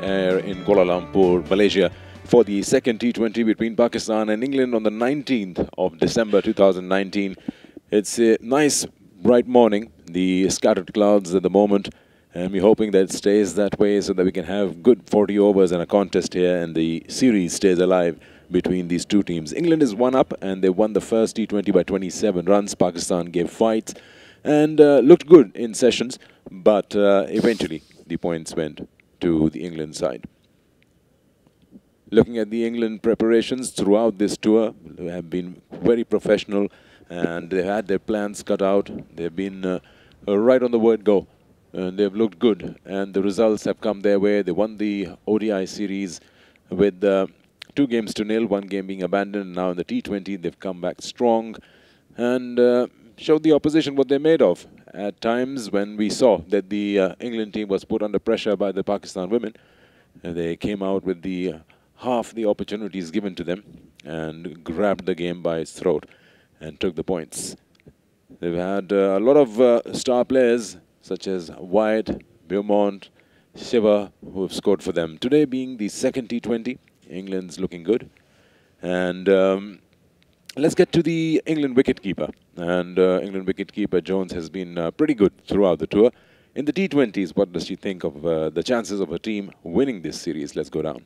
air in Kuala Lumpur, Malaysia, for the second T20 between Pakistan and England on the 19th of December 2019. It's a nice, bright morning. The scattered clouds at the moment, and we're hoping that it stays that way so that we can have good 40 overs and a contest here, and the series stays alive between these two teams. England is 1-up, and they won the first T20 by 27 runs. Pakistan gave fights and looked good in sessions, but eventually the points went to the England side. Looking at the England preparations throughout this tour, they have been very professional, and they've had their plans cut out. They've been right on the word go, and they've looked good, and the results have come their way. They won the ODI series with 2-0, one game being abandoned. Now in the T20, they've come back strong and showed the opposition what they're made of. At times when we saw that the England team was put under pressure by the Pakistan women, they came out with the half the opportunities given to them and grabbed the game by its throat and took the points. They've had a lot of star players such as Wyatt, Beaumont, Shiva, who have scored for them. Today being the second T20, England's looking good. And let's get to the England wicketkeeper. And England wicketkeeper Jones has been pretty good throughout the tour. In the T20s, what does she think of the chances of her team winning this series? Let's go down.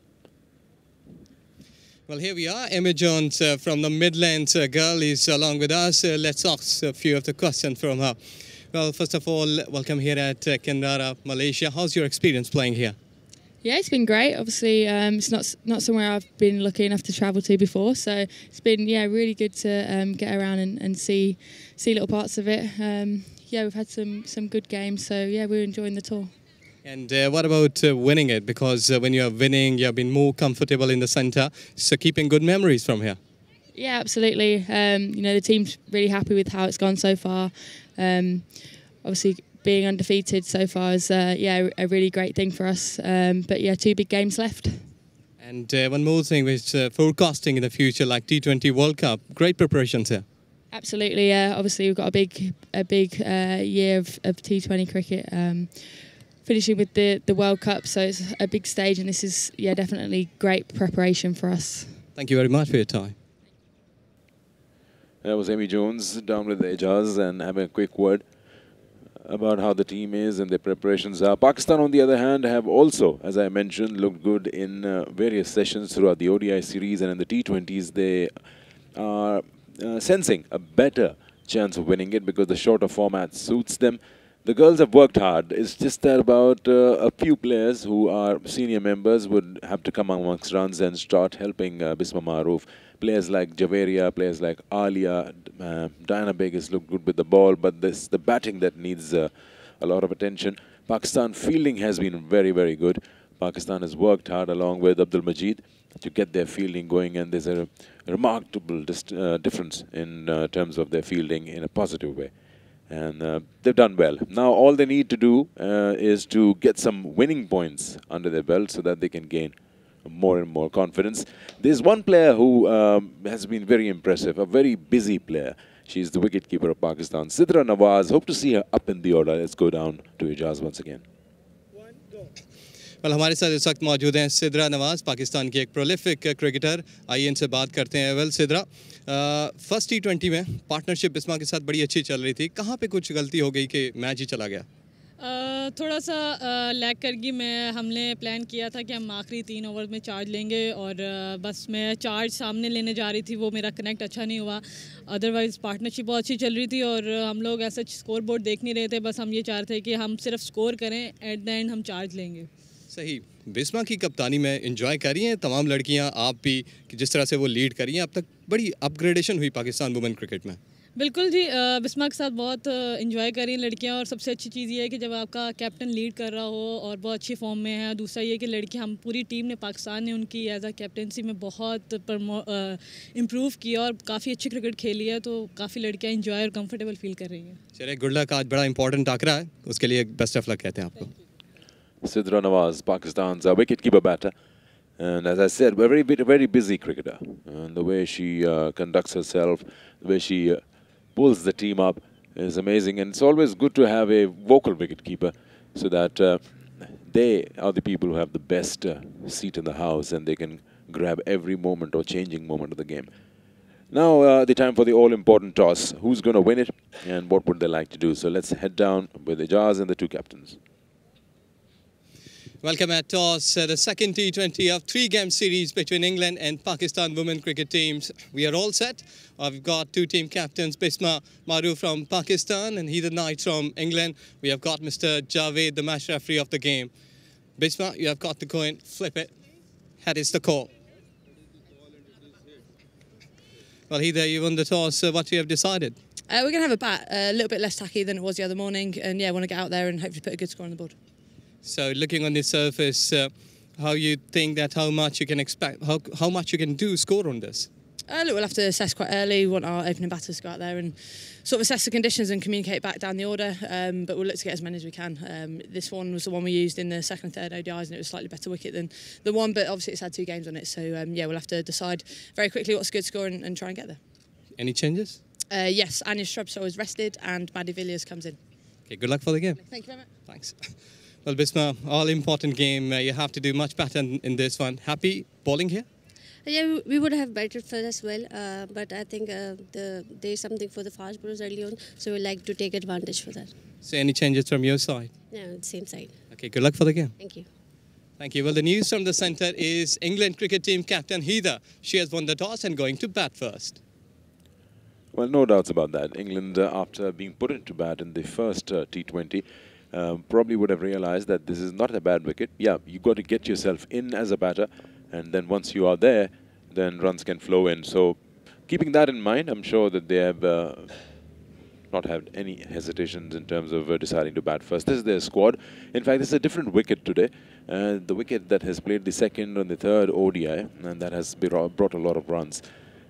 Well, here we are. Emma Jones from the Midlands girl is along with us. Let's ask a few of the questions from her. Well, first of all, welcome here at Kendara, Malaysia. How's your experience playing here? Yeah, it's been great. Obviously, it's not somewhere I've been lucky enough to travel to before, so it's been really good to get around and see little parts of it. Yeah, we've had some good games, so yeah, we're enjoying the tour. And what about winning it? Because when you're winning, you've been more comfortable in the centre, so keeping good memories from here. Yeah, absolutely. You know, the team's really happy with how it's gone so far. Obviously, being undefeated so far is a really great thing for us. But yeah, 2 big games left. And one more thing, which forecasting in the future, like T20 World Cup, great preparations here. Absolutely. Obviously, we've got a big year of T20 cricket. Finishing with the World Cup, so it's a big stage, and this is definitely great preparation for us. Thank you very much for your time. That was Amy Jones down with the Ijaz and having a quick word about how the team is and their preparations are. Pakistan, on the other hand, have also, as I mentioned, looked good in various sessions throughout the ODI series, and in the T20s they are sensing a better chance of winning it because the shorter format suits them. The girls have worked hard. It's just that about a few players who are senior members would have to come amongst runs and start helping Bisma Maroof. Players like Javeria, players like Alia, Diana Begg has looked good with the ball, but this the batting that needs a lot of attention. Pakistan fielding has been very, very good. Pakistan has worked hard along with Abdul Majid to get their fielding going, and there's a remarkable difference in terms of their fielding in a positive way. And they've done well. Now all they need to do is to get some winning points under their belt so that they can gain more and more confidence. There's one player who has been very impressive, a very busy player. She's the wicketkeeper of Pakistan, Sidra Nawaz. Hope to see her up in the order. Let's go down to Ijaz once again. well, हमारे साथ इस वक्त मौजूद हैं सिद्रा नवाज, पाकिस्तान की एक prolific cricketer. आइए इनसे बात करते हैं. वेल सिद्रा, फर्स्ट T20 में पार्टनरशिप बिस्मा के साथ बड़ी अच्छी चल रही थी. कहाँ पे कुछ गलती हो गई कि मैच ही चला गया? थोड़ा सा लैग कर गई. हमने प्लान किया था कि हम आखिरी 3 ओवर में चार्ज लेंगे, और बस मैं चार्ज सामने लेने जा रही थी, वो मेरा कनेक्ट अच्छा नहीं हुआ. अदरवाइज़ पार्टनरशिप बहुत अच्छी चल रही थी, और हम लोग ऐसा स्कोर बोर्ड देख नहीं रहे थे. बस हम ये चाह रहे थे कि हम सिर्फ स्कोर करें, एट द एंड हम चार्ज लेंगे. सही. बिस्मा की कप्तानी में एंजॉय करी हैं तमाम लड़कियां, आप भी, कि जिस तरह से वो लीड करी हैं. अब तक बड़ी अपग्रेडेशन हुई पाकिस्तान वुमेन क्रिकेट में. बिल्कुल जी, बिस्मा के साथ बहुत इंजॉय कर रही हैं लड़कियां, और सबसे अच्छी चीज़ ये है कि जब आपका कैप्टन लीड कर रहा हो और बहुत अच्छी फॉर्म में है. दूसरा ये कि लड़की, हम पूरी टीम ने, पाकिस्तान ने उनकी एज अ कैप्टनसी में बहुत इम्प्रूव किया और काफ़ी अच्छी क्रिकेट खेली है, तो काफ़ी लड़कियां इंजॉय और कंफर्टेबल फील कर रही हैं. चलिए, गुड लक. आज बड़ा इंपॉर्टेंट टाकरा है, उसके लिए बेस्ट ऑफ लक कहते हैं आपको. Sidra Nawaz, Pakistan's wicketkeeper batter. And as I said, a very busy cricketer. And the way she conducts herself, the way she pulls the team up is amazing. And it's always good to have a vocal wicketkeeper so that they are the people who have the best seat in the house, and they can grab every moment or changing moment of the game. Now, the time for the all-important toss. Who's going to win it, and what would they like to do? So let's head down with Ijaz and the two captains. Welcome at toss, the second T20 of three-game series between England and Pakistan women cricket teams. We are all set. We've got two team captains, Bisma Maru from Pakistan and Heather Knight from England. We have got Mr. Javed, the match referee of the game. Bisma, you have got the coin. Flip it. Head is the call. Well, Heather, you won the toss. What you have decided? We're going to have a bat, a little bit less tacky than it was the other morning. And yeah, want to get out there and hopefully put a good score on the board. So looking on the surface, how you think that how much you can expect, how much you can do score on this? Look, we'll have to assess quite early. We want our opening batters to go out there and sort of assess the conditions and communicate back down the order. But we'll look to get as many as we can. This one was the one we used in the second and third ODIs, and it was a slightly better wicket than the one. But obviously, it's had 2 games on it. So yeah, we'll have to decide very quickly what's a good score and try and get there. Any changes? Yes, Anya Shrubshaw is rested and Maddie Villiers comes in. Okay, good luck for the game. Thank you very much. Thanks. Well, Bisma, all-important game. You have to do much better in this one. Happy bowling here? Yeah, we would have batted first as well, but I think there's something for the fast bowlers early on, so we like to take advantage for that. So any changes from your side? Yeah, same side. Okay, good luck for the game. Thank you. Thank you. Well, the news from the centre is England cricket team captain Heather. She has won the toss and going to bat first. Well, no doubts about that. England, after being put into bat in the first T20, probably would have realized that this is not a bad wicket. Yeah, you've got to get yourself in as a batter, and then once you are there, then runs can flow in. So keeping that in mind, I'm sure that they have not had any hesitations in terms of deciding to bat first. This is their squad. In fact, this is a different wicket today. The wicket that has played the second and the third ODI, and that has brought a lot of runs.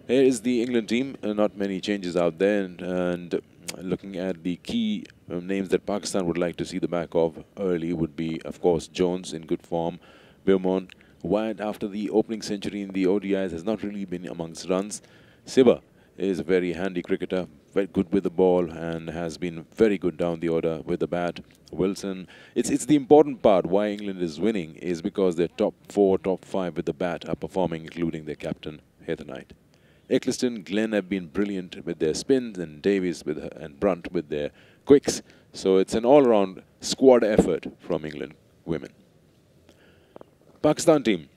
Here is the England team. Not many changes out there, and looking at the key names that Pakistan would like to see the back of early would be, of course, Jones in good form, Beaumont. Wyatt, after the opening century in the ODIs, has not really been amongst runs. Sibha is a very handy cricketer, very good with the ball, and has been very good down the order with the bat. Wilson, it's the important part why England is winning is because their top 4, top 5 with the bat are performing, including their captain, Heather Knight. Eccleston, Glenn have been brilliant with their spins, and Davies and Brunt with their quicks. So it's an all-round squad effort from England women. Pakistan team.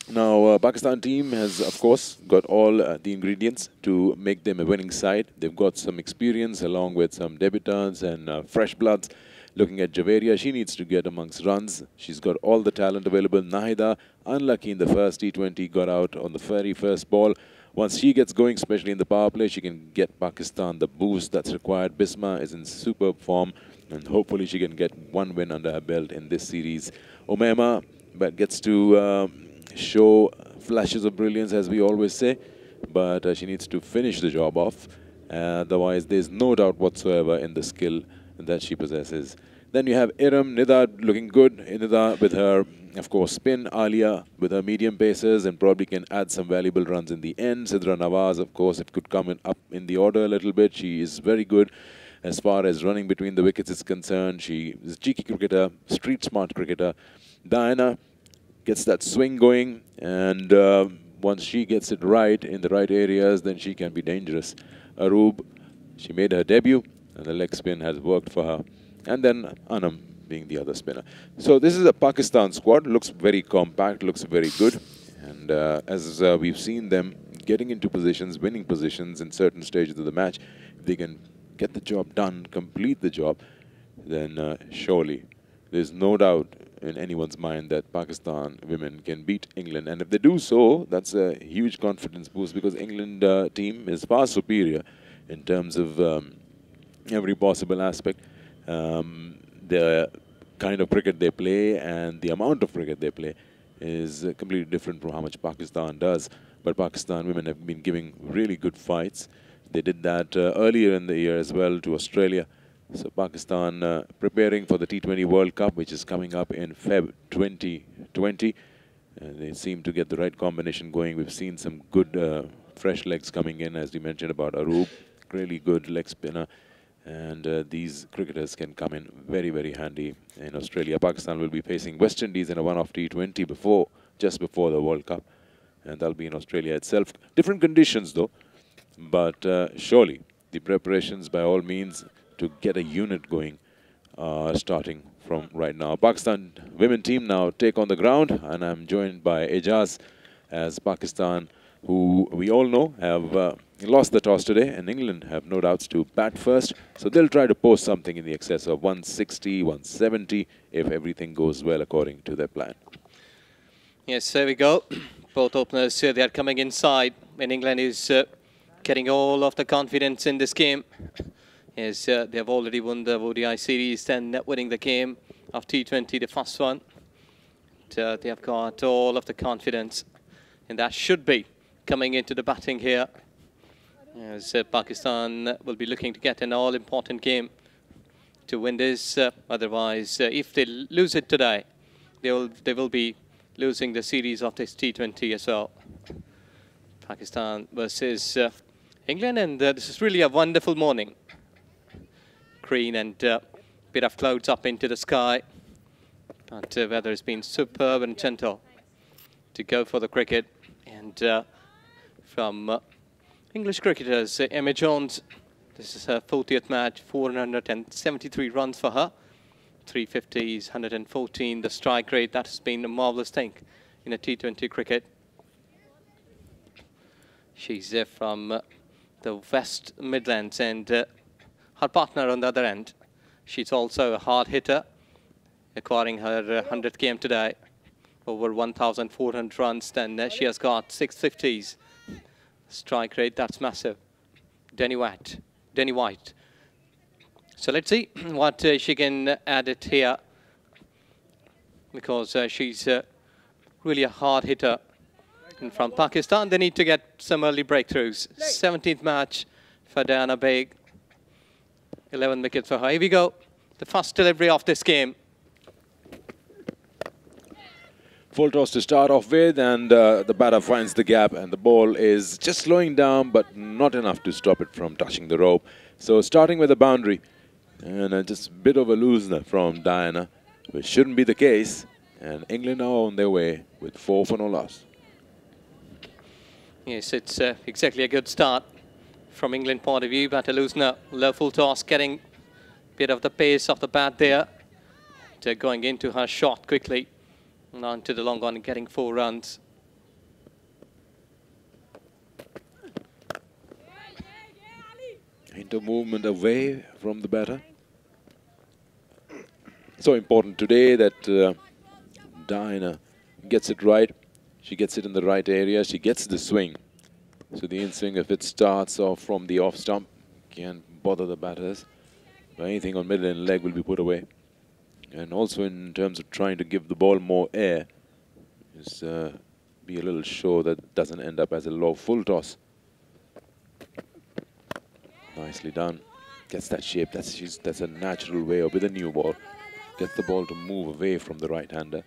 Now, Pakistan team has, of course, got all the ingredients to make them a winning side. They've got some experience along with some debutants and fresh bloods. Looking at Javeria, she needs to get amongst runs. She's got all the talent available. Nahida, unlucky in the first T20, got out on the very first ball. Once she gets going, especially in the power play, she can get Pakistan the boost that's required. Bisma is in superb form, and hopefully she can get one win under her belt in this series. Umaima but gets to show flashes of brilliance, as we always say, but she needs to finish the job off. Otherwise, there's no doubt whatsoever in the skill that she possesses. Then you have Iram, Nida looking good. Nida with her, of course, spin. Alia with her medium paces and probably can add some valuable runs in the end. Sidra Nawaz, of course, it could come up in the order a little bit. She is very good as far as running between the wickets is concerned. She is a cheeky cricketer, street smart cricketer. Diana gets that swing going, and once she gets it right in the right areas, then she can be dangerous. Aroob, she made her debut, and the leg spin has worked for her. And then Anam being the other spinner. So this is a Pakistan squad. Looks very compact, looks very good. And as we've seen them getting into positions, winning positions in certain stages of the match, if they can get the job done, complete the job, then surely there's no doubt in anyone's mind that Pakistan women can beat England. And if they do so, that's a huge confidence boost, because England team is far superior in terms of every possible aspect. The kind of cricket they play and the amount of cricket they play is completely different from how much Pakistan does. But Pakistan women have been giving really good fights. They did that earlier in the year as well to Australia. So Pakistan preparing for the T20 World Cup, which is coming up in Feb 2020. They seem to get the right combination going. We've seen some good fresh legs coming in, as we mentioned about Aroob, really good leg spinner. And these cricketers can come in very, very handy in Australia. Pakistan will be facing West Indies in a one-off T20 just before the World Cup. And that'll be in Australia itself. Different conditions, though. But surely the preparations, by all means, to get a unit going are starting from right now. Pakistan women team now take on the ground. And I'm joined by Ejaz as Pakistan, who we all know have lost the toss today, and England have no doubts to bat first. So they'll try to post something in the excess of 160, 170 if everything goes well according to their plan. Yes, there we go. Both openers, they are coming inside, and England is getting all of the confidence in this game. Yes, they have already won the ODI series and winning the game of T20, the first one. They have got all of the confidence, and that should be coming into the batting here. As Pakistan will be looking to get an all-important game to win this. Otherwise, if they lose it today, they will be losing the series of this T20 as well. Pakistan versus England, and this is really a wonderful morning. Green and bit of clouds up into the sky, but weather has been superb and gentle to go for the cricket. And from English cricketers, Emma Jones, this is her 40th match, 473 runs for her, 350s, 114, the strike rate. That has been a marvellous thing in a T20 cricket. She's from the West Midlands, and her partner on the other end, she's also a hard hitter, acquiring her 100th game today, over 1,400 runs. Then she has got 650s. Strike rate, that's massive. Denny White. So let's see what she can add it here, because she's really a hard hitter. And from Pakistan, they need to get some early breakthroughs. 17th match for Diana Baig. 11 wickets for her. Here we go. The first delivery of this game. Full toss to start off with, and the batter finds the gap, and the ball is just slowing down, but not enough to stop it from touching the rope. So starting with a boundary, and just a bit of a loosener from Diana, which shouldn't be the case. And England are on their way with 4 for no loss. Yes, it's exactly a good start from England point of view. But a loosener, low full toss, getting a bit of the pace of the bat there. Going into her shot quickly. And on to the long one and getting 4 runs. Into movement away from the batter. So important today that Diana gets it right. She gets it in the right area. She gets the swing. So the in-swing, if it starts off from the off stump, can't bother the batters. But anything on middle and leg will be put away. And also in terms of trying to give the ball more air, is be a little sure that it doesn't end up as a low full toss. Nicely done. Gets that shape. That's a natural way, or with a new ball. Gets the ball to move away from the right-hander.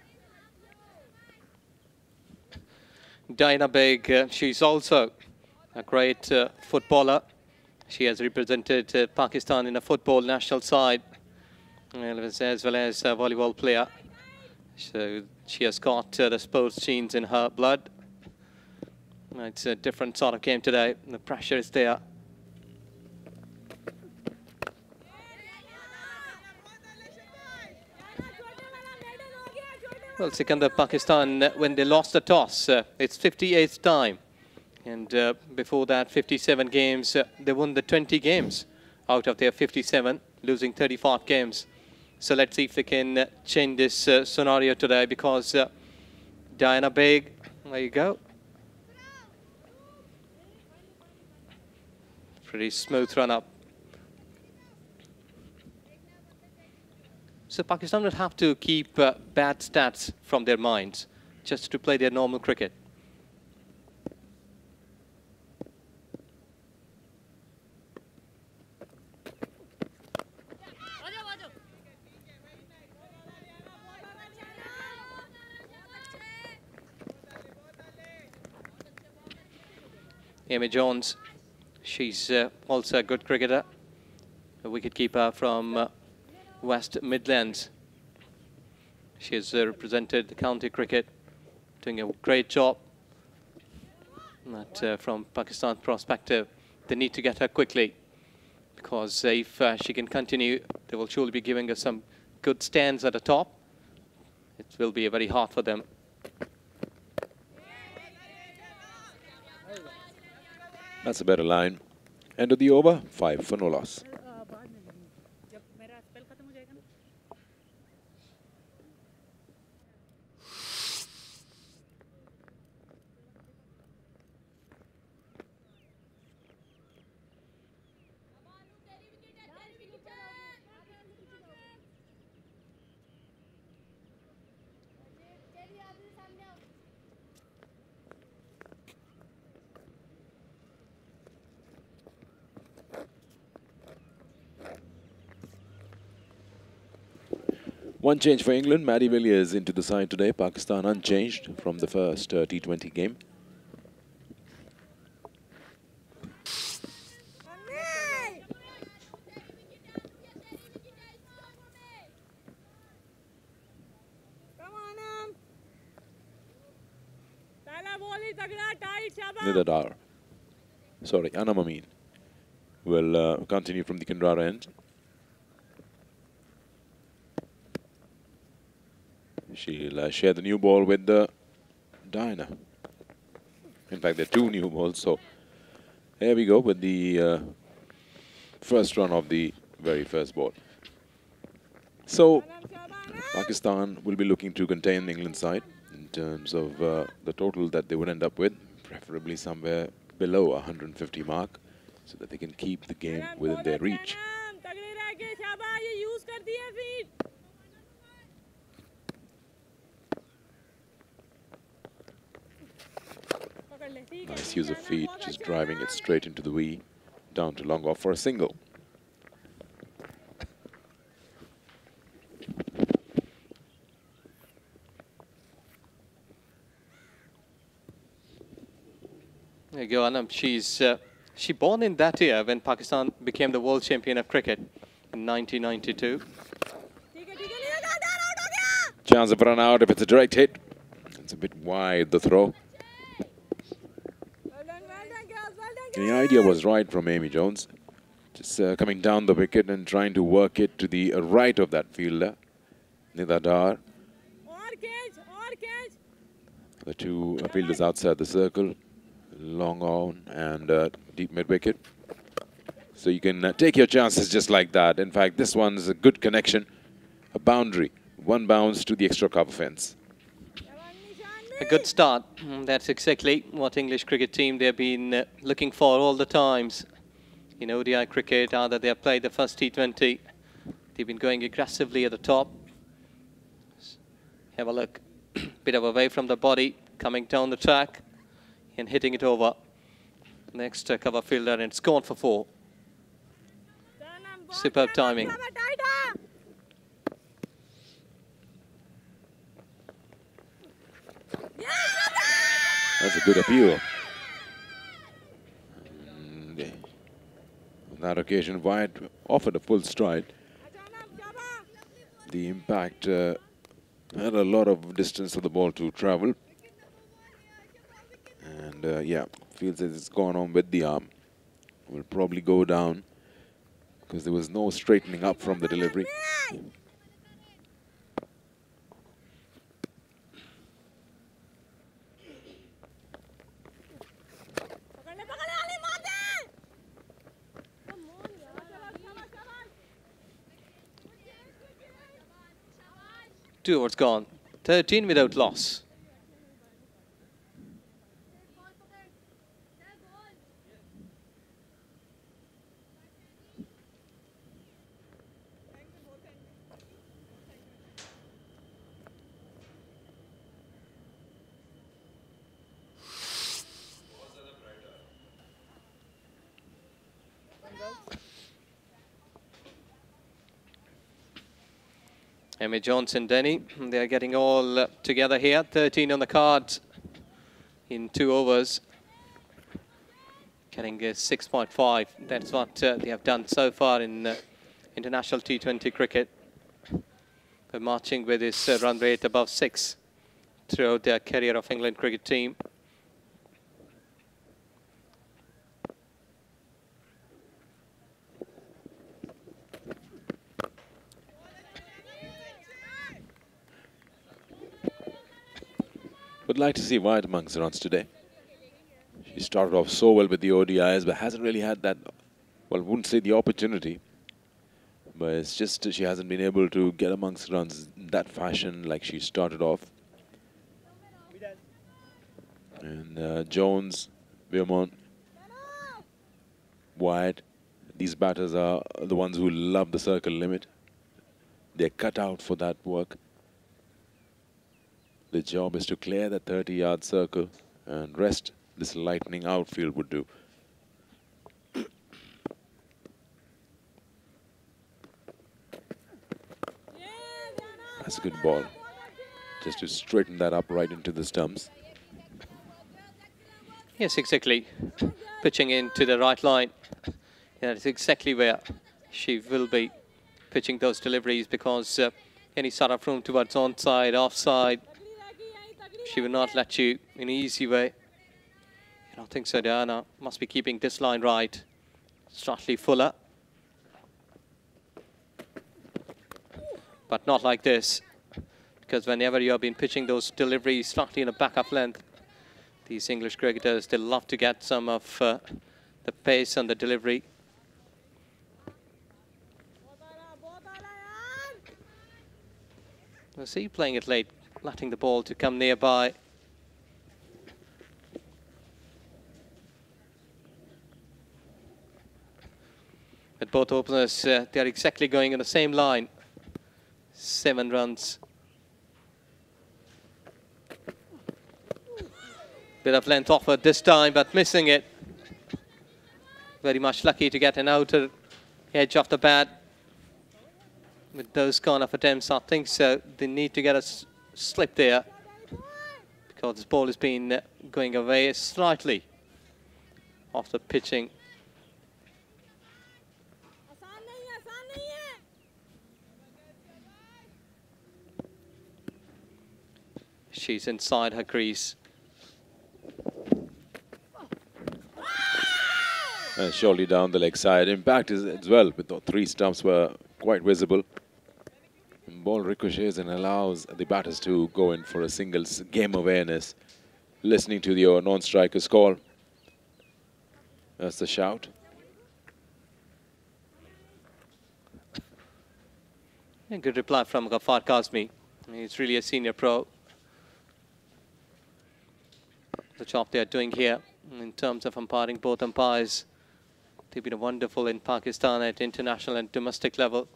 Diana Baig, she's also a great footballer. She has represented Pakistan in a football national side, as well as a volleyball player. So she has got the sports genes in her blood. It's a different sort of game today. The pressure is there. Well, Sikandar, Pakistan, when they lost the toss, it's 58th time. And before that, 57 games. They won the 20 games out of their 57, losing 35 games. So let's see if they can change this scenario today, because Diana Baig, there you go. Pretty smooth run up. So Pakistan will have to keep bad stats from their minds just to play their normal cricket. Emma Jones, she's also a good cricketer. the wicketkeeper from West Midlands. She has represented the county cricket, doing a great job. But from Pakistan's perspective, they need to get her quickly, because if she can continue, they will surely be giving us some good stands at the top. It will be very hard for them. That's a better line. End of the over, 5 for no loss. One change for England. Maddie Villiers into the side today. Pakistan unchanged from the first T20 game. Nidadar. Sorry, Anam Amin will continue from the Kandrara end. She'll share the new ball with Diana. In fact, there are 2 new balls. So here we go with the first run of the very first ball. So Pakistan will be looking to contain the England side in terms of the total that they would end up with, preferably somewhere below 150 mark, so that they can keep the game within their reach. Nice use of feet, just driving it straight into the V, down to long off for a single. There you go, Anam. She born in that year when Pakistan became the world champion of cricket in 1992. Chance of run out if it's a direct hit. It's a bit wide, the throw. The idea was right from Amy Jones. Just coming down the wicket and trying to work it to the right of that fielder, Nidadar. The 2 fielders outside the circle, long on and deep mid-wicket. So you can take your chances just like that. In fact, this one's a good connection, a boundary, 1 bounce to the extra cover fence. A good start. That's exactly what English cricket team they've been looking for all the times. In ODI cricket, either they have played the first T20, they've been going aggressively at the top. Have a look. Bit of away from the body, coming down the track and hitting it over. Next cover fielder, and it's gone for 4. Superb timing. That's a good appeal. On that occasion, Wyatt offered a full stride. The impact had a lot of distance for the ball to travel. And yeah, feels as it's gone on with the arm. Will probably go down because there was no straightening up from the delivery. Two overs gone. 13 without loss. Amy Jones and Denny, they are getting all together here. 13 on the cards in 2 overs. Getting 6.5. That's what they have done so far in international T20 cricket. They're marching with his run rate above 6 throughout their career of England cricket team. Would like to see White amongst the runs today. She started off so well with the ODIs, but hasn't really had that, well, wouldn't say the opportunity, but it's just she hasn't been able to get amongst runs in that fashion like she started off. And Jones, Beaumont, White, these batters are the ones who love the circle limit. They're cut out for that work. The job is to clear the 30-yard circle, and rest this lightning outfield would do. That's a good ball. Just to straighten that up right into the stumps. Yes, exactly. Pitching into the right line. Yeah, that's exactly where she will be pitching those deliveries, because any sort of room towards onside, offside, she will not let you in an easy way. I don't think so. Diana must be keeping this line right. Slightly fuller. But not like this, because whenever you have been pitching those deliveries slightly in a back-up length, these English cricketers, they love to get some of the pace on the delivery. We'll see, playing it late, letting the ball to come nearby. But both openers, they're exactly going in the same line. 7 runs. Bit of length offered this time, but missing it. Very much lucky to get an outer edge of the bat. With those kind of attempts, I think so. They need to get a slip there, because this ball has been going away slightly after pitching. She's inside her crease. Surely down the leg side. Impact is as well, with the 3 stumps were quite visible. Ball ricochets and allows the batters to go in for a single game awareness. Listening to your non-striker's call. That's the shout. A good reply from Ghaffar Kazmi. He's really a senior pro. The job they are doing here in terms of umpiring, both umpires, they've been wonderful in Pakistan at international and domestic level.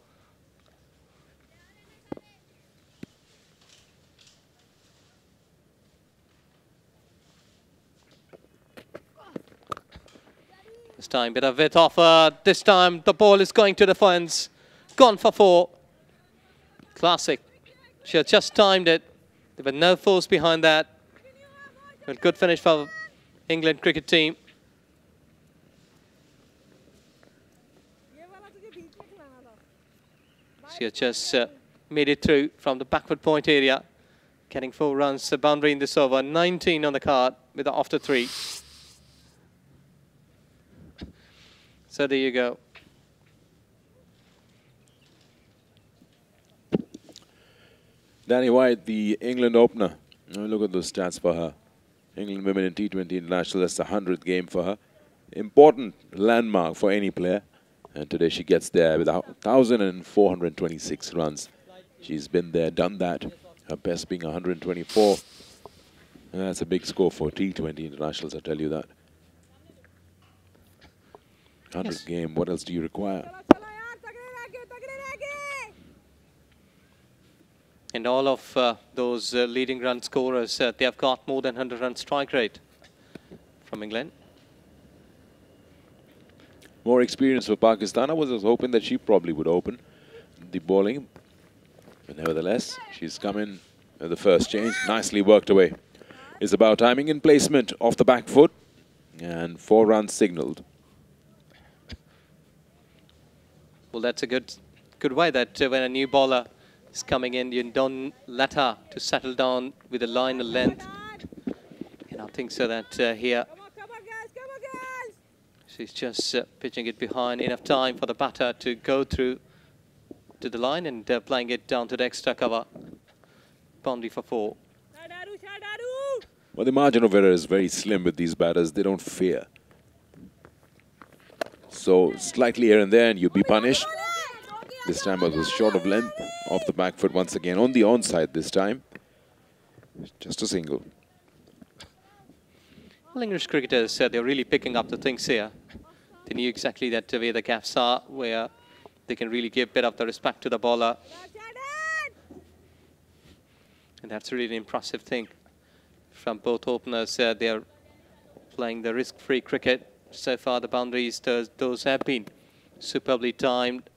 This time, bit of width offer. This time, the ball is going to the fence. Gone for 4. Classic. She had just timed it. There were no force behind that. But good finish for England cricket team. She has just made it through from the backward point area, getting 4 runs, a boundary in this over, 19 on the card with the after 3. So there you go. Danny White, the England opener. Look at those stats for her. England women in T20 International, that's the 100th game for her. Important landmark for any player. And today she gets there with 1,426 runs. She's been there, done that. Her best being 124. And that's a big score for T20 Internationals, I'll tell you that. 100th game, what else do you require? And all of those leading run scorers, they have got more than 100 run strike rate from England. More experience for Pakistan. I was hoping that she probably would open the bowling. But nevertheless, she's come in at the first change. Nicely worked away. It's about timing and placement off the back foot. And 4 runs signalled. Well, that's a good good way that when a new bowler is coming in, you don't let her to settle down with a line of length. And I think so that here she's just pitching it behind, enough time for the batter to go through to the line and playing it down to the extra cover. Boundary for 4. Well, the margin of error is very slim with these batters. They don't fear. So slightly here and there and you'll be punished. This time it was short of length, off the back foot once again, on the onside this time. Just a single. Well, English cricketers, they're really picking up the things here. They knew exactly that where the gaps are, where they can really give a bit of the respect to the bowler. And that's really an impressive thing from both openers. They're playing the risk-free cricket. So far, the boundaries, those have been superbly timed.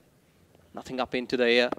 Nothing up into the air.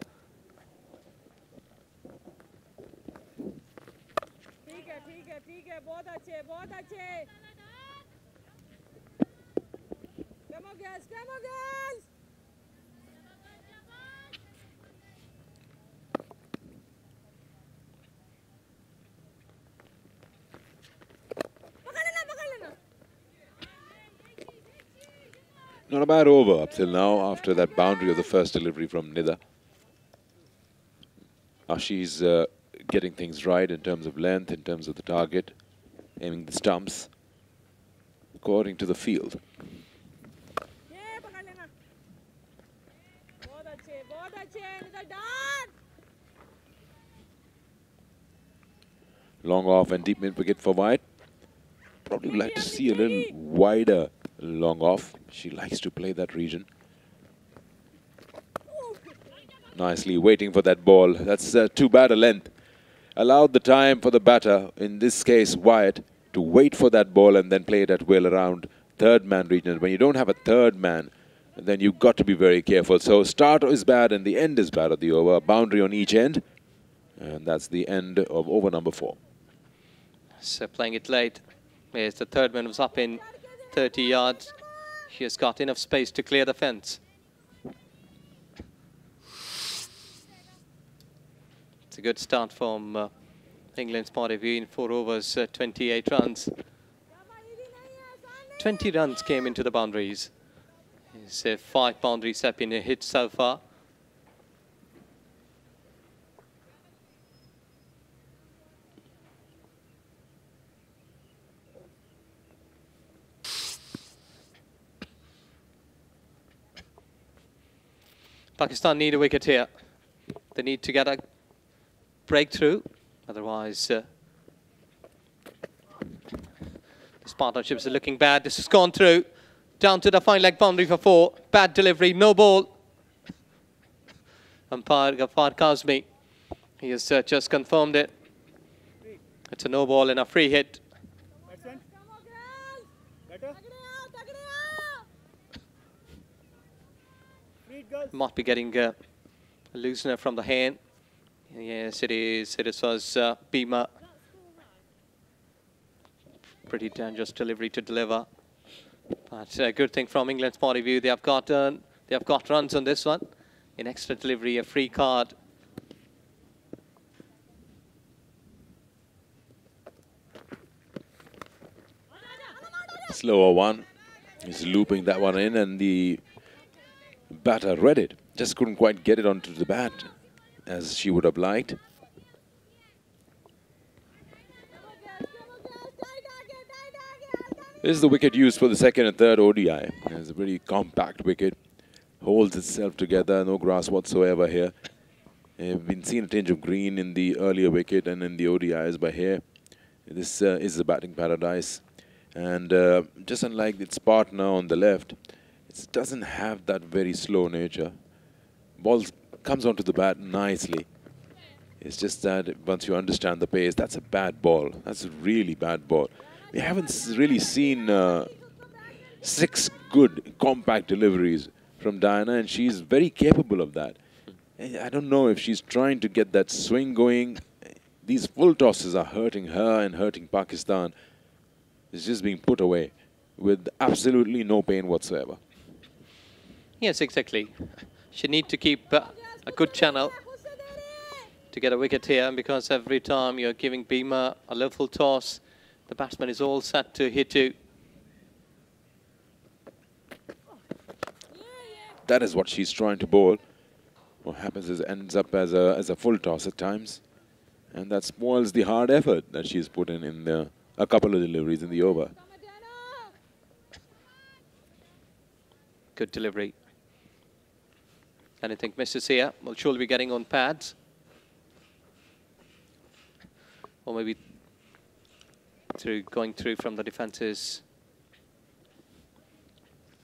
Not a bad over up till now after that boundary of the first delivery from Nida. She's getting things right in terms of length, in terms of the target, aiming the stumps according to the field. Long off and deep mid wicket for White. Probably would like to see a little wider long off. She likes to play that region. Nicely waiting for that ball. That's too bad a length. Allowed the time for the batter, in this case Wyatt, to wait for that ball and then play it at will around third man region. When you don't have a third man, then you've got to be very careful. So start is bad and the end is bad of the over. Boundary on each end. And that's the end of over number 4. So playing it late. Yes, the third man was up in 30 yards. He has got enough space to clear the fence. It's a good start from England's point of view in 4 overs, 28 runs. 20 runs came into the boundaries. 5 boundaries have been hit so far. Pakistan need a wicket here. They need to get a breakthrough. Otherwise, this partnership is looking bad. This has gone through. Down to the fine leg boundary for 4. Bad delivery, no ball. Umpire Ghaffar Kazmi. He has just confirmed it. It's a no ball and a free hit. Might be getting a loosener from the hand. Yes, it is. It was Bhima. Pretty dangerous delivery to deliver. But a good thing from England's point of view. They have got runs on this one. An extra delivery, a free card. Slower one. He's looping that one in and the batter read it. Just couldn't quite get it onto the bat as she would have liked. This is the wicket used for the second and third ODI. It's a pretty compact wicket. Holds itself together, no grass whatsoever here. We've been seeing a tinge of green in the earlier wicket and in the ODIs, but here this is the batting paradise. And just unlike its partner on the left, it doesn't have that very slow nature. Ball comes onto the bat nicely. It's just that once you understand the pace, that's a bad ball. That's a really bad ball. We haven't really seen 6 good compact deliveries from Diana, and she's very capable of that. I don't know if she's trying to get that swing going. These full tosses are hurting her and hurting Pakistan. It's just being put away with absolutely no pain whatsoever. Yes, exactly. She need to keep a good channel to get a wicket here, because every time you're giving Bhima a level toss, the batsman is all set to hit you. That is what she's trying to bowl. What happens is ends up as a full toss at times, and that spoils the hard effort that she's put in a couple of deliveries in the over. Good delivery. Anything misses here, we'll surely be getting on pads. Or maybe going through from the defences.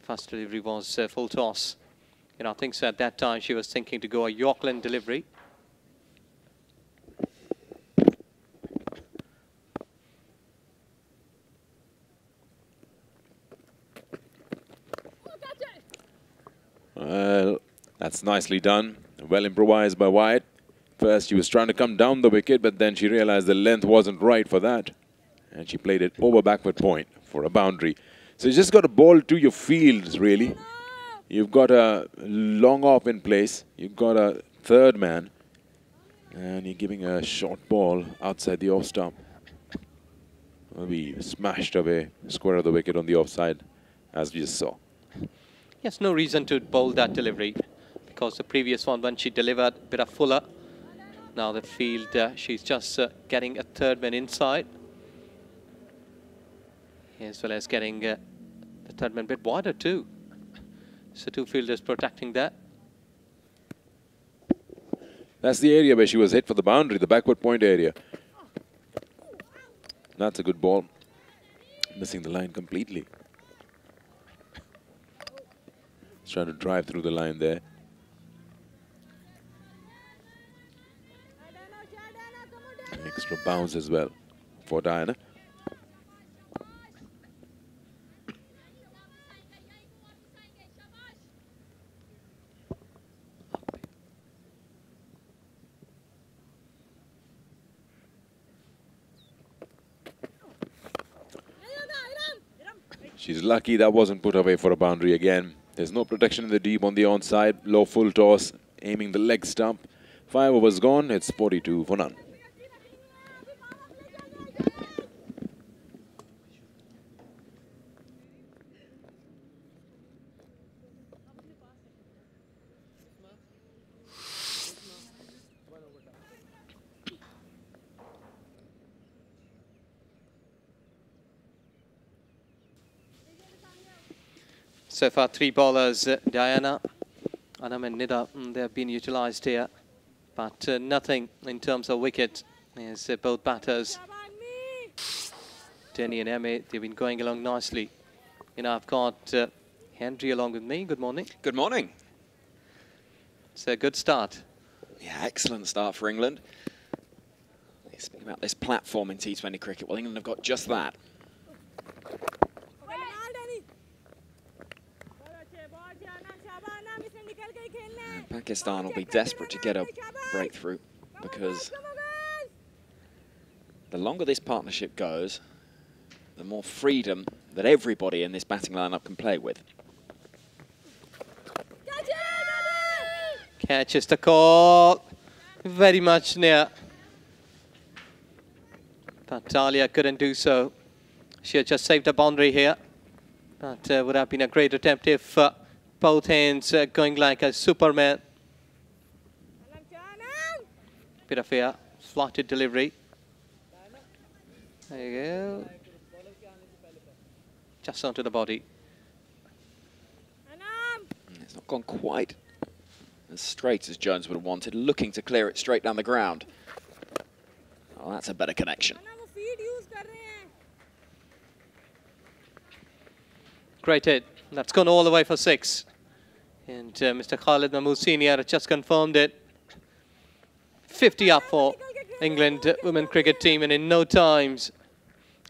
First delivery was full toss. I think so at that time she was thinking to go a Yorkland delivery. Well, that's nicely done. Well improvised by Wyatt. First she was trying to come down the wicket, but then she realized the length wasn't right for that. And she played it over backward point for a boundary. So you just got to bowl to your fields, really. You've got a long off in place. You've got a third man. And you're giving a short ball outside the off stump. We smashed away, square of the wicket on the offside, as we just saw. Yes, no reason to bowl that delivery, because the previous one, when she delivered a bit of fuller, now the field, she's just getting a third man inside, as well as getting the third man a bit wider too. So two fielders protecting that. That's the area where she was hit for the boundary, the backward point area. That's a good ball. Missing the line completely. He's trying to drive through the line there. An extra bounce as well for Diana. She's lucky that wasn't put away for a boundary again. There's no protection in the deep on the onside. Low full toss, aiming the leg stump. 5 overs gone, it's 42 for none. So far, 3 bowlers, Diana, Anam and Nida, they have been utilised here. But nothing in terms of wicket, as both batters, Denny and Emme, they've been going along nicely. I've got Henry along with me. Good morning. Good morning. It's a good start. Yeah, excellent start for England. Speaking about this platform in T20 cricket, well, England have got just that. And Pakistan will be desperate to get a breakthrough, because the longer this partnership goes, the more freedom that everybody in this batting lineup can play with. Catches the call. Very much near. But Talia couldn't do so. She had just saved a boundary here. That would have been a great attempt if both hands going like a Superman. Bit of a slotted delivery. There you go. Just onto the body. It's not gone quite as straight as Jones would have wanted, looking to clear it straight down the ground. Oh, that's a better connection. Great hit. That's gone all the way for 6. And Mr. Khalid Mahmood Senior has just confirmed it. 50 up for England women cricket team, and in no times,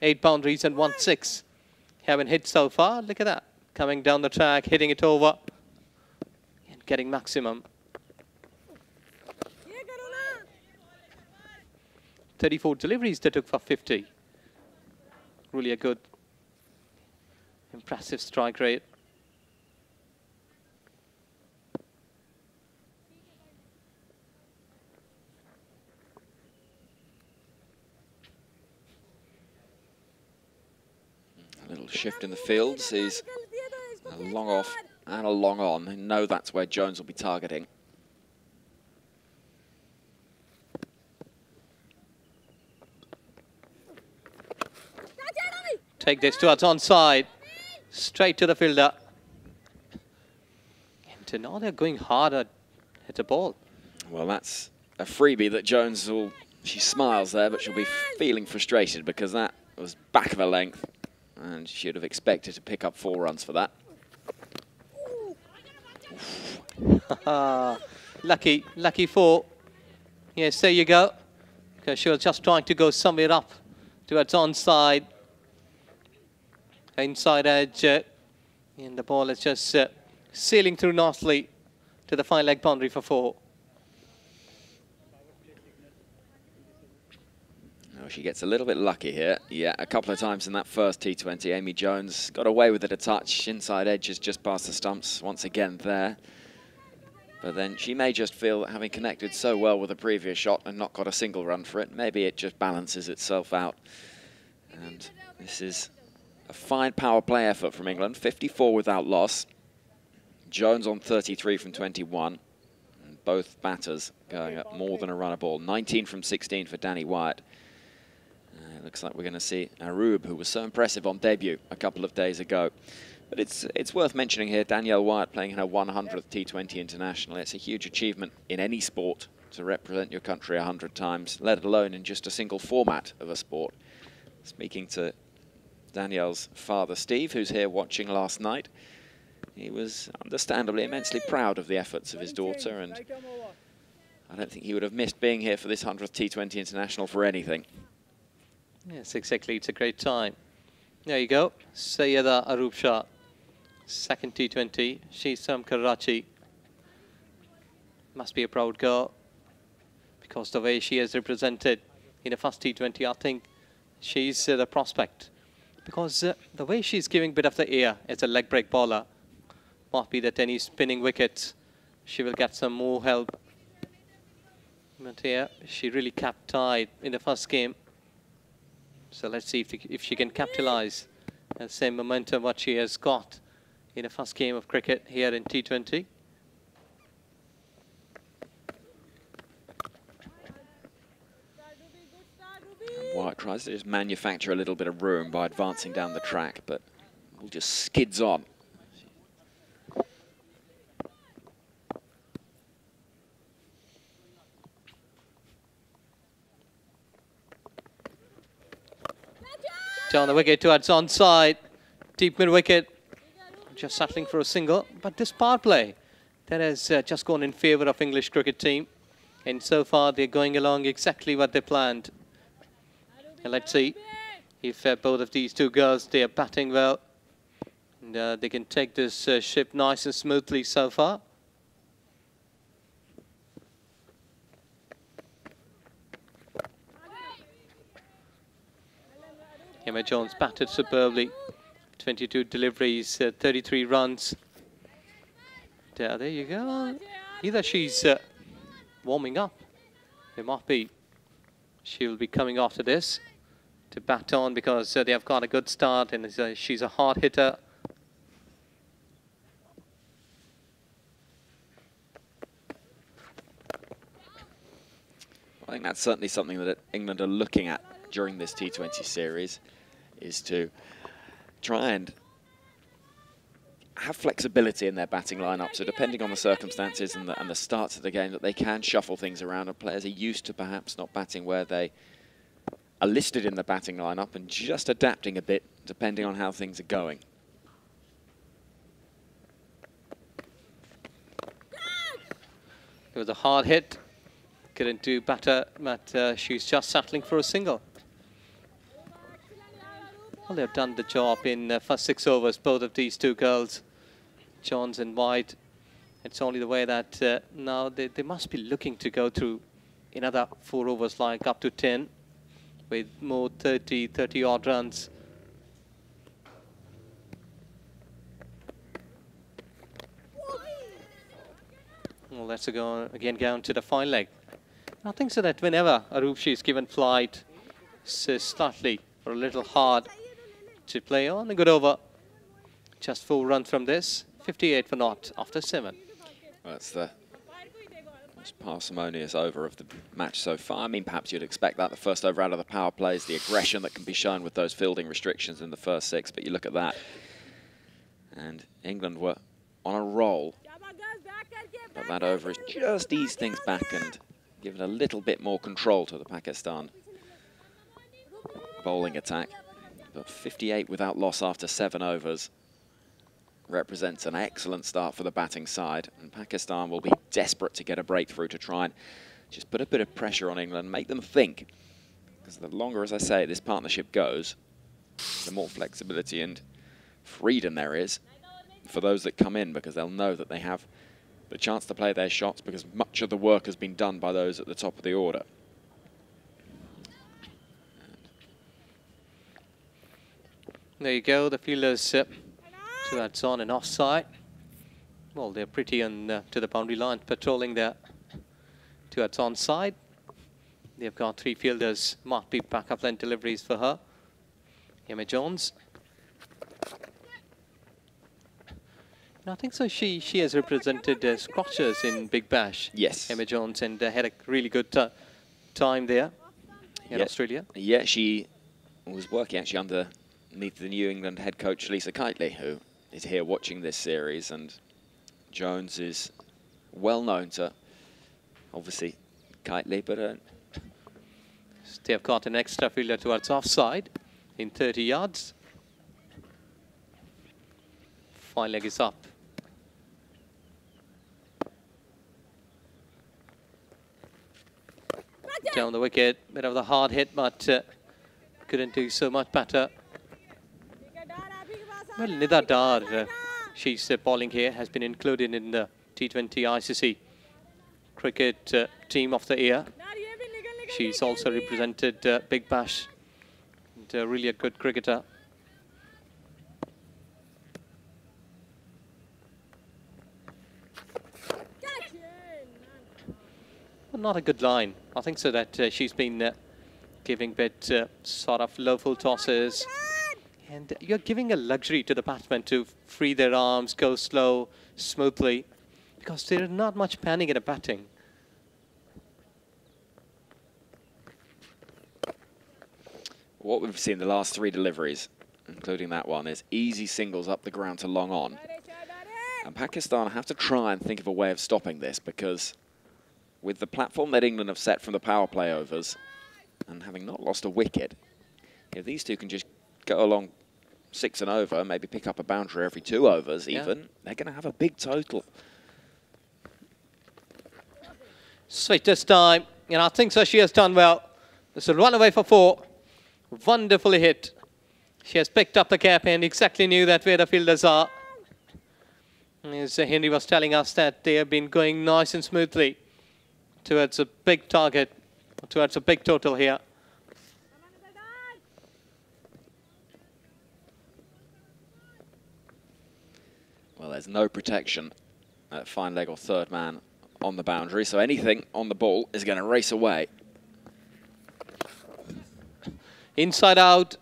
8 boundaries and 1 6. Haven't hit so far. Look at that. Coming down the track, hitting it over, and getting maximum. 34 deliveries they took for 50. Really a good, impressive strike rate. A little shift in the field, sees a long off and a long on. They know that's where Jones will be targeting. Take this towards onside, straight to the fielder. And now they're going hard at the ball. Well, that's a freebie that Jones will, she smiles there, but she'll be feeling frustrated because that was back of a length and she would have expected to pick up 4 runs for that. Lucky 4. Yes, there you go. Because she was just trying to go somewhere up towards onside. Inside edge. And the ball is just sailing through nicely to the fine leg boundary for 4. Oh, she gets a little bit lucky here. Yeah, a couple of times in that first T20, Amy Jones got away with it a touch. Inside edge is just past the stumps once again there. But then she may just feel that having connected so well with the previous shot and not got a single run for it, maybe it just balances itself out. And this is a fine power play effort from England, 54 without loss. Jones on 33 from 21. And both batters going at more than a run a ball. 19 from 16 for Danny Wyatt. It looks like we're going to see Arub, who was so impressive on debut a couple of days ago. But it's worth mentioning here, Danielle Wyatt playing in her 100th T20 international. It's a huge achievement in any sport to represent your country 100 times, let alone in just a single format of a sport. Speaking to Danielle's father, Steve, who's here watching last night, he was understandably immensely proud of the efforts of his daughter, and I don't think he would have missed being here for this 100th T20 international for anything. Yes, exactly. It's a great time. There you go. Sayyeda Arub Shah, second T20. She's from Karachi. Must be a proud girl because the way she has represented in the first T20, I think she's the prospect. Because the way she's giving bit of the air as a leg break bowler, might be that any spinning wickets, she will get some more help. But here, she really kept tight in the first game. So let's see if she can capitalize the same momentum what she has got in the first game of cricket here in T20. Wyatt tries to just manufacture a little bit of room by advancing down the track, but all just skids on. Down the wicket towards onside, deep mid wicket, just settling for a single. But this power play that has just gone in favour of English cricket team, and so far they're going along exactly what they planned. And let's see if both of these two girls, they are batting well, and they can take this ship nice and smoothly so far. Emma Jones batted superbly. 22 deliveries, 33 runs. There you go. Either she's warming up. It might be. She will be coming after this to bat on because they have got a good start and she's a hard hitter. I think that's certainly something that England are looking at during this T20 series, is to try and have flexibility in their batting lineup. So depending on the circumstances and the starts of the game, that they can shuffle things around, and players are used to perhaps not batting where they are listed in the batting lineup and just adapting a bit depending on how things are going. It was a hard hit. Couldn't do better, but she's just settling for a single. Well, they've done the job in the first 6 overs, both of these two girls, Jones and White. It's only the way that now they must be looking to go through another 4 overs, like up to 10, with more 30 odd runs. Well, let's go again down to the fine leg. I think so that whenever Arub is given flight, slightly or a little hard, to play on. A good over. Just 4 runs from this. 58 for naught after 7. That's the most parsimonious over of the match so far. I mean, perhaps you'd expect that. The first over out of the power plays, the aggression that can be shown with those fielding restrictions in the first 6. But you look at that, and England were on a roll. But that over has just eased things back and given a little bit more control to the Pakistan bowling attack. But 58 without loss after 7 overs represents an excellent start for the batting side, and Pakistan will be desperate to get a breakthrough to try and just put a bit of pressure on England, make them think. Because the longer, as I say, this partnership goes, the more flexibility and freedom there is for those that come in, because they'll know that they have the chance to play their shots, because much of the work has been done by those at the top of the order. There you go, the fielders 2 outs on and offside. Well, they're pretty on to the boundary line, patrolling there. 2 outs onside. They've got 3 fielders marked deep backup length deliveries for her. Emma Jones. And I think so. She has represented Scotchers in Big Bash. Yes. Emma Jones, and had a really good time there in Australia. Yeah, she was working actually underneath the New England head coach Lisa Kitely, who is here watching this series, and Jones is well known to, obviously, Kitely, but they've got an extra fielder towards offside in 30 yards. Fine leg is up. Down the wicket, bit of the hard hit, but couldn't do so much better. Well, Nida Dar, she's bowling here, has been included in the T20 ICC cricket team of the year. She's also represented Big Bash, and really a good cricketer. Well, not a good line. I think so that she's been giving bit sort of low full tosses. And you're giving a luxury to the batsmen to free their arms, go slow, smoothly, because there's not much panic in a batting. what we've seen the last 3 deliveries, including that one, is easy singles up the ground to long on. And Pakistan have to try and think of a way of stopping this, because with the platform that England have set from the power play overs, and having not lost a wicket, if these two can just go along 6 and over, maybe pick up a boundary every 2 overs even, they're going to have a big total. Sweet this time, and I think so she has done well. It's a run away for 4. Wonderfully hit. She has picked up the cap and exactly knew that where the fielders are. As Henry was telling us that they have been going nice and smoothly towards a big target, towards a big total here. Well, there's no protection at fine leg or third man on the boundary, so anything on the ball is going to race away. Inside out,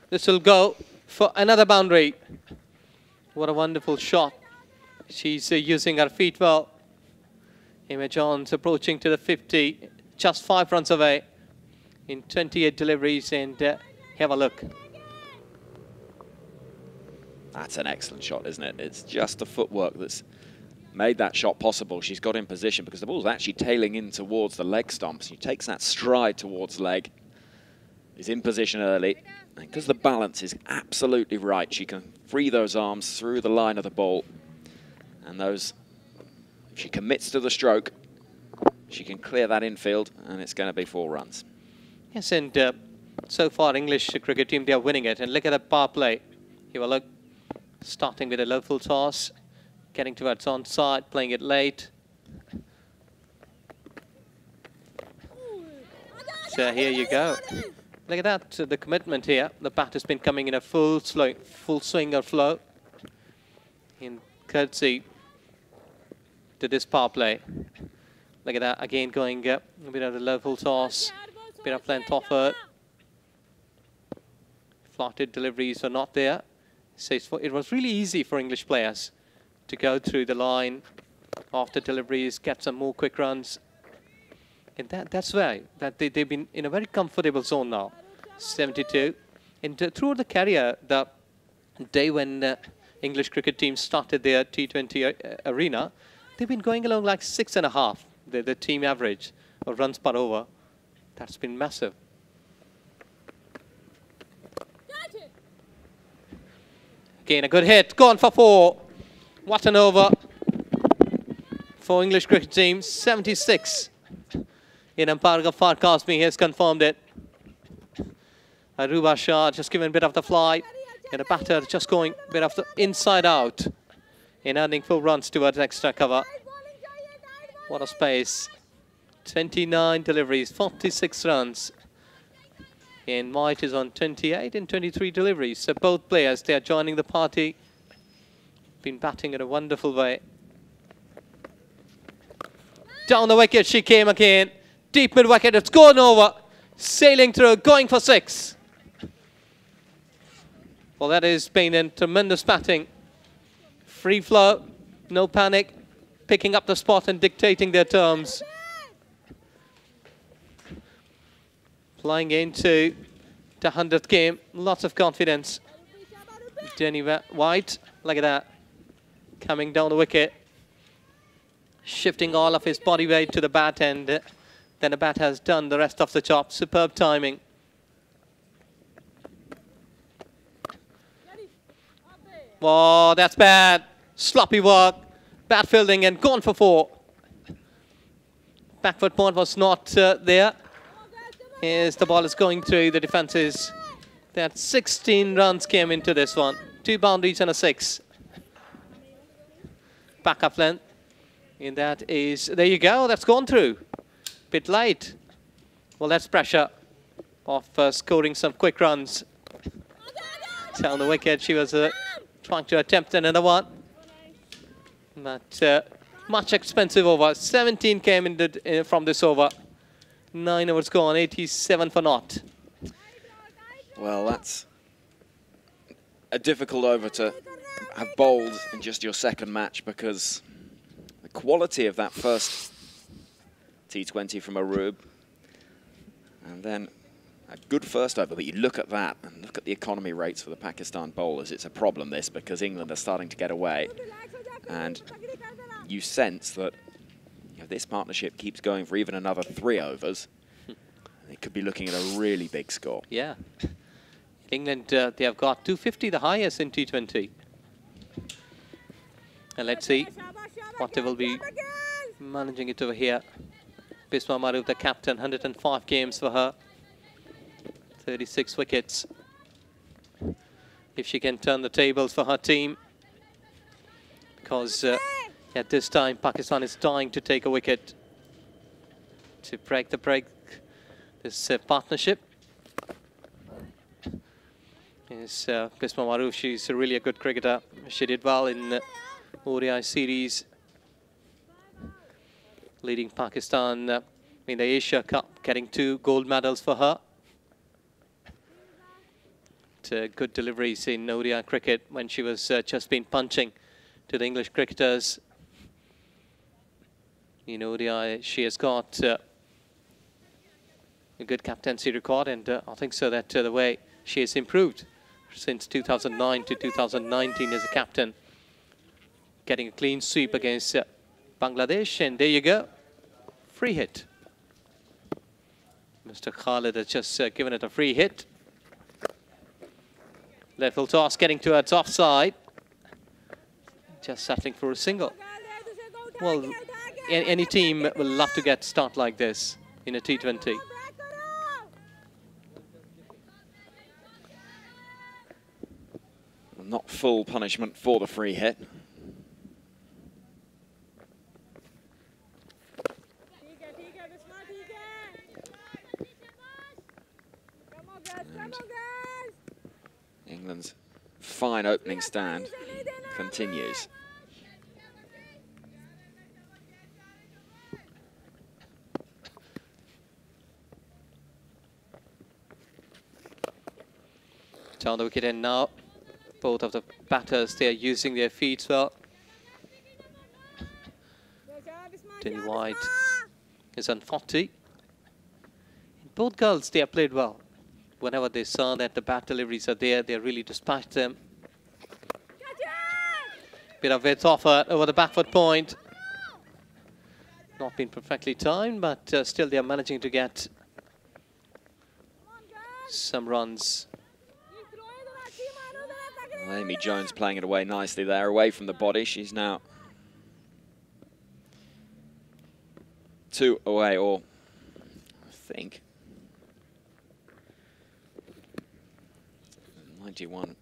this will go for another boundary. What a wonderful shot. She's using her feet well. Emma Jones approaching to the 50, just 5 runs away in 28 deliveries, and have a look. That's an excellent shot, isn't it? It's just the footwork that's made that shot possible. She's got in position because the ball's actually tailing in towards the leg stumps. She takes that stride towards leg, is in position early, and because the balance is absolutely right, she can free those arms through the line of the ball. And those, if she commits to the stroke, she can clear that infield, and it's going to be 4 runs. Yes, and so far, English cricket team, they are winning it. And look at that power play. Here we look, starting with a low full toss, getting towards onside, playing it late. So here you go. Look at that, the commitment here. The bat has been coming in a full swing or flow, in courtesy to this power play. Look at that, again going up, a bit of the low full toss, bit of length offer. Flatted deliveries are not there. So it was really easy for English players to go through the line after deliveries, get some more quick runs. And that's why they've been in a very comfortable zone now. 72. And throughout the career, the day when English cricket team started their T20 arena, they've been going along like 6.5, the team average of runs per over. That's been massive. Again, a good hit. Gone for 4. What an over for English cricket team. 76. In umpire Ghaffar Kazmi has confirmed it. Aruba Shah just giving a bit of the fly. And a batter just going a bit of the inside out. In earning 4 runs towards extra cover. What a space. 29 deliveries, 46 runs. And White is on 28 and 23 deliveries. So both players, they are joining the party. Been batting in a wonderful way. Down the wicket she came again. Deep mid wicket, it's gone over. Sailing through, going for 6. Well, that has been a tremendous batting. Free flow, no panic. Picking up the spot and dictating their terms. Flying into the 100th game, lots of confidence. Denny White, look at that. Coming down the wicket. Shifting all of his body weight to the bat, and then the bat has done the rest of the job. Superb timing. Oh, that's bad. Sloppy work. Bad fielding and gone for 4. Back foot point was not there. As the ball is going through the defences. That 16 runs came into this one. 2 boundaries and a 6. Back up length. And that is, there you go, that's gone through. Bit late. Well, that's pressure of scoring some quick runs. Down the wicket, she was trying to attempt another one. But much expensive over. 17 came in from this over. 9 overs gone, 87 for naught. Well, that's a difficult over to have bowled in just your second match, because the quality of that first T20 from Arub, and then a good first over, but you look at that and look at the economy rates for the Pakistan bowlers. It's a problem, this, because England are starting to get away, and you sense that if this partnership keeps going for even another 3 overs, they could be looking at a really big score. Yeah. England, they have got 250, the highest in T20. And let's see what they will be managing it over here. Bisma Maruf, the captain, 105 games for her. 36 wickets. If she can turn the tables for her team. Because at this time, Pakistan is dying to take a wicket to break this partnership. Yes, Bisma Maruf, she's really a good cricketer. She did well in ODI series, leading Pakistan in the Asia Cup, getting 2 gold medals for her. Good deliveries in ODI cricket when she was just been punching to the English cricketers. In ODI, she has got a good captaincy record, and I think so that the way she has improved since 2009 to 2019 as a captain, getting a clean sweep against Bangladesh, and there you go, free hit. Mr. Khalid has just given it a free hit. Level toss getting towards offside, just settling for a single. Well, any team will love to get start like this in a T20. Not full punishment for the free hit. And England's fine opening stand continues. Down the wicket end now. Both of the batters, they are using their feet well. T20I is on 40. Both girls, they have played well. Whenever they saw that the bat deliveries are there, they really dispatched them. Bit of width offer over the backward point. Not been perfectly timed, but still they are managing to get some runs. Well, Amy Jones playing it away nicely there, away from the body. She's now 2 away, or I think 91.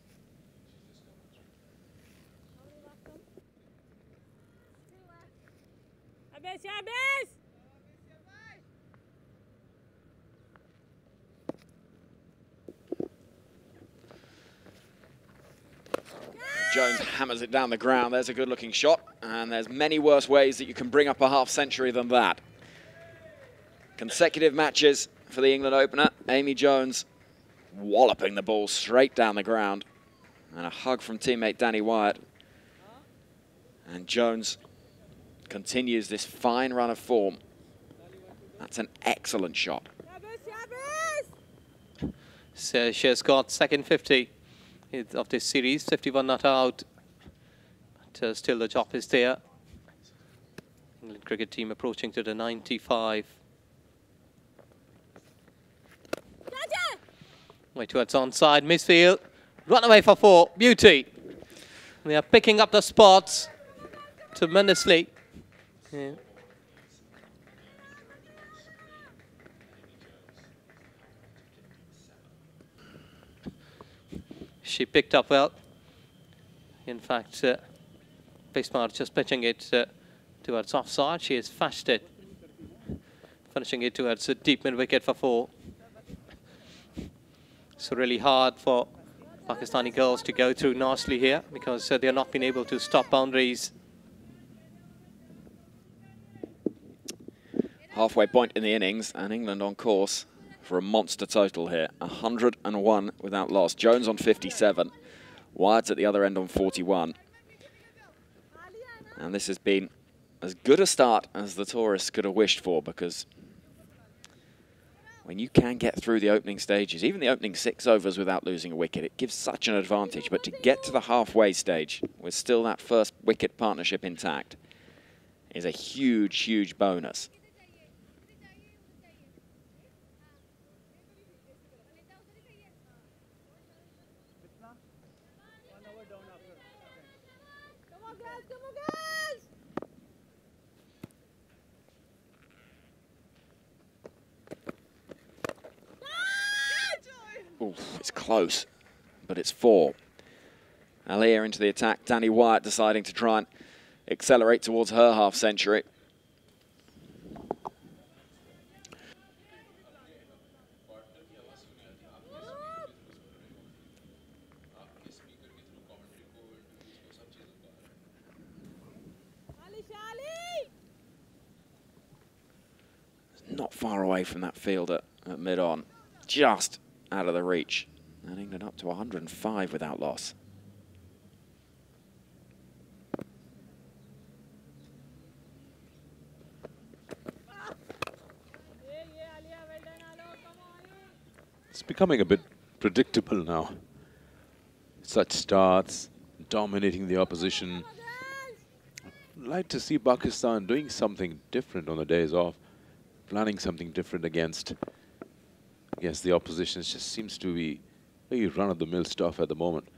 Jones hammers it down the ground. There's a good-looking shot, and there's many worse ways that you can bring up a half-century than that. Consecutive matches for the England opener. Amy Jones walloping the ball straight down the ground. And a hug from teammate Danny Wyatt. And Jones continues this fine run of form. That's an excellent shot. So she has got second 50 of this series, 51 not out, but still the job is there. England cricket team approaching to the 95. Way towards onside, misfield, run away for 4, beauty. They are picking up the spots tremendously. Yeah. She picked up well. In fact, Bismarck just pitching it towards offside. She has flashed it, finishing it towards a deep mid wicket for 4. So really hard for Pakistani girls to go through nicely here because they have not been able to stop boundaries. Halfway point in the innings, and England on course for a monster total here. 101 without loss. Jones on 57. Wyatt at the other end on 41. And this has been as good a start as the tourists could have wished for, because when you can get through the opening stages, even the opening 6 overs without losing a wicket, it gives such an advantage. But to get to the halfway stage with still that first wicket partnership intact is a huge, huge bonus. Oof, it's close, but it's 4. Aliyah into the attack. Danny Wyatt deciding to try and accelerate towards her half-century. Not far away from that field at mid-on. Just out of the reach. And England up to 105 without loss. It's becoming a bit predictable now. Such starts, dominating the opposition. I'd like to see Pakistan doing something different on the days off, planning something different against the opposition. It just seems to be very run-of-the-mill stuff at the moment.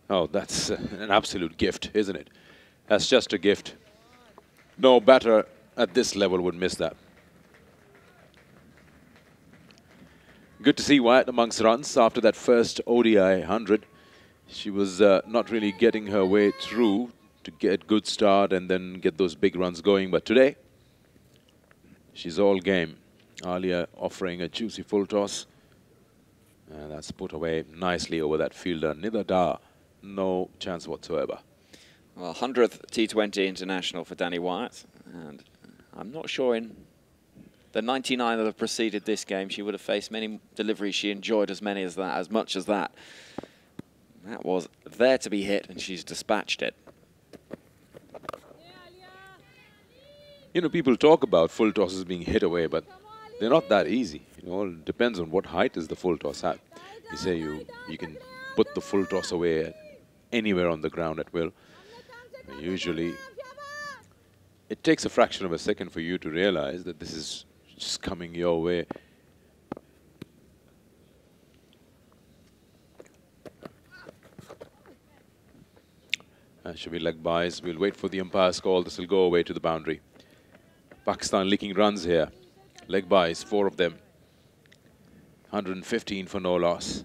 Oh, that's an absolute gift, isn't it? That's just a gift. No batter at this level would miss that. Good to see Wyatt amongst runs after that first ODI 100. She was not really getting her way through to get good start and then get those big runs going. But today, she's all game. Aliyah offering a juicy full toss. And that's put away nicely over that fielder. Nida Da, no chance whatsoever. Well, 100th T20 international for Danny Wyatt. And I'm not sure in the 99 that have preceded this game, she would have faced many deliveries. She enjoyed as much as that. That was there to be hit, and she's dispatched it. You know, people talk about full tosses being hit away, but they're not that easy. You know, it depends on what height is the full toss at. You say you can put the full toss away anywhere on the ground at will. Usually, it takes a fraction of a second for you to realize that this is just coming your way. Should be leg buys. We'll wait for the umpire's call. This will go away to the boundary. Pakistan leaking runs here. Leg buys, 4 of them. 115 for no loss.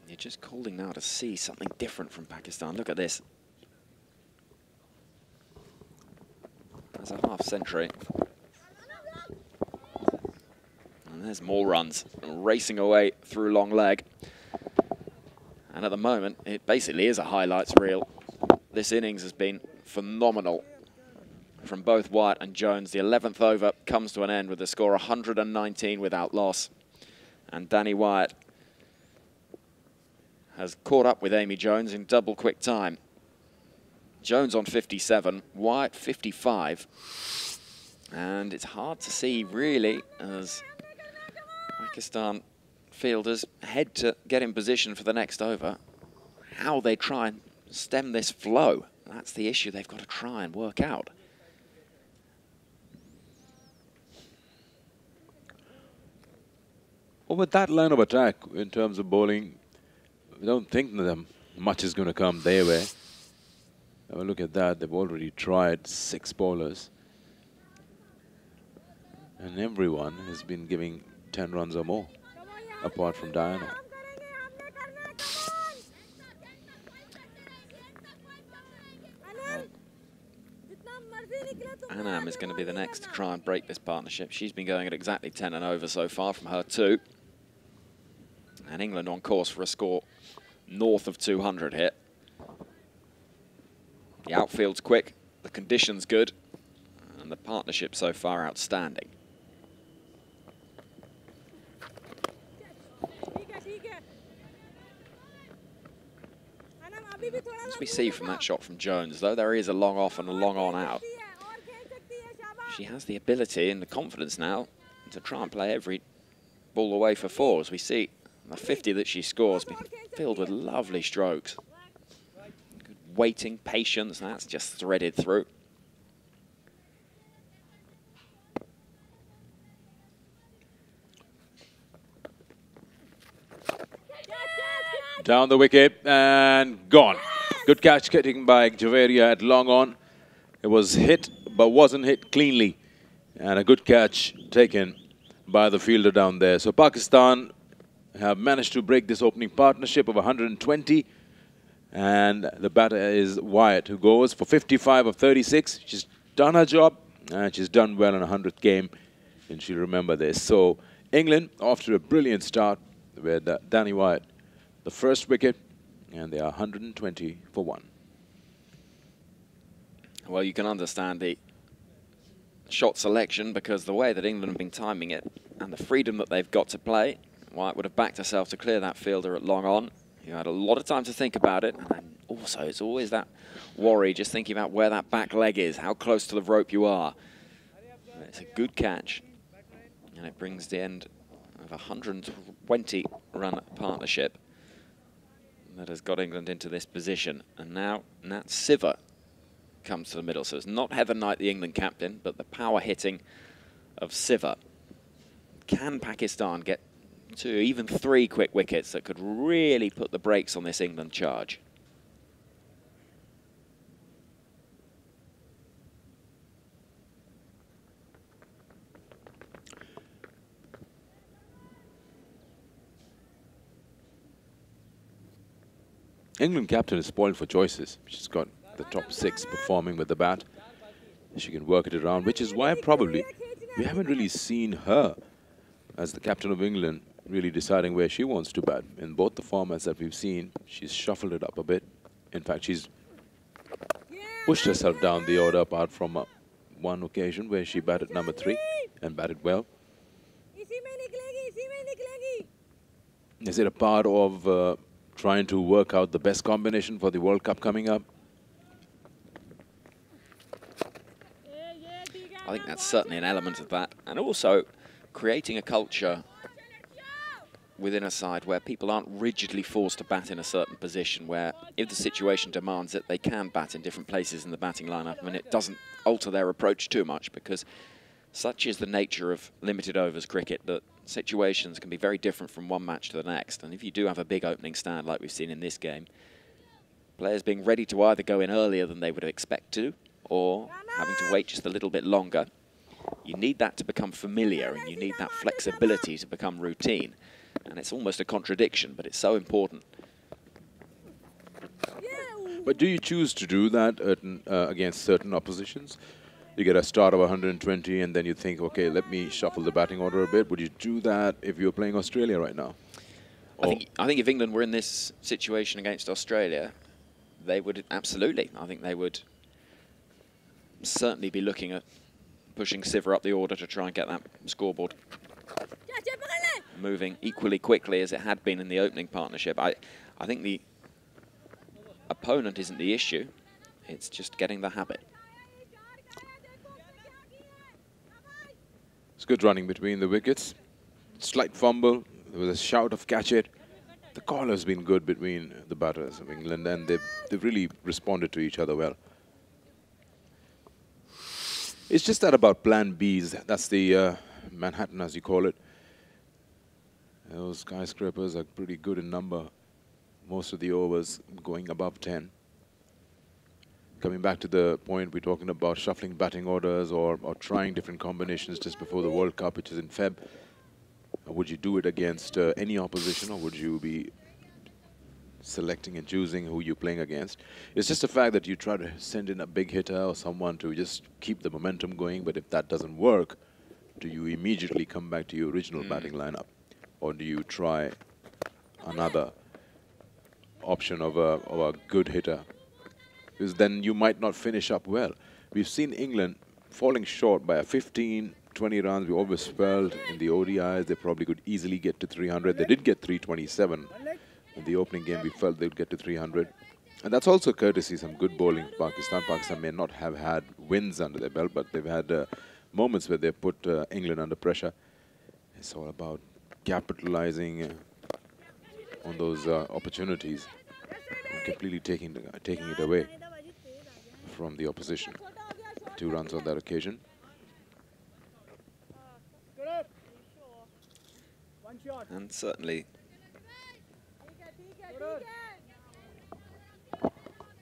You're just calling now to see something different from Pakistan. Look at this. That's a half century. And there's more runs, racing away through long leg. And at the moment, it basically is a highlights reel. This innings has been phenomenal from both Wyatt and Jones. The 11th over comes to an end with the score 119 without loss. And Danny Wyatt has caught up with Amy Jones in double quick time. Jones on 57, Wyatt 55. And it's hard to see, really, as Pakistan fielders head to get in position for the next over, how they try and stem this flow. That's the issue they've got to try and work out. Well, with that line of attack, in terms of bowling, we don't think that much is going to come their way. Have a look at that. They've already tried 6 bowlers. And everyone has been giving 10 runs or more, apart from Diana. Anam is going to be the next to try and break this partnership. She's been going at exactly 10 and over so far from her 2. And England on course for a score north of 200 here. The outfield's quick, the conditions good, and the partnership so far outstanding. As we see from that shot from Jones, though there is a long off and a long on out, she has the ability and the confidence now to try and play every ball away for 4. As we see, the 50 that she scores been filled with lovely strokes. Good waiting, patience, that's just threaded through. Down the wicket and gone. Good catch getting by Javeria at long on. It was hit, but wasn't hit cleanly. And a good catch taken by the fielder down there. So Pakistan have managed to break this opening partnership of 120. And the batter is Wyatt, who goes for 55 of 36. She's done her job, and she's done well in a 100th game. And she'll remember this. So England, off to a brilliant start with Danny Wyatt, the first wicket, and they are 120 for 1. Well, you can understand the shot selection because the way that England have been timing it and the freedom that they've got to play, Wyatt would have backed herself to clear that fielder at long on. You had a lot of time to think about it, and then also it's always that worry, just thinking about where that back leg is, how close to the rope you are. It's a good catch, and it brings the end of a 120-run partnership that has got England into this position. And now Nat Siver comes to the middle. So it's not Heather Knight, the England captain, but the power hitting of Siver. Can Pakistan get 2, even 3 quick wickets that could really put the brakes on this England charge? England captain is spoiled for choices. She's got the top 6 performing with the bat. She can work it around, which is why probably we haven't really seen her as the captain of England, really deciding where she wants to bat. In both the formats that we've seen, she's shuffled it up a bit. In fact, she's pushed herself down the order, apart from one occasion where she batted number 3 and batted well. Is it a part of trying to work out the best combination for the World Cup coming up? I think that's certainly an element of that. And also creating a culture within a side where people aren't rigidly forced to bat in a certain position, where if the situation demands it, they can bat in different places in the batting lineup, and it doesn't alter their approach too much, because such is the nature of limited overs cricket that situations can be very different from one match to the next. And if you do have a big opening stand like we've seen in this game, players being ready to either go in earlier than they would expect to, or having to wait just a little bit longer, you need that to become familiar, and you need that flexibility to become routine. And it's almost a contradiction, but it's so important. But do you choose to do that against certain oppositions? You get a start of 120 and then you think, okay, let me shuffle the batting order a bit. Would you do that if you're playing Australia right now? I think if England were in this situation against Australia, they would absolutely. I think they would certainly be looking at pushing Siver up the order to try and get that scoreboard moving equally quickly as it had been in the opening partnership. I think the opponent isn't the issue, it's just getting the habit. It's good running between the wickets. Slight fumble, there was a shout of catch it. The call has been good between the batters of England, and they've really responded to each other well. It's just that about plan Bs, that's the Manhattan as you call it. Those skyscrapers are pretty good in number. Most of the overs going above 10. Coming back to the point we're talking about shuffling batting orders or trying different combinations just before the World Cup, which is in Feb. Would you do it against any opposition, or would you be selecting and choosing who you're playing against? It's just the fact that you try to send in a big hitter or someone to just keep the momentum going, but if that doesn't work, do you immediately come back to your original batting lineup? Or do you try another option of a good hitter? Because then you might not finish up well. We've seen England falling short by a 15, 20 runs. We always felt in the ODIs they probably could easily get to 300. They did get 327. In the opening game, we felt they'd get to 300. And that's also courtesy some good bowling. Pakistan may not have had wins under their belt, but they've had moments where they put England under pressure. It's all about capitalizing on those opportunities and completely taking it away from the opposition. 2 runs on that occasion. And certainly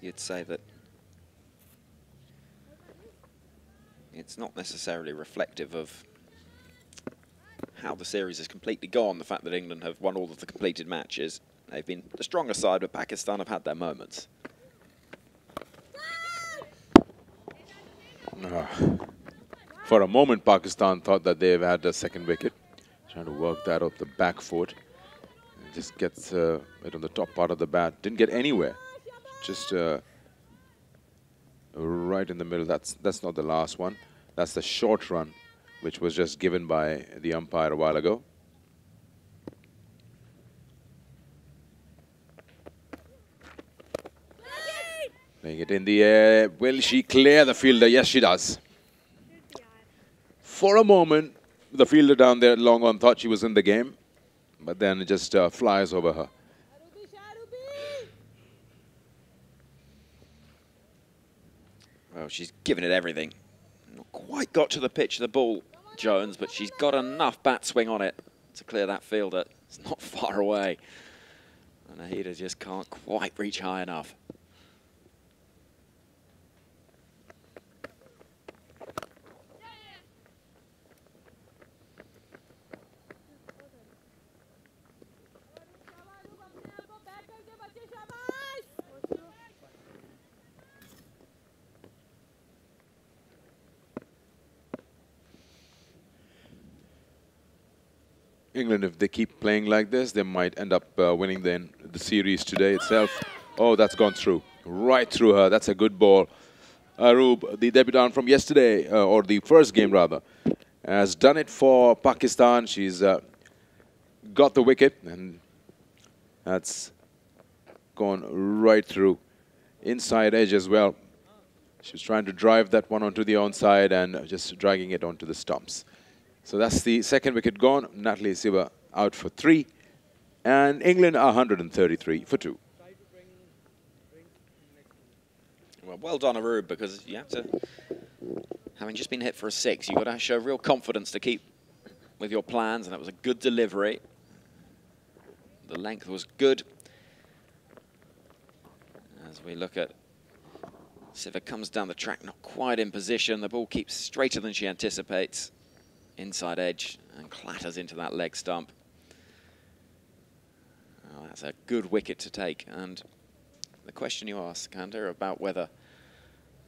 you'd say that it's not necessarily reflective of how the series has completely gone, the fact that England have won all of the completed matches. They've been the stronger side, but Pakistan have had their moments. For a moment, Pakistan thought that they've had a second wicket. Trying to work that off the back foot. It just gets it on the top part of the bat. Didn't get anywhere. Just right in the middle. That's not the last one. That's the short run, which was just given by the umpire a while ago. Playing it in the air. Will she clear the fielder? Yes, she does. For a moment, the fielder down there long on thought she was in the game, but then it just flies over her. Well, she's given it everything. Not quite got to the pitch of the ball, Jones, but she's got enough bat swing on it to clear that fielder. It's not far away. And Nahida just can't quite reach high enough. England, if they keep playing like this, they might end up winning the series today itself. Oh, that's gone through. Right through her. That's a good ball. Aroob, the debutant from yesterday, or the first game rather, has done it for Pakistan. She's got the wicket, and that's gone right through. Inside edge as well. She was trying to drive that one onto the onside and just dragging it onto the stumps. So that's the second wicket gone. Natalie Siva out for 3. And England are 133 for 2. Well done, Aroob, because you have to, having just been hit for a 6, you've got to show real confidence to keep with your plans, and that was a good delivery. The length was good. As we look at Siva comes down the track, not quite in position. The ball keeps straighter than she anticipates. Inside edge and clatters into that leg stump. Oh, that's a good wicket to take. And the question you asked, Kander, about whether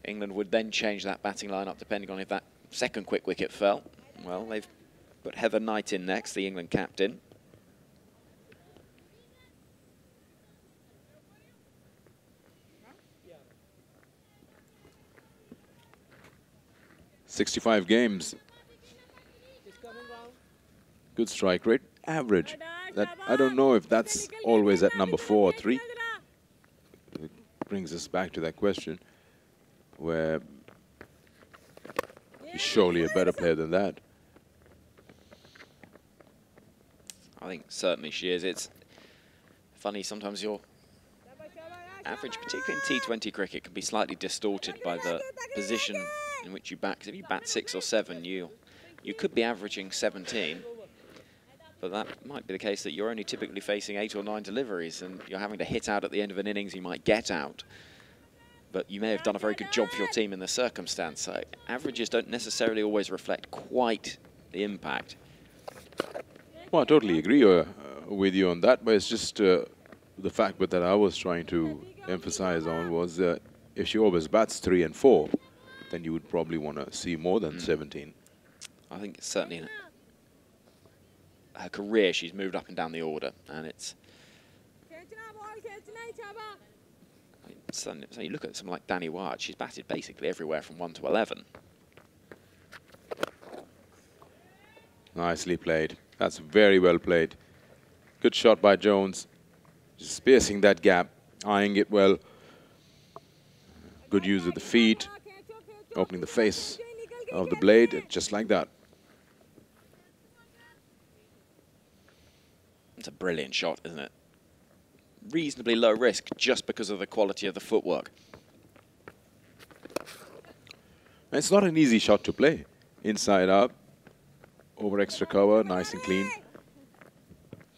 England would then change that batting lineup depending on if that second quick wicket fell. Well, they've put Heather Knight in next, the England captain. "65 games. Good strike rate. Average. That I don't know if that's always at number 4 or 3. It brings us back to that question, where he's surely a better player than that. I think certainly she is. It's funny, sometimes your average, particularly in T20 cricket, can be slightly distorted by the position in which you bat. 'Cause if you bat 6 or 7, you could be averaging 17. But that might be the case that you're only typically facing 8 or 9 deliveries, and you're having to hit out at the end of an innings. You might get out, but you may have done a very good job for your team in the circumstance. So averages don't necessarily always reflect quite the impact. Well, I totally agree with you on that, but it's just the fact that I was trying to emphasize on was that if she always bats 3 and 4, then you would probably want to see more than 17. I think certainly in her career, she's moved up and down the order, and it's... So you look at someone like Danny Wyatt, she's batted basically everywhere from 1 to 11. Nicely played. That's very well played. Good shot by Jones. Just piercing that gap, eyeing it well. Good use of the feet, opening the face of the blade, just like that. It's a brilliant shot, isn't it? Reasonably low risk just because of the quality of the footwork. It's not an easy shot to play. Inside out, over extra cover, nice and clean.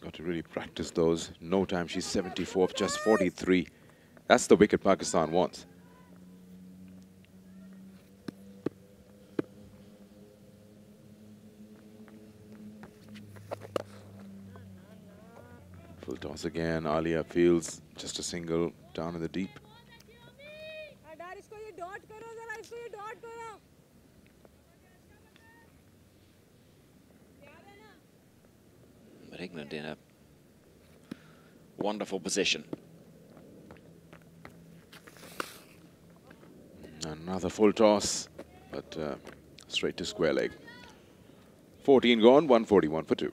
Got to really practice those. No time, she's 74th, just 43. That's the wicket Pakistan wants. Full toss again. Alia fields just a single down in the deep. But England in a wonderful position. Another full toss, but straight to square leg. 14 gone, 141 for 2.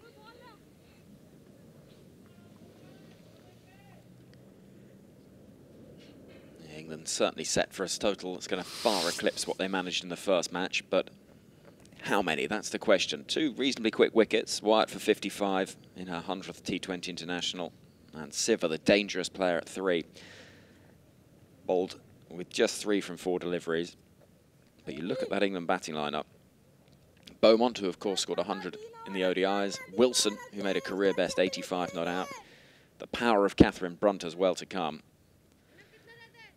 England certainly set for a total that's going to far eclipse what they managed in the first match, but how many? That's the question. 2 reasonably quick wickets. Wyatt for 55 in her 100th T20 international, and Siva, the dangerous player, at 3. Bowled with just 3 from 4 deliveries. But you look at that England batting lineup. Beaumont, who of course scored 100 in the ODIs. Wilson, who made a career best 85 not out. The power of Catherine Brunt as well to come.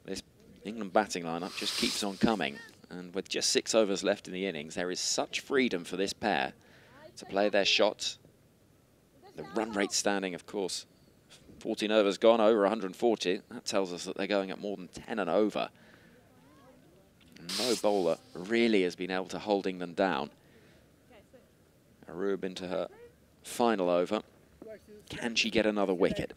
This England batting lineup just keeps on coming. And with just 6 overs left in the innings, there is such freedom for this pair to play their shots. The run rate standing, of course, 14 overs gone, over 140. That tells us that they're going at more than 10 and over. No bowler really has been able to hold England down. Aroob into her final over. Can she get another wicket?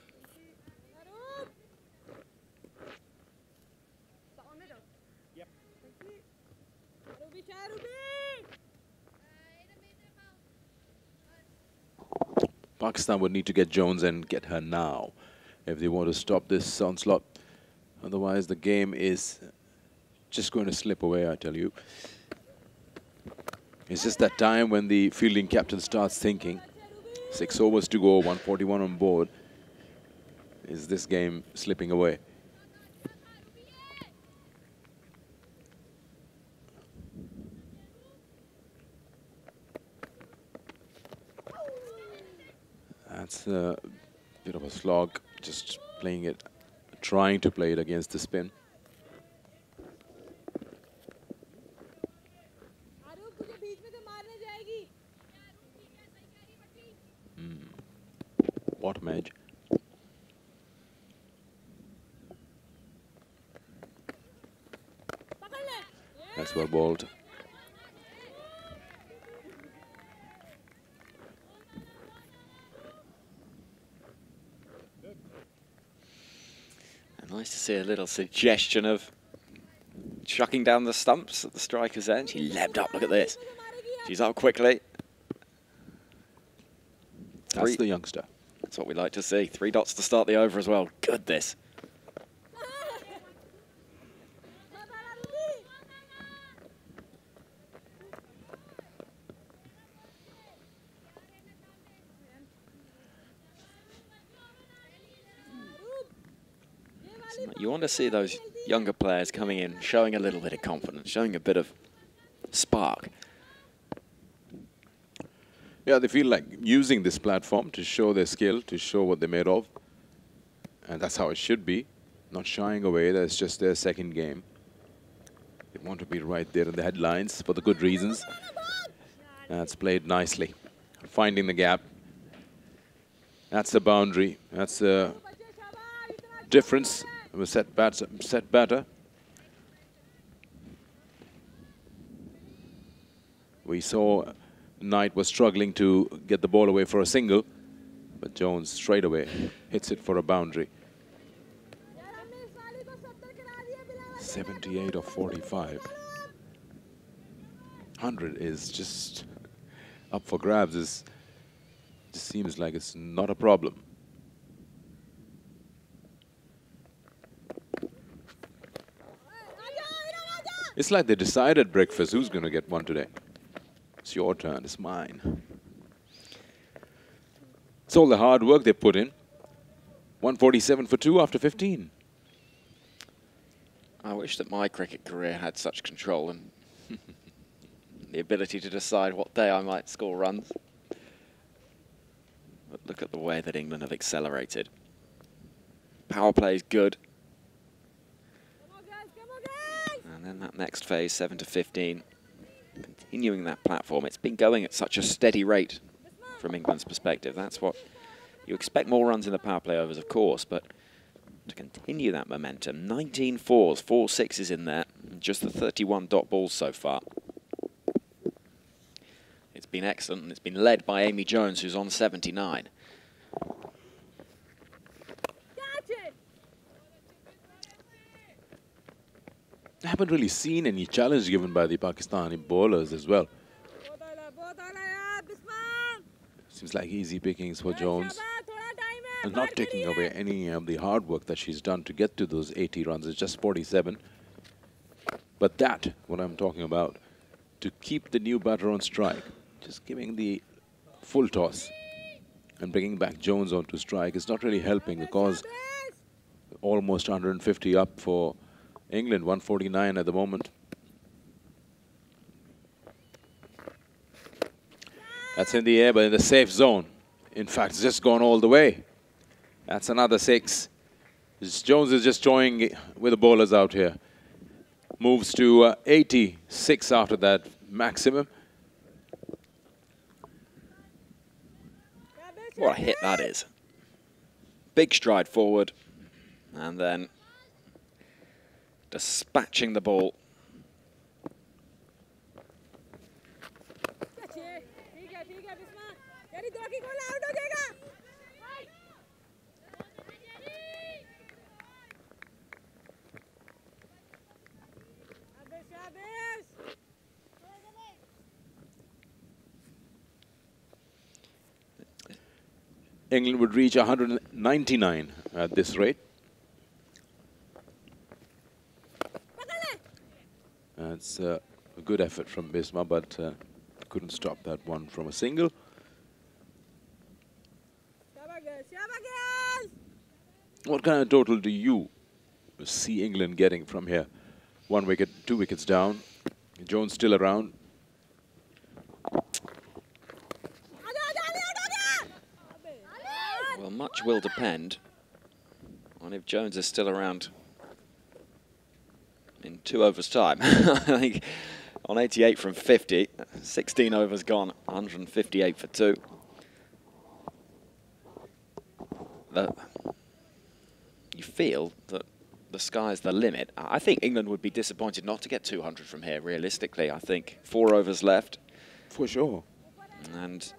Pakistan would need to get Jones and get her now if they want to stop this onslaught. Otherwise, the game is just going to slip away, I tell you. It's just that time when the fielding captain starts thinking. 6 overs to go, 141 on board. Is this game slipping away? That's a bit of a slog, just playing it, trying to play it against the spin. Bottom edge. That's well bowled. Nice to see a little suggestion of chucking down the stumps at the striker's end. She leapt up, look at this. She's up quickly. That's the youngster. That's what we like to see. 3 dots to start the over as well. Good this. You want to see those younger players coming in, showing a little bit of confidence, showing a bit of spark. Yeah, they feel like using this platform to show their skill, to show what they're made of. And that's how it should be. Not shying away, that's just their second game. They want to be right there in the headlines for the good reasons. That's played nicely. Finding the gap. That's the boundary. That's the difference. It was set batter. We saw Knight was struggling to get the ball away for a single, but Jones straight away hits it for a boundary. 78 of 45. 100 is just up for grabs. It just seems like it's not a problem. It's like they decided breakfast who's going to get one today. It's your turn, it's mine. It's all the hard work they put in. 147 for 2 after 15. I wish that my cricket career had such control and the ability to decide what day I might score runs. But look at the way that England have accelerated. Power play is good. And then that next phase, 7 to 15, continuing that platform. It's been going at such a steady rate from England's perspective. That's what you expect, more runs in the power play overs, of course, but to continue that momentum, 19 fours, 4 sixes in there, and just the 31 dot balls so far. It's been excellent, and it's been led by Amy Jones, who's on 79. I haven't really seen any challenge given by the Pakistani bowlers as well. Seems like easy pickings for Jones. And not taking away any of the hard work that she's done to get to those 80 runs. It's just 47. But that, what I'm talking about, to keep the new batter on strike, just giving the full toss and bringing back Jones onto strike is not really helping, because almost 150 up for England, 149 at the moment. That's in the air, but in the safe zone. In fact, it's just gone all the way. That's another 6. Jones is just toying with the bowlers out here. Moves to 86 after that maximum. What a hit that is. Big stride forward, and then dispatching the ball. England would reach 199 at this rate. That's a good effort from Bisma, but couldn't stop that one from a single. What kind of total do you see England getting from here? 1 wicket, 2 wickets down. Jones still around. Well, much will depend on if Jones is still around in 2 overs' time. I think on 88 from 50, 16 overs gone, 158 for 2. You feel that the sky's the limit. I think England would be disappointed not to get 200 from here, realistically. I think 4 overs left. For sure. And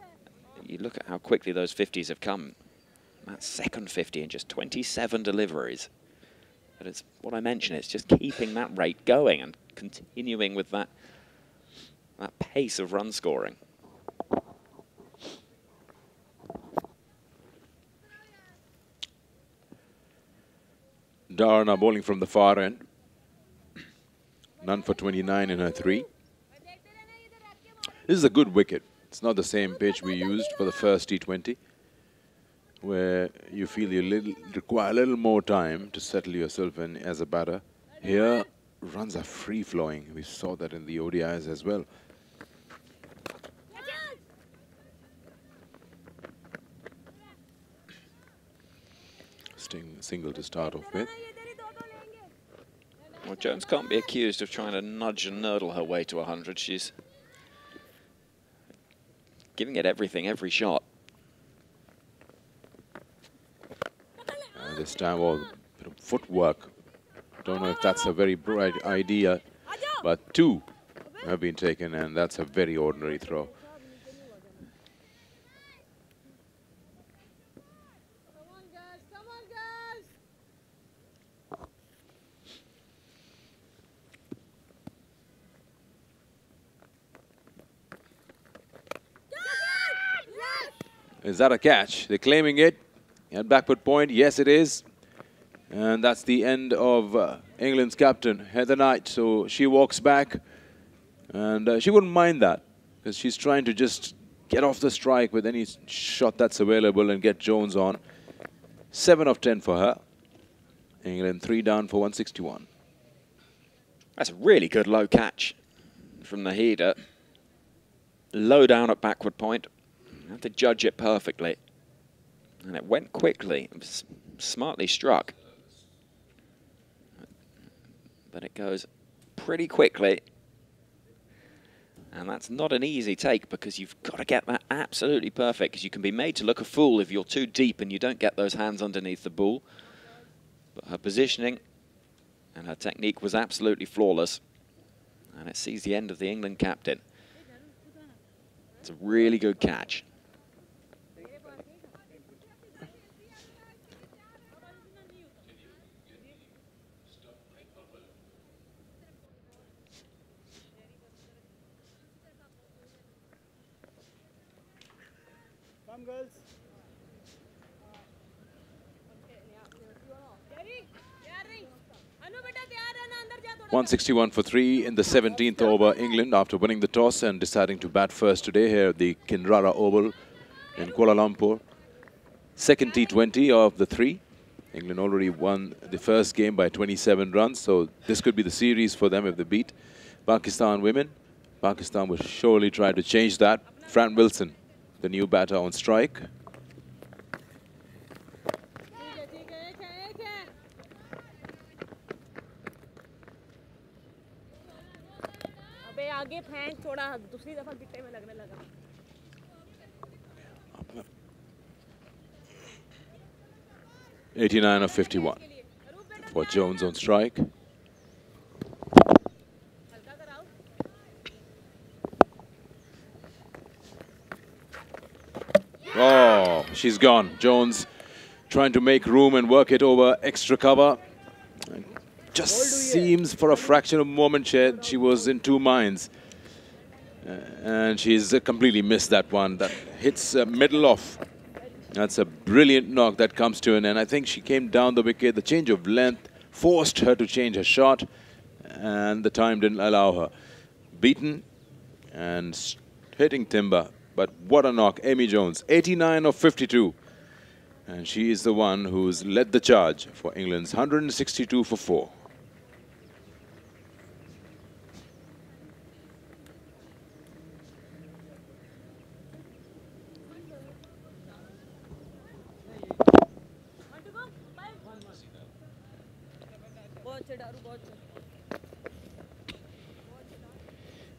you look at how quickly those 50s have come. That second 50 in just 27 deliveries. But it's what I mentioned, it's just keeping that rate going and continuing with that pace of run scoring. Dar now bowling from the far end. None for 29 in her 3. This is a good wicket. It's not the same pitch we used for the first T20, where you feel you require a little more time to settle yourself in as a batter. Here, runs are free-flowing. We saw that in the ODIs as well. Single to start off with. Well, Jones can't be accused of trying to nudge and nurdle her way to 100. She's giving it everything, every shot. This time, all bit of footwork. Don't know if that's a very bright idea, but 2 have been taken, and that's a very ordinary throw. Is that a catch? They're claiming it. At backward point, yes it is. And that's the end of England's captain, Heather Knight. So she walks back, and she wouldn't mind that, because she's trying to just get off the strike with any shot that's available and get Jones on. 7 of 10 for her. England 3 down for 161. That's a really good low catch from the header. Low down at backward point. You have to judge it perfectly. And it went quickly. It was smartly struck. But it goes pretty quickly. And that's not an easy take, because you've got to get that absolutely perfect, because you can be made to look a fool if you're too deep and you don't get those hands underneath the ball. But her positioning and her technique was absolutely flawless. And it sees the end of the England captain. It's a really good catch. Come, girls. 161 for 3 in the 17th over. England, after winning the toss and deciding to bat first today here at the Kinrara Oval in Kuala Lumpur. Second T20 of the 3. England already won the first game by 27 runs, so this could be the series for them if they beat Pakistan women. Pakistan will surely try to change that. Fran Wilson, the new batter on strike. आगे फेंक थोड़ा दूसरी दफा गिट्टे में लगने लगा 89 of 51 for Jones on strike. Oh, she's gone. Jones trying to make room and work it over extra cover. Just seems for a fraction of a moment she was in 2 minds. And she's completely missed that one. That hits middle off That's a brilliant knock that comes to an end. I think she came down the wicket. The change of length forced her to change her shot, and the time didn't allow her. Beaten and hitting timber. But what a knock. Amy Jones, 89 of 52. And she is the one who's led the charge for England's 162 for 4.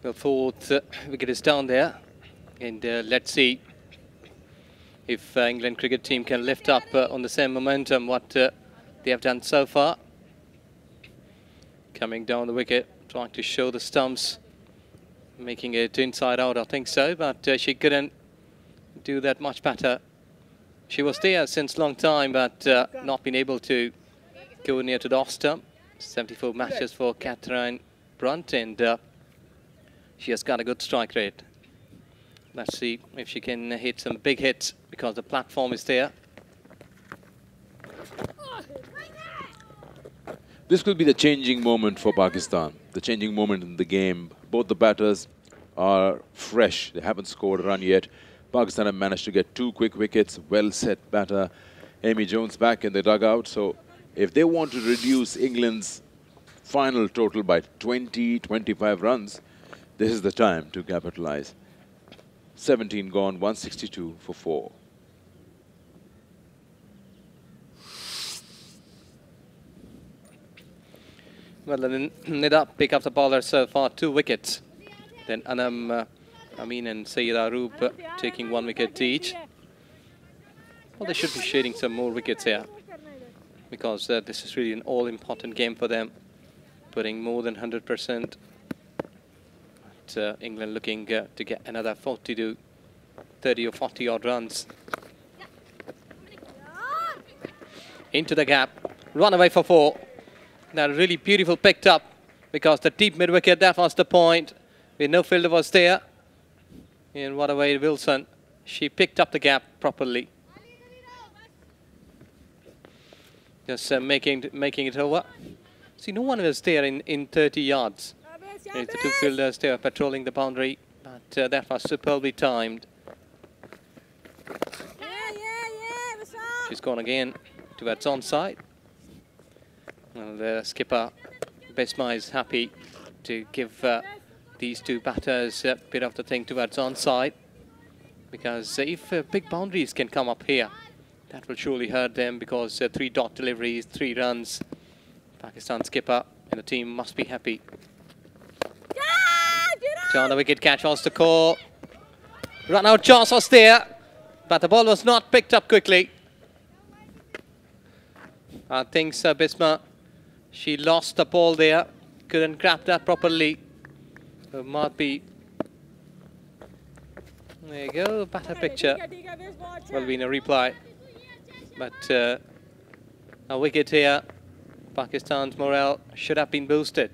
The fourth wicket is down there, and let's see if England cricket team can lift up on the same momentum what they have done so far. Coming down the wicket, trying to show the stumps, making it inside out, I think so, but she couldn't do that much better. She was there since long time, but not been able to go near to the off stump. 74 matches for Catherine Brunt, and she has got a good strike rate. Let's see if she can hit some big hits because the platform is there. This could be the changing moment for Pakistan, the changing moment in the game. Both the batters are fresh. They haven't scored a run yet. Pakistan have managed to get 2 quick wickets. Well set batter. Amy Jones back in the dugout. So if they want to reduce England's final total by 20, 25 runs, this is the time to capitalize. 17 gone, 162 for 4. Well, then Nida pick up the bowler so far, 2 wickets. Then Anam, Amin and Sayyid Aroop taking 1 wicket each. Well, they should be shading some more wickets here because this is really an all-important game for them, putting more than 100%. But England looking to get another 40 to 30 or 40 odd runs. Into the gap, run away for 4. Now really beautiful picked up because the deep mid-wicket, that was the point. No fielder was there. And what away Wilson. She picked up the gap properly. Just making it over. See, no one was there in 30 yards. There's the 2 fielders there patrolling the boundary, but that was superbly timed. She's gone again towards onside. Well, the skipper, Besma, is happy to give these 2 batters a bit of the thing towards onside, because if big boundaries can come up here, that will surely hurt them, because 3 dot deliveries, 3 runs. Pakistan skipper and the team must be happy. John, the wicket catch wants to call. Run out chance was there, but the ball was not picked up quickly. I think Bisma, she lost the ball there, couldn't grab that properly. It might be. There you go, better picture. Will be in a reply. But a wicket here. Pakistan's morale should have been boosted.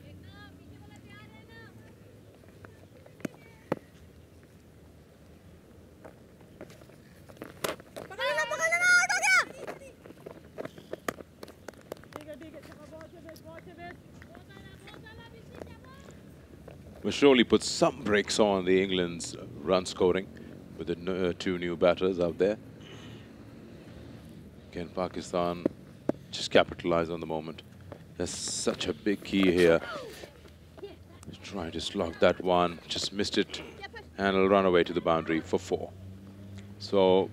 Will surely put some brakes on the England's run scoring with the 2 new batters out there. Can Pakistan just capitalize on the moment? There's such a big key here. Trying to slog that one, just missed it, and will run away to the boundary for 4. So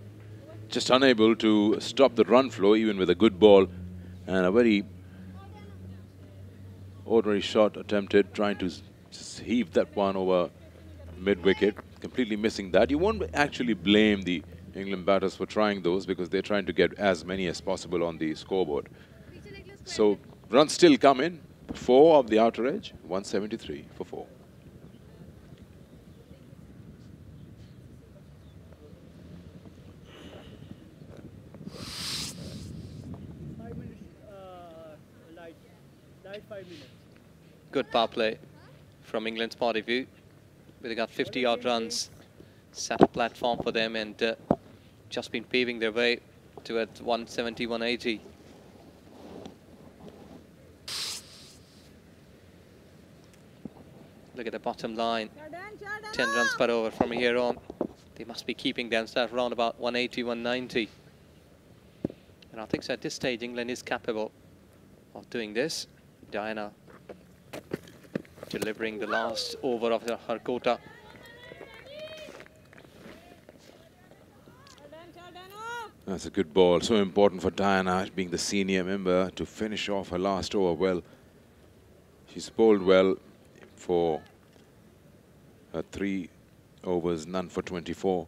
just unable to stop the run flow even with a good ball, and a very ordinary shot attempted, trying to just heave that one over mid-wicket, completely missing that. You won't actually blame the England batters for trying those because they're trying to get as many as possible on the scoreboard. So runs still come in. 4 of the outer edge, 173 for 4. Good power play from England's point of view. They got 50 odd runs, set a platform for them, and just been paving their way towards 170, 180. Look at the bottom line. 10 runs per over from here on. They must be keeping themselves around about 180, 190. And I think so at this stage, England is capable of doing this. Diana delivering the last over of her quota. That's a good ball. So important for Diana, being the senior member, to finish off her last over well. She's bowled well for her 3 overs, none for 24.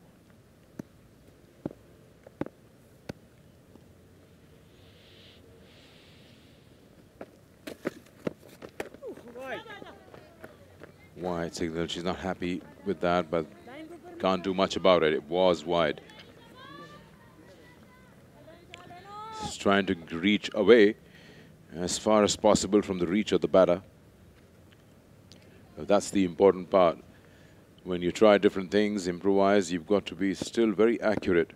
Wide signal. She's not happy with that, but can't do much about it. It was wide. She's trying to reach away as far as possible from the reach of the batter. But that's the important part. When you try different things, improvise, you've got to be still very accurate.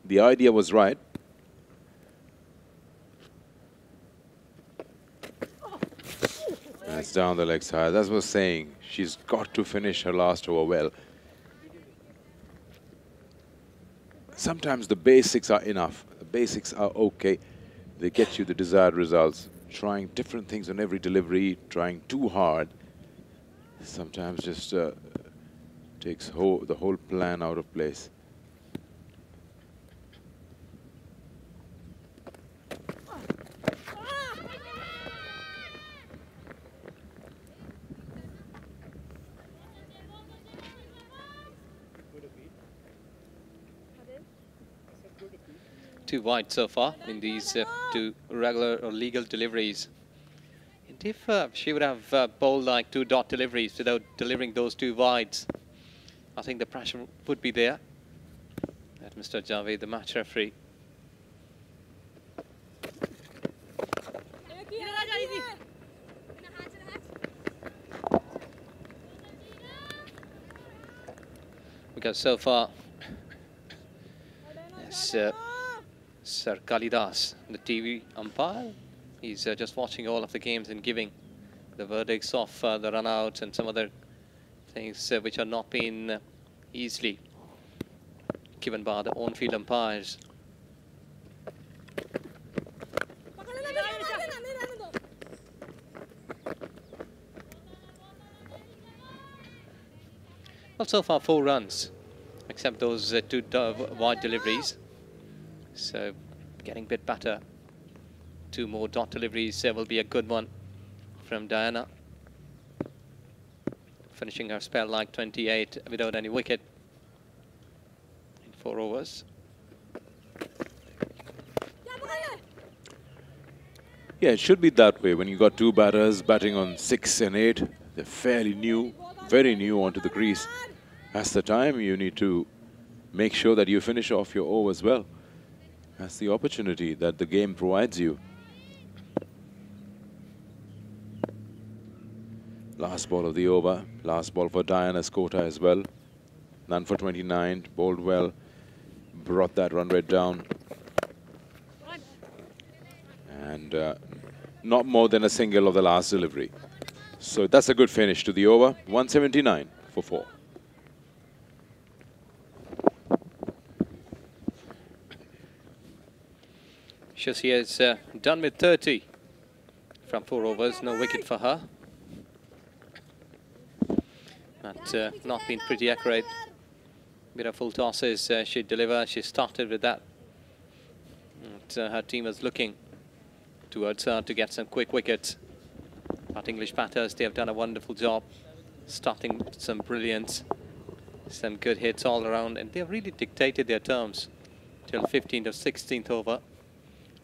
The idea was right. That's down the leg side. That's what I was saying. She's got to finish her last over well. Sometimes the basics are enough. The basics are okay. They get you the desired results. Trying different things on every delivery, trying too hard, sometimes just takes the whole plan out of place. Too wide so far in these two regular or legal deliveries. And if she would have bowled like 2 dot deliveries without delivering those 2 wides, I think the pressure would be there. At Mr. Javed, the match referee. Because so far, yes, Sir Kalidas, the TV umpire, he's just watching all of the games and giving the verdicts of the run-outs and some other things which are not being easily given by the on-field umpires. Well, so far 4 runs, except those 2 wide deliveries. So, getting a bit better. 2 more dot deliveries will be a good one from Diana. Finishing her spell like 28 without any wicket in 4 overs. Yeah, it should be that way. When you got 2 batters batting on 6 and 8, they're fairly new, very new onto the crease. That's the time you need to make sure that you finish off your overs well. That's the opportunity that the game provides you. Last ball of the over. Last ball for Diana's quota as well. None for 29. Bowled well. Brought that run rate down. And not more than a single of the last delivery. So that's a good finish to the over. 179 for 4. She has done with 30 from 4 overs, no wicket for her. But not been pretty accurate. Bit of full tosses she delivered. She started with that. And, her team was looking towards her to get some quick wickets. But English batters, they have done a wonderful job, starting some brilliance, some good hits all around, and they have really dictated their terms till 15th or 16th over.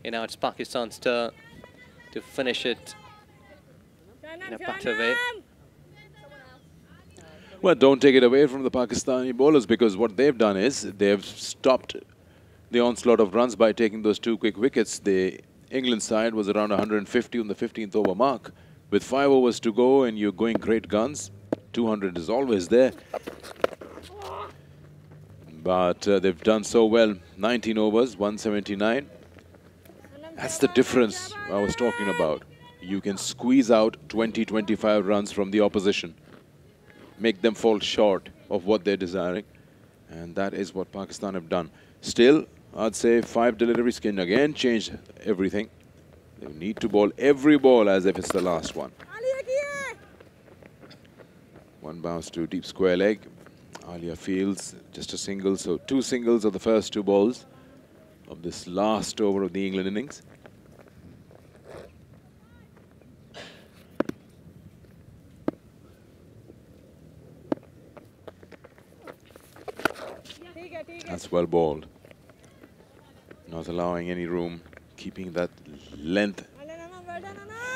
And now it's Pakistan's turn to finish it in a better way. Well, don't take it away from the Pakistani bowlers, because what they've done is they've stopped the onslaught of runs by taking those 2 quick wickets. The England side was around 150 on the 15th over mark. With 5 overs to go and you're going great guns, 200 is always there. But they've done so well. 19 overs, 179. That's the difference I was talking about. You can squeeze out 20, 25 runs from the opposition, make them fall short of what they're desiring. And that is what Pakistan have done. Still, I'd say 5 deliveries can again change everything. They need to bowl every ball as if it's the last one. One bounce to deep square leg. Alia fields just a single, so 2 singles of the first 2 balls of this last over of the England innings. That's well bowled. Not allowing any room, keeping that length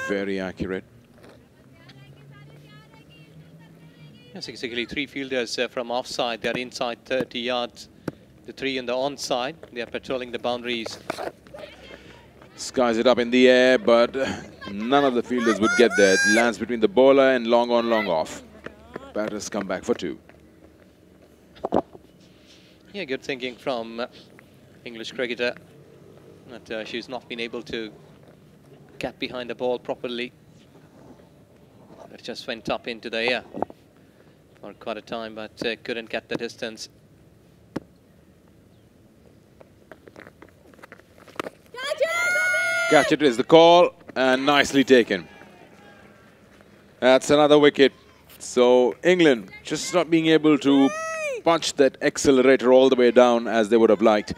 very accurate. Yes, exactly. 3 fielders from offside. They're inside 30 yards. The 3 on the onside. They are patrolling the boundaries. Skies it up in the air, but none of the fielders would get there. It lands between the bowler and long on, long off. Batters come back for 2. Yeah, good thinking from English cricketer. That she's not been able to get behind the ball properly. It just went up into the air for quite a time, but couldn't get the distance. Catch it is the call, and nicely taken. That's another wicket. So England just not being able to punch that accelerator all the way down as they would have liked.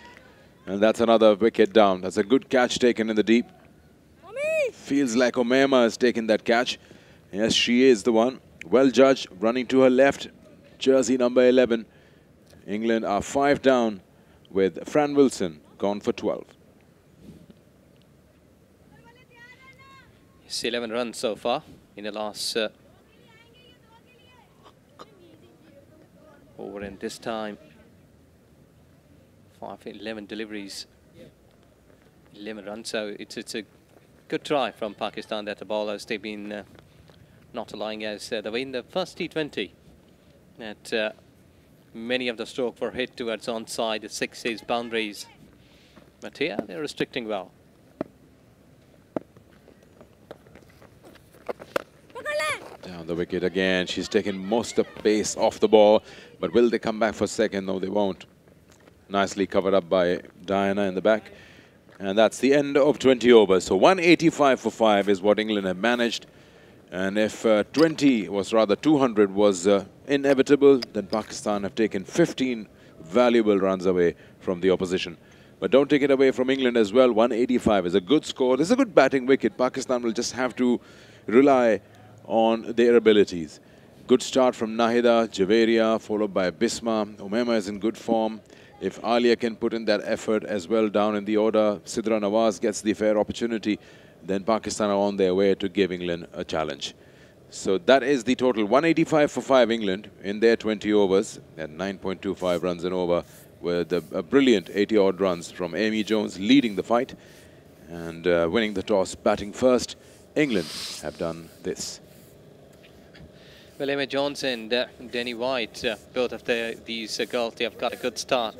And that's another wicket down. That's a good catch taken in the deep. Feels like Umaima has taken that catch. Yes, she is the one. Well judged, running to her left. Jersey number 11. England are 5 down with Fran Wilson gone for 12. It's 11 runs so far in the last over, and this time 11 deliveries, 11 runs. So it's a good try from Pakistan that the bowlers, they've been not allowing as the way in the first T20 that many of the stroke were hit towards onside, the 6's boundaries. But here they're restricting well. Down the wicket again. She's taken most of the pace off the ball. But will they come back for second? No, they won't. Nicely covered up by Diana in the back. And that's the end of 20 overs. So 185 for 5 is what England have managed. And if 20 was rather 200 was inevitable, then Pakistan have taken 15 valuable runs away from the opposition. But don't take it away from England as well. 185 is a good score. This is a good batting wicket. Pakistan will just have to rely on their abilities. Good start from Nahida, Javeria, followed by Bisma. Umaima is in good form. If Alia can put in that effort as well down in the order, Sidra Nawaz gets the fair opportunity, then Pakistan are on their way to give England a challenge. So that is the total. 185 for 5 England in their 20 overs at 9.25 runs an over, with a brilliant 80-odd runs from Amy Jones leading the fight and winning the toss, batting first. England have done this. Well, Amy Jones and Denny White, both of these girls, they have got a good start.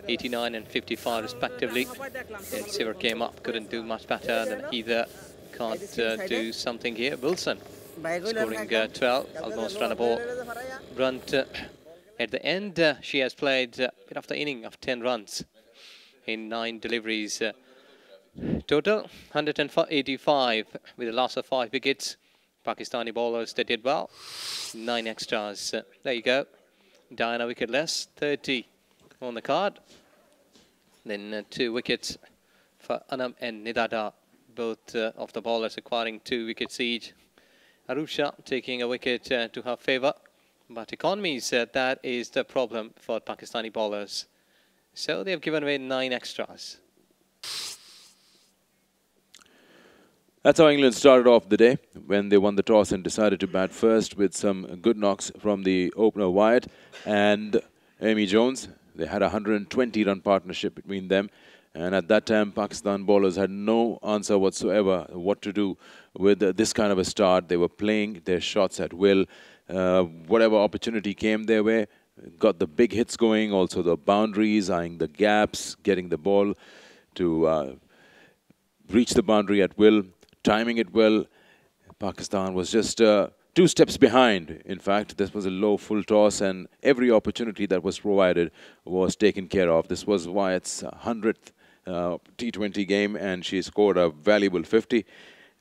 89 and 55 respectively. And Siver came up, couldn't do much better than either. Can't do something here. Wilson scoring 12, almost run a ball. Brunt at the end, she has played a bit of the inning of 10 runs in 9 deliveries. Total 185 with a loss of 5 wickets. Pakistani bowlers, they did well. 9 extras. There you go. Diana wicketless, 30 on the card. Then 2 wickets for Anam and Nidada. Both of the bowlers acquiring 2 wickets each. Arusha taking a wicket to her favour. But economies, that is the problem for Pakistani bowlers. So they have given away 9 extras. That's how England started off the day when they won the toss and decided to bat first with some good knocks from the opener Wyatt and Amy Jones. They had a 120-run partnership between them. And at that time, Pakistan bowlers had no answer whatsoever what to do with this kind of a start. They were playing their shots at will. Whatever opportunity came their way, got the big hits going, also the boundaries, eyeing the gaps, getting the ball to reach the boundary at will, timing it well. Pakistan was just 2 steps behind. In fact, this was a low full toss, and every opportunity that was provided was taken care of. This was Wyatt's 100th T20 game, and she scored a valuable 50.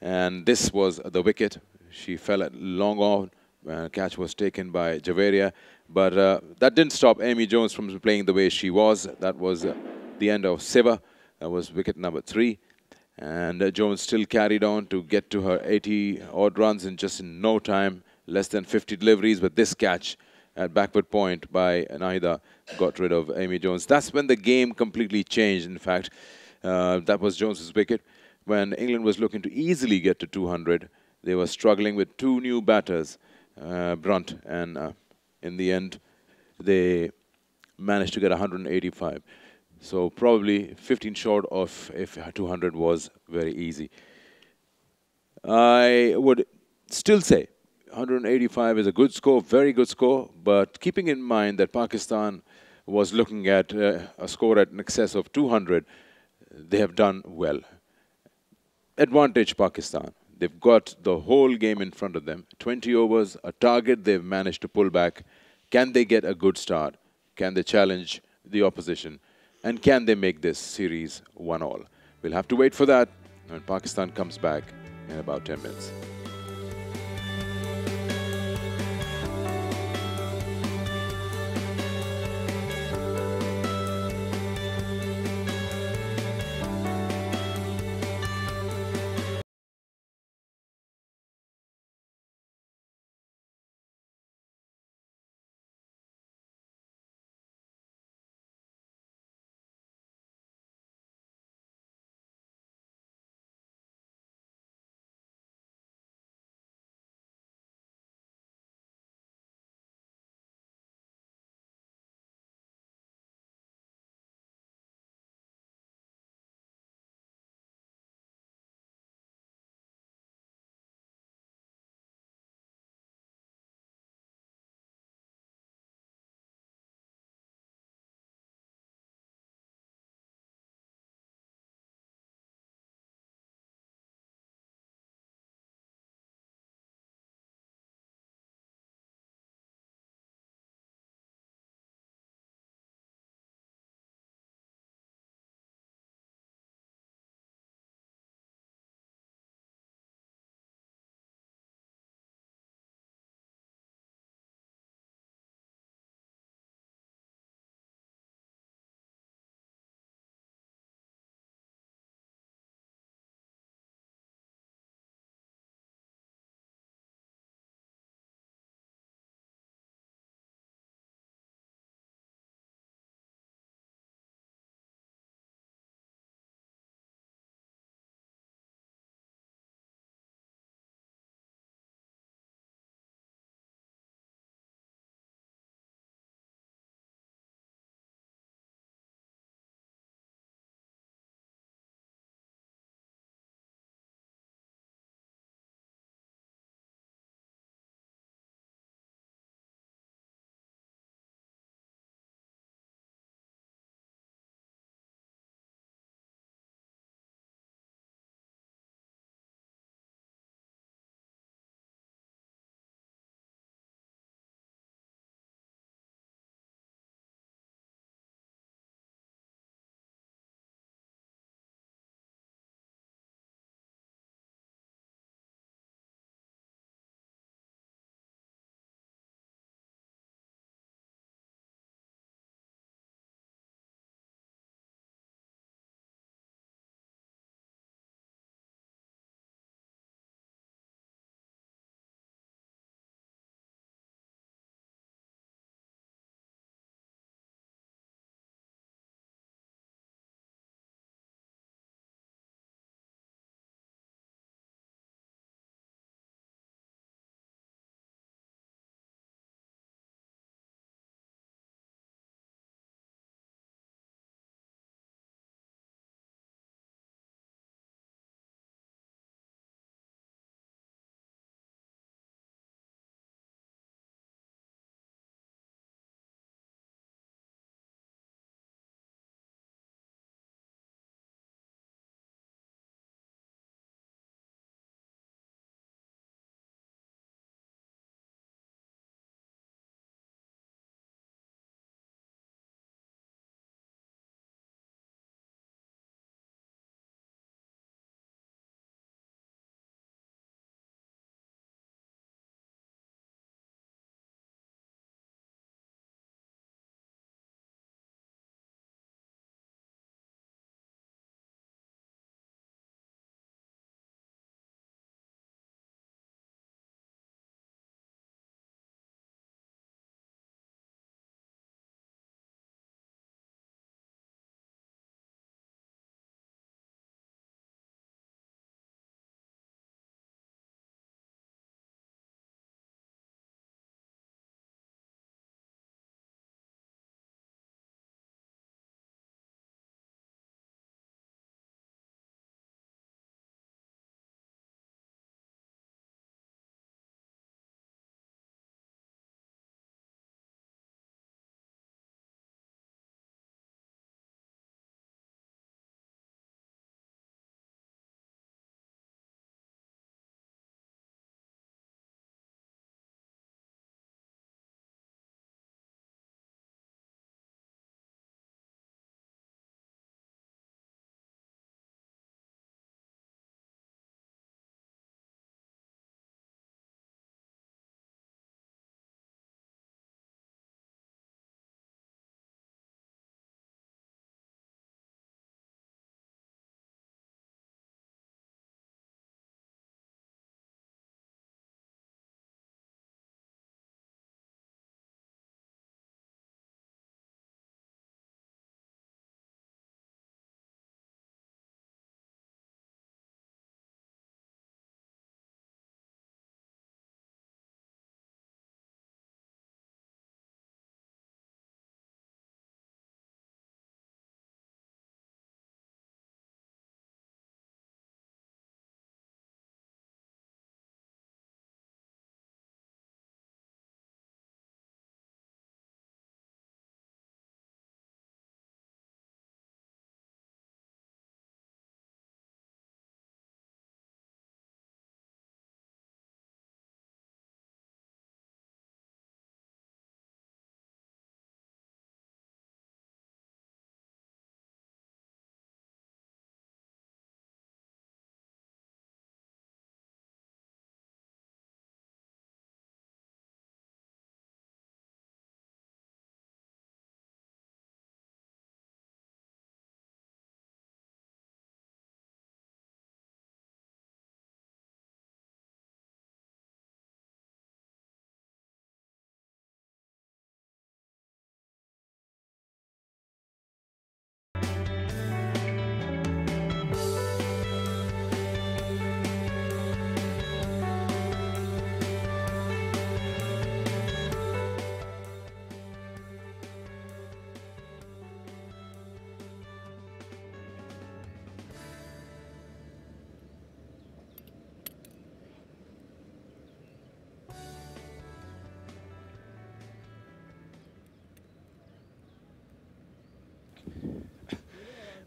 And this was the wicket. She fell at long on. Catch was taken by Javeria. But that didn't stop Amy Jones from playing the way she was. That was the end of Siva. That was wicket number 3. And Jones still carried on to get to her 80-odd runs in just in no time, less than 50 deliveries. But this catch at backward point by Nahida got rid of Amy Jones. That's when the game completely changed, in fact. That was Jones's wicket. When England was looking to easily get to 200, they were struggling with 2 new batters, Brunt, and in the end, they managed to get 185. So probably 15 short of if 200 was very easy. I would still say 185 is a good score, very good score, but keeping in mind that Pakistan was looking at a score at in excess of 200, they have done well. Advantage Pakistan. They've got the whole game in front of them. 20 overs, a target they've managed to pull back. Can they get a good start? Can they challenge the opposition? And can they make this series 1-all? We'll have to wait for that when Pakistan comes back in about 10 minutes.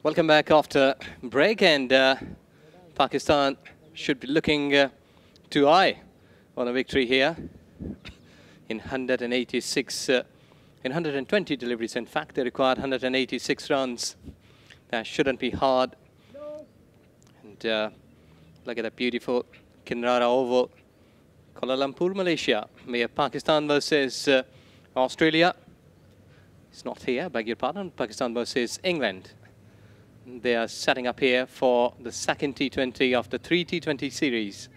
Welcome back after break, and Pakistan should be looking to eye on a victory here in 186, in 120 deliveries. In fact, they required 186 runs. That shouldn't be hard. And look at that beautiful Kinrara Oval, Kuala Lumpur, Malaysia. We have Pakistan versus Australia. It's not here, beg your pardon. Pakistan versus England. They are setting up here for the second T20 of the 3 T20 series.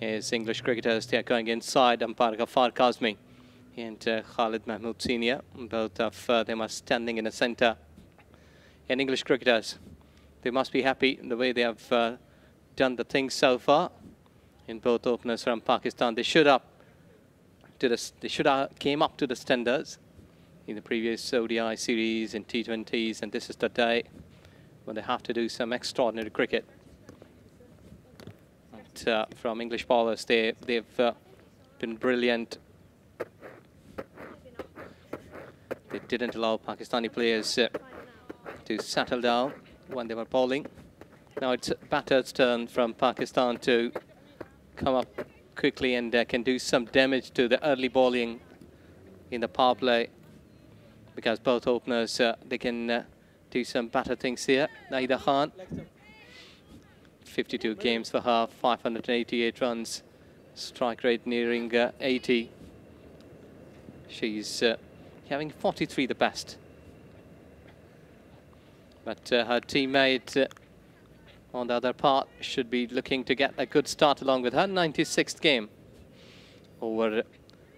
As English cricketers, they are going inside. Umpire Ghaffar Kazmi and Khalid Mahmood Senior. Both of them are standing in the centre. And English cricketers, they must be happy the way they have done the things so far. In both openers from Pakistan, they should have came up to the standards in the previous ODI series and T20s, and this is the day when they have to do some extraordinary cricket. But, from English bowlers, they've been brilliant. They didn't allow Pakistani players to settle down when they were bowling. Now it's batter's turn from Pakistan to come up quickly and can do some damage to the early bowling in the power play, because both openers, they can do some better things here. Nahida Khan, 52 games for her, 588 runs, strike rate nearing 80. She's having 43, the best. But her teammate on the other part should be looking to get a good start along with her. 96th game, over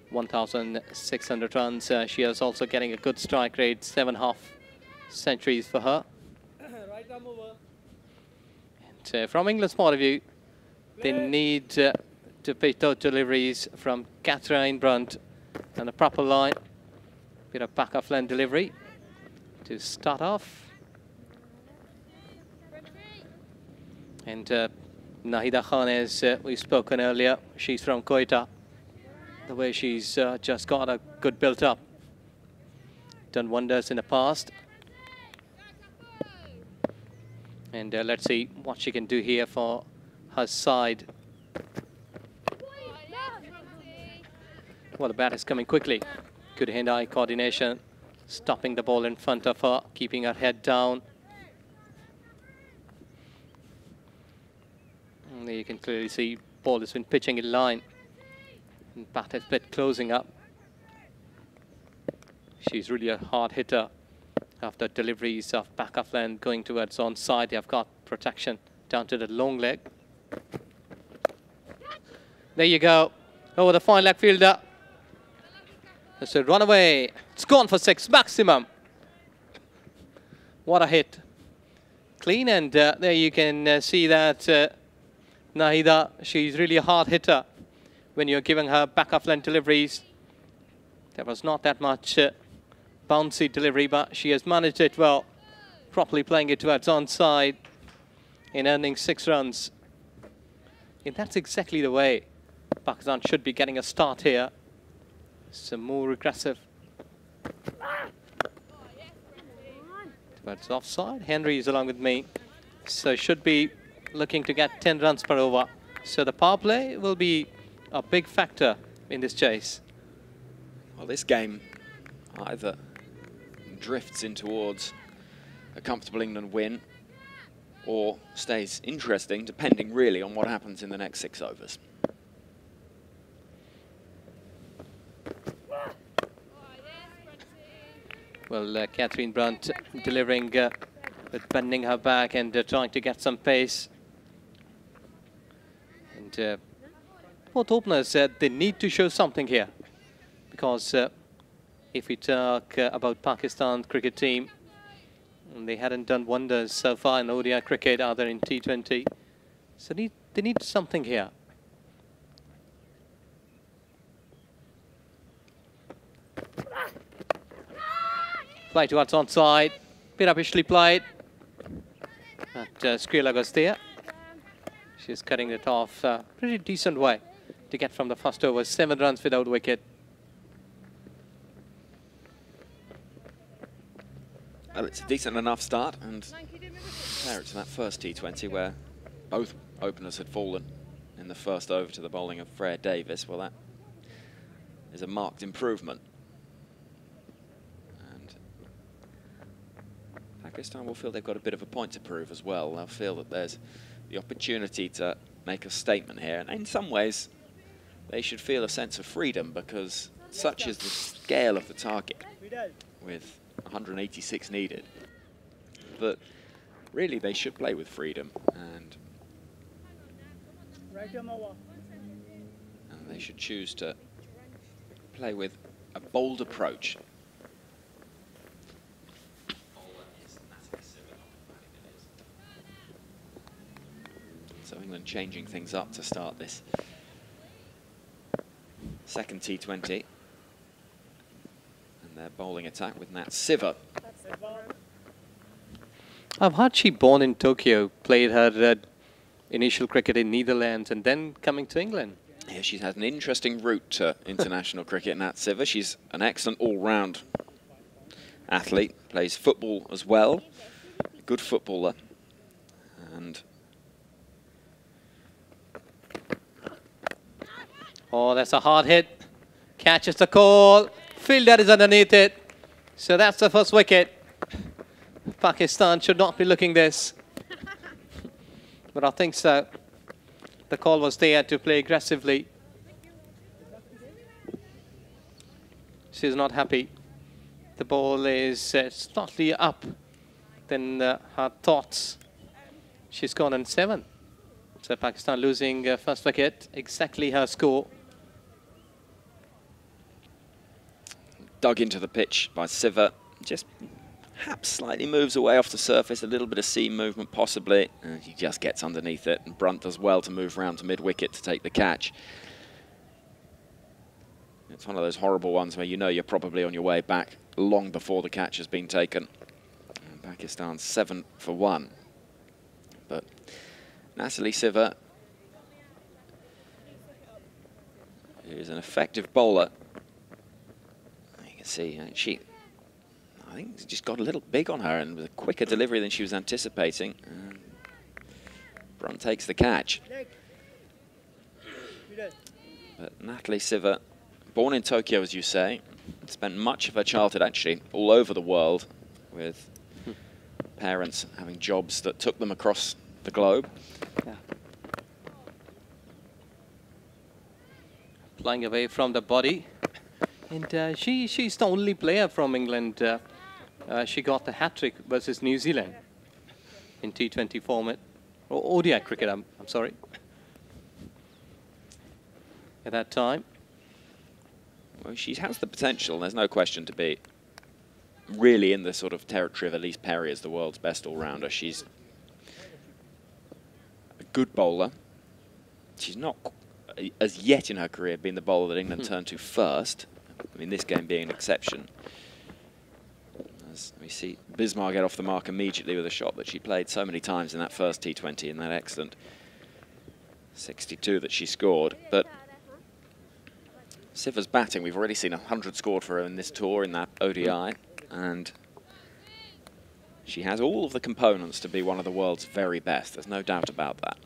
1,600 runs. She is also getting a good strike rate, 7.5 centuries for her. And from England's point of view, they need to pitch those deliveries from Catherine Brunt and a proper line. Bit of back off lane delivery to start off. And Nahida Khan, as we've spoken earlier, she's from Quetta. The way she's just got a good build-up. Done wonders in the past. And let's see what she can do here for her side. Well, the bat is coming quickly. Good hand-eye coordination. Stopping the ball in front of her, keeping her head down. And there you can clearly see ball has been pitching in line. And bat has been closing up. She's really a hard hitter. After deliveries of back off lane going towards onside, they have got protection down to the long leg. There you go. Over the fine leg fielder. It's a runaway. It's gone for 6 maximum. What a hit. Clean, and there you can see that Nahida, she's really a hard hitter. When you're giving her back off lane deliveries, there was not that much bouncy delivery, but she has managed it well, properly playing it towards onside and earning 6 runs. And that's exactly the way Pakistan should be getting a start here. Some more aggressive. Towards offside. Henry is along with me, so should be looking to get 10 runs per over. So the power play will be a big factor in this chase. Well, this game either drifts in towards a comfortable England win or stays interesting, depending really on what happens in the next 6 overs. Well, Catherine Brunt delivering with bending her back and trying to get some pace. And both openers said they need to show something here, because if we talk about Pakistan cricket team, they hadn't done wonders so far in ODI cricket, other in T20. So they need something here. Play towards onside. Bit upishly played. But Skrilla goes there. She's cutting it off pretty decent way to get from the first over. 7 runs without wicket. Well, it's a decent enough start, and compare it to that first T20 where both openers had fallen in the first over to the bowling of Freya Davis. Well, that is a marked improvement. And Pakistan will feel they've got a bit of a point to prove as well. They'll feel that there's the opportunity to make a statement here, and in some ways they should feel a sense of freedom, because such is the scale of the target with 186 needed, that really they should play with freedom, and they should choose to play with a bold approach. So England changing things up to start this second T20. And their bowling attack with Nat Siva. I've heard she born in Tokyo, played her initial cricket in Netherlands and then coming to England. Yeah, she's had an interesting route to international cricket, Nat Siva. She's an excellent all-round athlete, plays football as well, a good footballer. And oh, that's a hard hit. Catches the call. Fielder is underneath it. So that's the first wicket. Pakistan should not be looking this. But I think so. The call was there to play aggressively. She's not happy. The ball is slightly up than her thoughts. She's gone on 7. So Pakistan losing first wicket, exactly her score. dug into the pitch by Siva. Just perhaps slightly moves away off the surface, a little bit of seam movement possibly, and he just gets underneath it, and Brunt does well to move round to mid-wicket to take the catch. It's one of those horrible ones where you know you're probably on your way back long before the catch has been taken. And Pakistan's 7 for 1. But Natalie Siva is an effective bowler. You can see I think it's just got a little big on her and with a quicker delivery than she was anticipating. And Brunt takes the catch. But Natalie Siva, born in Tokyo, as you say, spent much of her childhood actually all over the world with parents having jobs that took them across the globe. Yeah. Flying away from the body. And she's the only player from England. She got the hat-trick versus New Zealand in T20 format. Or ODI cricket, I'm sorry. At that time. Well, she has the potential, there's no question, to be really in the sort of territory of Elise Perry as the world's best all-rounder. She's a good bowler. She's not, as yet in her career, been the bowler that England turned to first. I mean, this game being an exception. As we see Bismarck get off the mark immediately with a shot that she played so many times in that first T20 in that excellent 62 that she scored. But Siva's batting, we've already seen 100 scored for her in this tour in that ODI, and she has all of the components to be one of the world's very best. There's no doubt about that.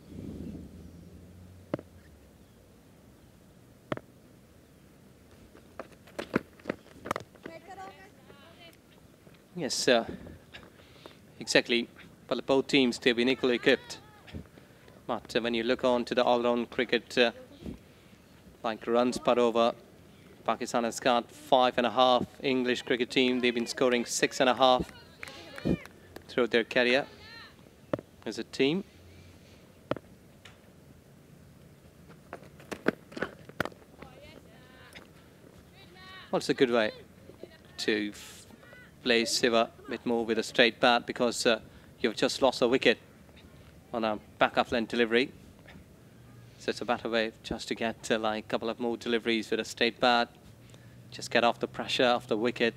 Yes, exactly. Well, both teams, they've been equally equipped. But when you look on to the all-round cricket, like runs per over, Pakistan has got 5.5. English cricket team, they've been scoring 6.5 throughout their career as a team. Well, it's a good way to play Siva a bit more with a straight bat, because you've just lost a wicket on a back-off length delivery. So it's a better way just to get like a couple of more deliveries with a straight bat. Just get off the pressure, off the wicket.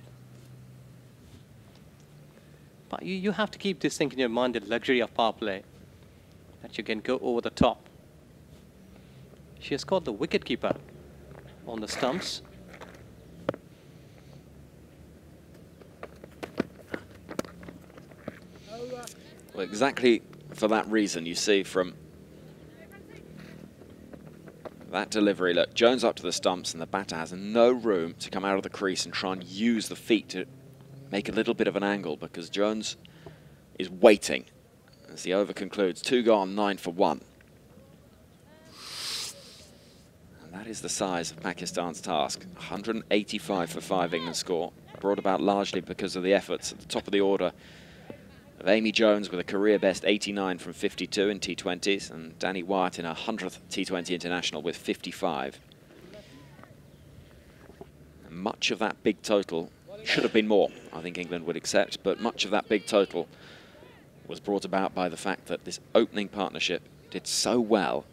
But you have to keep this thing in your mind, the luxury of power play, that you can go over the top. She has caught the wicketkeeper on the stumps. Well, exactly for that reason, you see from that delivery, look, Jones up to the stumps and the batter has no room to come out of the crease and try and use the feet to make a little bit of an angle, because Jones is waiting as the over concludes. 2 gone, 9 for 1. And that is the size of Pakistan's task. 185 for 5 England score, brought about largely because of the efforts at the top of the order of Amy Jones with a career best 89 from 52 in T20s, and Danny Wyatt in her 100th T20 international with 55. And much of that big total should have been more, I think England would accept, but much of that big total was brought about by the fact that this opening partnership did so well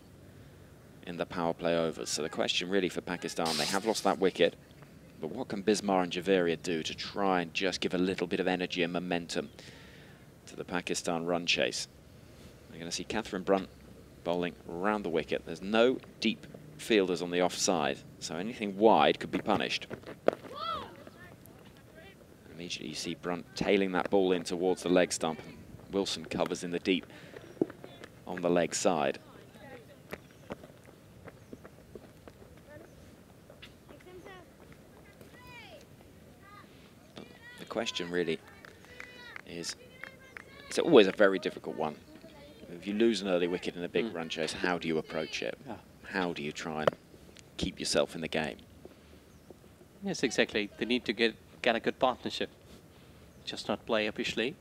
in the power play overs. So the question really for Pakistan, they have lost that wicket, but what can Bismar and Javeria do to try and just give a little bit of energy and momentum to the Pakistan run chase? We're going to see Catherine Brunt bowling around the wicket. There's no deep fielders on the offside, so anything wide could be punished. Immediately you see Brunt tailing that ball in towards the leg stump. Wilson covers in the deep on the leg side. The question really is, it's always a very difficult one. If you lose an early wicket in a big run chase, how do you approach it? How do you try and keep yourself in the game? Yes, exactly. They need to get a good partnership. Just not play officially.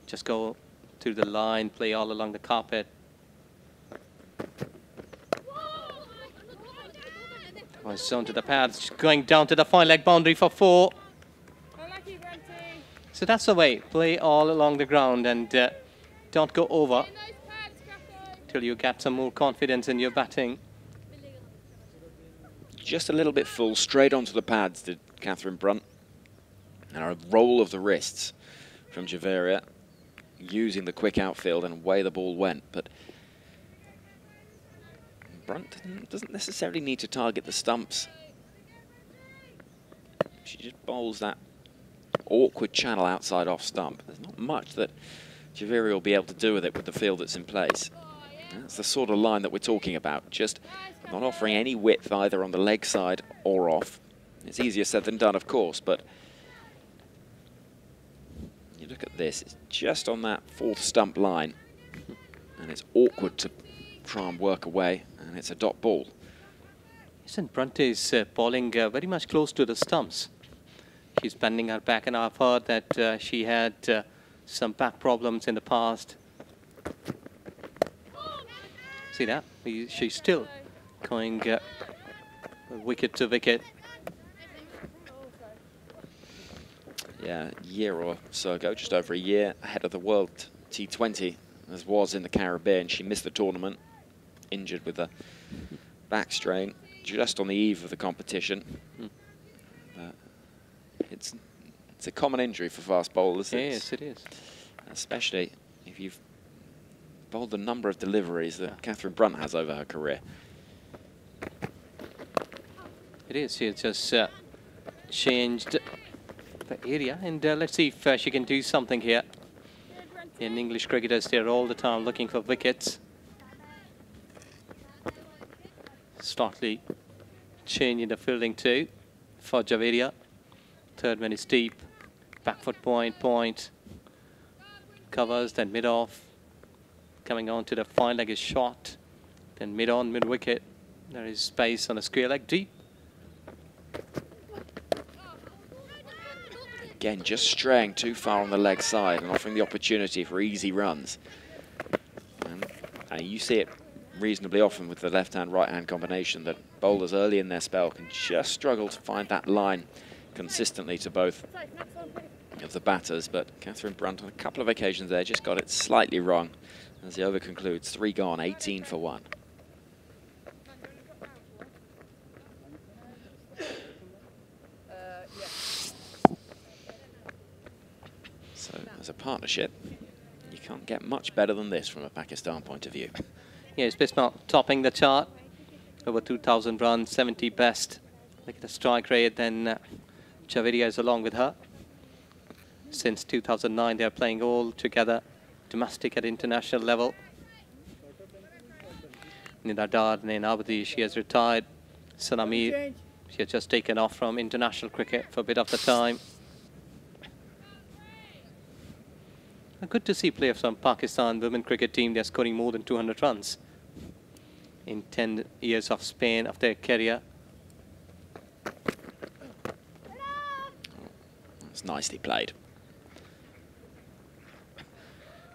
Just go through the line, play all along the carpet. Was zone to the pads, going down to the fine leg boundary for 4. So that's the way. Play all along the ground and don't go over till you get some more confidence in your batting. Just a little bit full, straight onto the pads did Catherine Brunt. And a roll of the wrists from Javeria, using the quick outfield, and away the ball went. But Brunt doesn't necessarily need to target the stumps. She just bowls that awkward channel outside off stump. There's not much that Javeria will be able to do with it with the field that's in place. That's the sort of line that we're talking about, just not offering any width either on the leg side or off. It's easier said than done, of course, but you look at this, it's just on that 4th stump line, and it's awkward to try and work away, and it's a dot ball. Isn't Brunt is bowling very much close to the stumps. She's bending her back, and I've heard that she had some back problems in the past. See that? She's still going wicket to wicket. Yeah, a year or so ago, just over a year ahead of the World T20, as was in the Caribbean. She missed the tournament, injured with a back strain, just on the eve of the competition. It's a common injury for fast bowlers. Yes, it is. Especially if you've bowled the number of deliveries that Catherine Brunt has over her career. It is. She's just changed the area, and let's see if she can do something here. In English cricketers, they're all the time looking for wickets. Slightly change in the fielding too for Javeria. Third man is deep, back foot point, covers, then mid off, coming on to the fine leg is short, then mid on, mid wicket. There is space on the square leg deep. Again, just straying too far on the leg side and offering the opportunity for easy runs. And you see it reasonably often with the left-hand, right-hand combination, that bowlers early in their spell can just struggle to find that line consistently to both of the batters. But Catherine Brunt on a couple of occasions there just got it slightly wrong as the over concludes. 3 gone, 18 for 1. So as a partnership, you can't get much better than this from a Pakistan point of view. Yes, Bismar topping the chart. Over 2,000 runs, 70 best. Look at the strike rate, then Javeria is along with her. Since 2009, they're playing all together. domestic at international level. Nidadar Nenabadi, she has retired. Sanamir, she has just taken off from international cricket for a bit of the time. Good to see players from Pakistan women cricket team. They're scoring more than 200 runs in 10 years of span of their career. That's nicely played.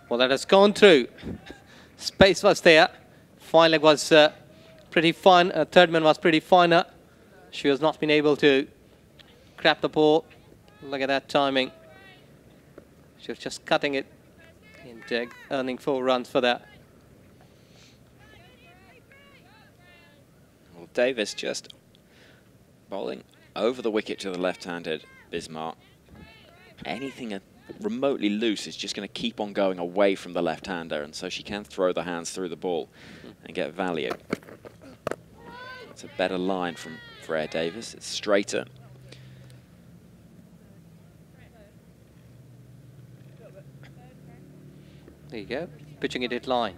Well, that has gone through. Space was there. Fine leg was pretty fine. Third man was pretty finer. She has not been able to grab the ball. Look at that timing. She was just cutting it and earning 4 runs for that. Well, Davis just bowling over the wicket to the left-handed Bismarck. Anything remotely loose is just going to keep on going away from the left-hander, and so she can throw the hands through the ball and get value. It's a better line from Freya Davis. It's straighter. There you go, pitching it at line.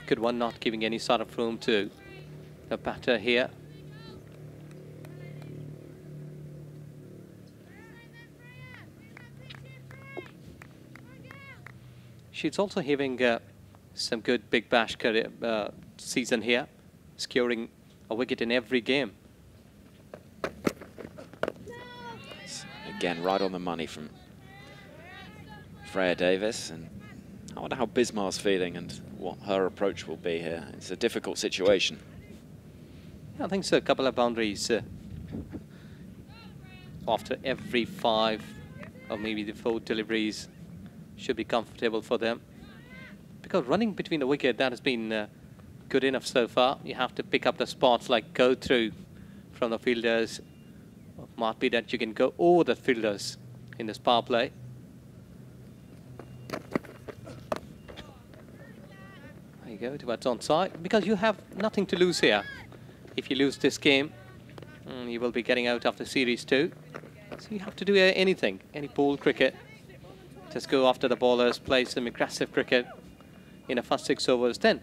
Good one, not giving any sort of room to the batter here. She's also having some good big bash career, season here, securing a wicket in every game. Again, right on the money from Freya Davis, and I wonder how Bismarck's feeling and what her approach will be here. It's a difficult situation. I think so. A couple of boundaries after every 5 or maybe the 4 deliveries should be comfortable for them. Because running between the wicket, that has been good enough so far. You have to pick up the spots like go through from the fielders. It might be that you can go over the fielders in this power play. There you go, towards onside. Because you have nothing to lose here. If you lose this game, you will be getting out of the series too. So you have to do anything, any ball cricket. Just go after the bowlers, play some aggressive cricket in the first 6 overs. Then,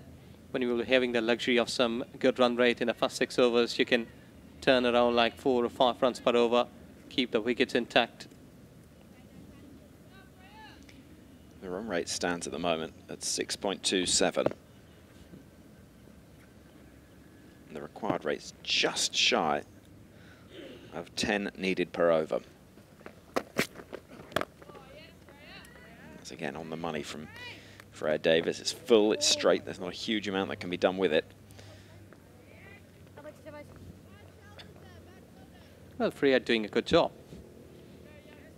when you will be having the luxury of some good run rate in the first 6 overs, you can turn around like 4 or 5 runs per over, keep the wickets intact. The run rate stands at the moment at 6.27. And the required rate's just shy of 10 needed per over. That's again on the money from Freya Davis. It's full, it's straight, there's not a huge amount that can be done with it. Well, Freya doing a good job.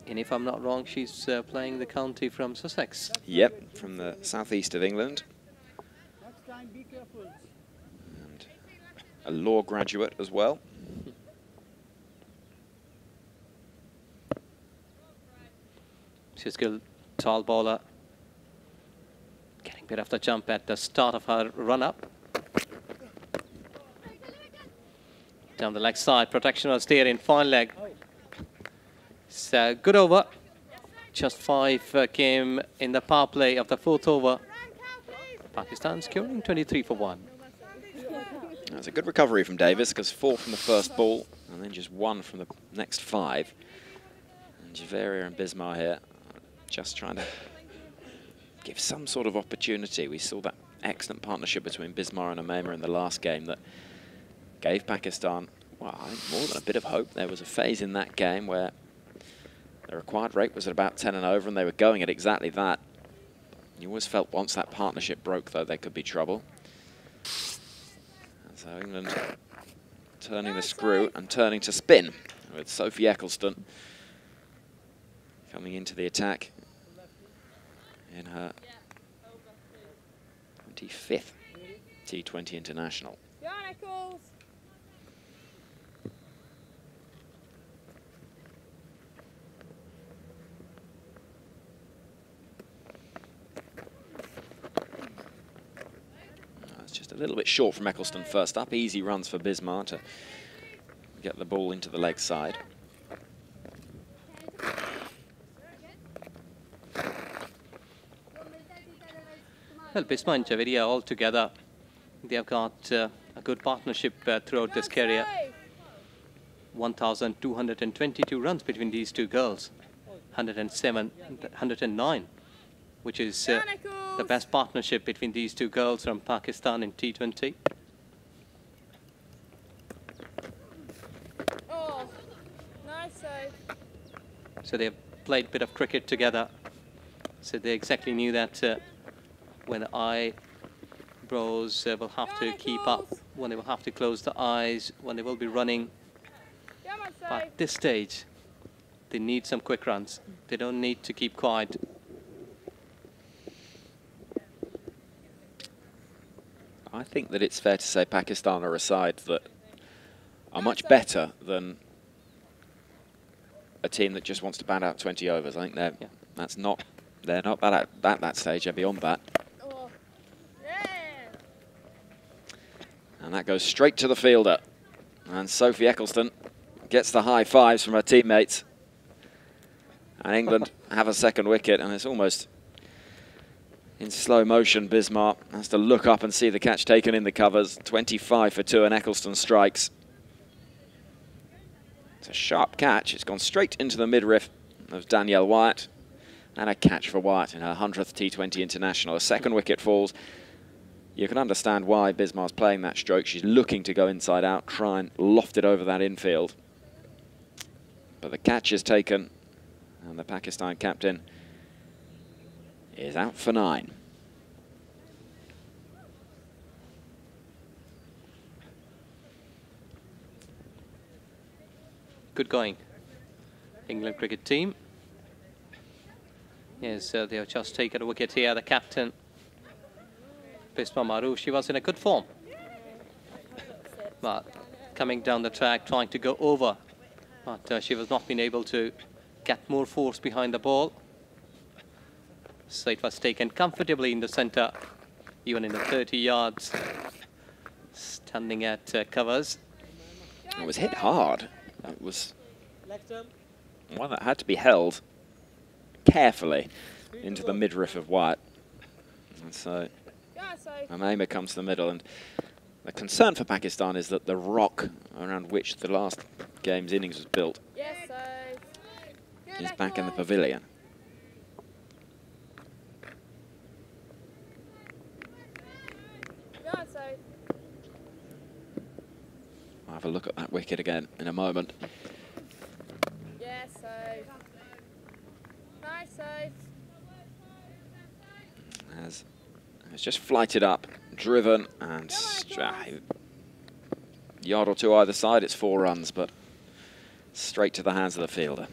And if I'm not wrong, she's playing the county from Sussex. Yep, from the southeast of England. Next time, be careful. And a law graduate as well. She's a good tall bowler. Getting a bit of the jump at the start of her run-up. Down the leg side, protection was there in fine leg. So good over. Just 5 came in the power play of the 4th over. Pakistan scoring 23 for 1. That's a good recovery from Davis, because 4 from the first ball and then just 1 from the next 5. And Javeria and Bismarck here just trying to give some sort of opportunity. We saw that excellent partnership between Bismarck and Amema in the last game that gave Pakistan, well, I think more than a bit of hope. There was a phase in that game where the required rate was at about 10 and over, and they were going at exactly that. You always felt once that partnership broke, though, there could be trouble. And so England turning the screw and turning to spin with Sophie Eccleston coming into the attack in her 25th T20 International. It's just a little bit short from Eccleston first up. Easy runs for Bismarck to get the ball into the leg side. Well, Bisma and Javeria all together, they have got a good partnership throughout this career. 1,222 runs between these two girls. 107, 109, which is the best partnership between these two girls from Pakistan in T20. Oh, nice save. So they've played a bit of cricket together. So they exactly knew that when the eyebrows will have to keep up, when they will have to close the eyes, when they will be running. But at this stage, they need some quick runs. They don't need to keep quiet. I think that it's fair to say Pakistan are a side that are much better than a team that just wants to bat out 20 overs. I think they're they're not at that stage. They're beyond that. And that goes straight to the fielder. And Sophie Eccleston gets the high fives from her teammates. And England have a second wicket, and it's almost in slow motion. Bismarck has to look up and see the catch taken in the covers. 25 for 2, and Eccleston strikes. It's a sharp catch. It's gone straight into the midriff of Danielle Wyatt. And a catch for Wyatt in her 100th T20 international. A second wicket falls. You can understand why Bismarck's playing that stroke. She's looking to go inside out, try and loft it over that infield. But the catch is taken, and the Pakistan captain is out for 9. Good going, England cricket team. Yes, they have just taken a wicket here. The captain, Bisma Maroof, she was in a good form. But coming down the track, trying to go over. But she was not been able to get more force behind the ball. So it was taken comfortably in the centre, even in the 30 yards, standing at covers. It was hit hard. It was one that had to be held carefully into the midriff of Wyatt. And so Amema comes to the middle, and the concern for Pakistan is that the rock around which the last game's innings was built is back in the pavilion. I'll have a look at that wicket again in a moment. As it's just flighted up, driven, and a yard or two either side. It's 4 runs, but straight to the hands of the fielder.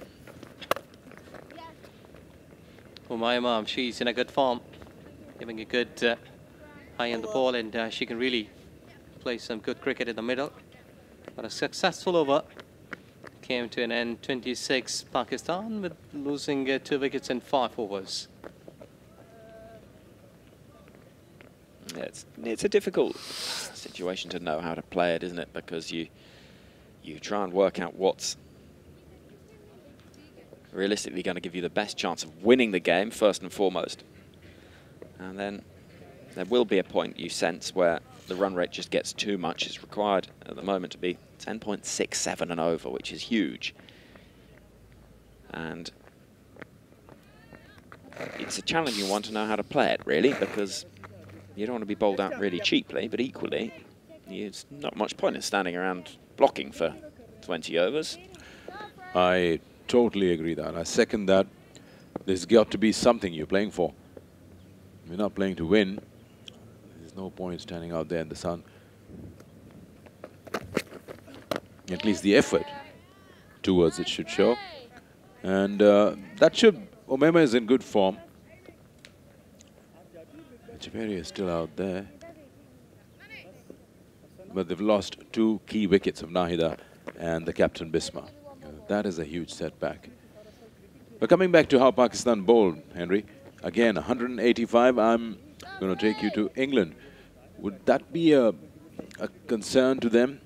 Umayma, she's in a good form, giving a good eye on the ball, and she can really play some good cricket in the middle. But a successful over came to an end. 26 Pakistan, with losing 2 wickets in 5 overs. It's a difficult situation to know how to play it, isn't it? Because you try and work out what's realistically going to give you the best chance of winning the game, first and foremost. And then there will be a point you sense where the run rate just gets too much. It's required at the moment to be 10.67 and over, which is huge. And it's a challenging one to know how to play it, really, because you don't want to be bowled out really cheaply, but equally, there's not much point in standing around blocking for 20 overs. I totally agree that. I second that. There's got to be something you're playing for. You're not playing to win. There's no point standing out there in the sun. At least the effort towards it should show. And that should... Omema is in good form. Javeria is still out there. But they've lost 2 key wickets of Nahida and the captain Bisma. That is a huge setback. But coming back to how Pakistan bowled, Henry, again 185. I'm going to take you to England. Would that be a concern to them?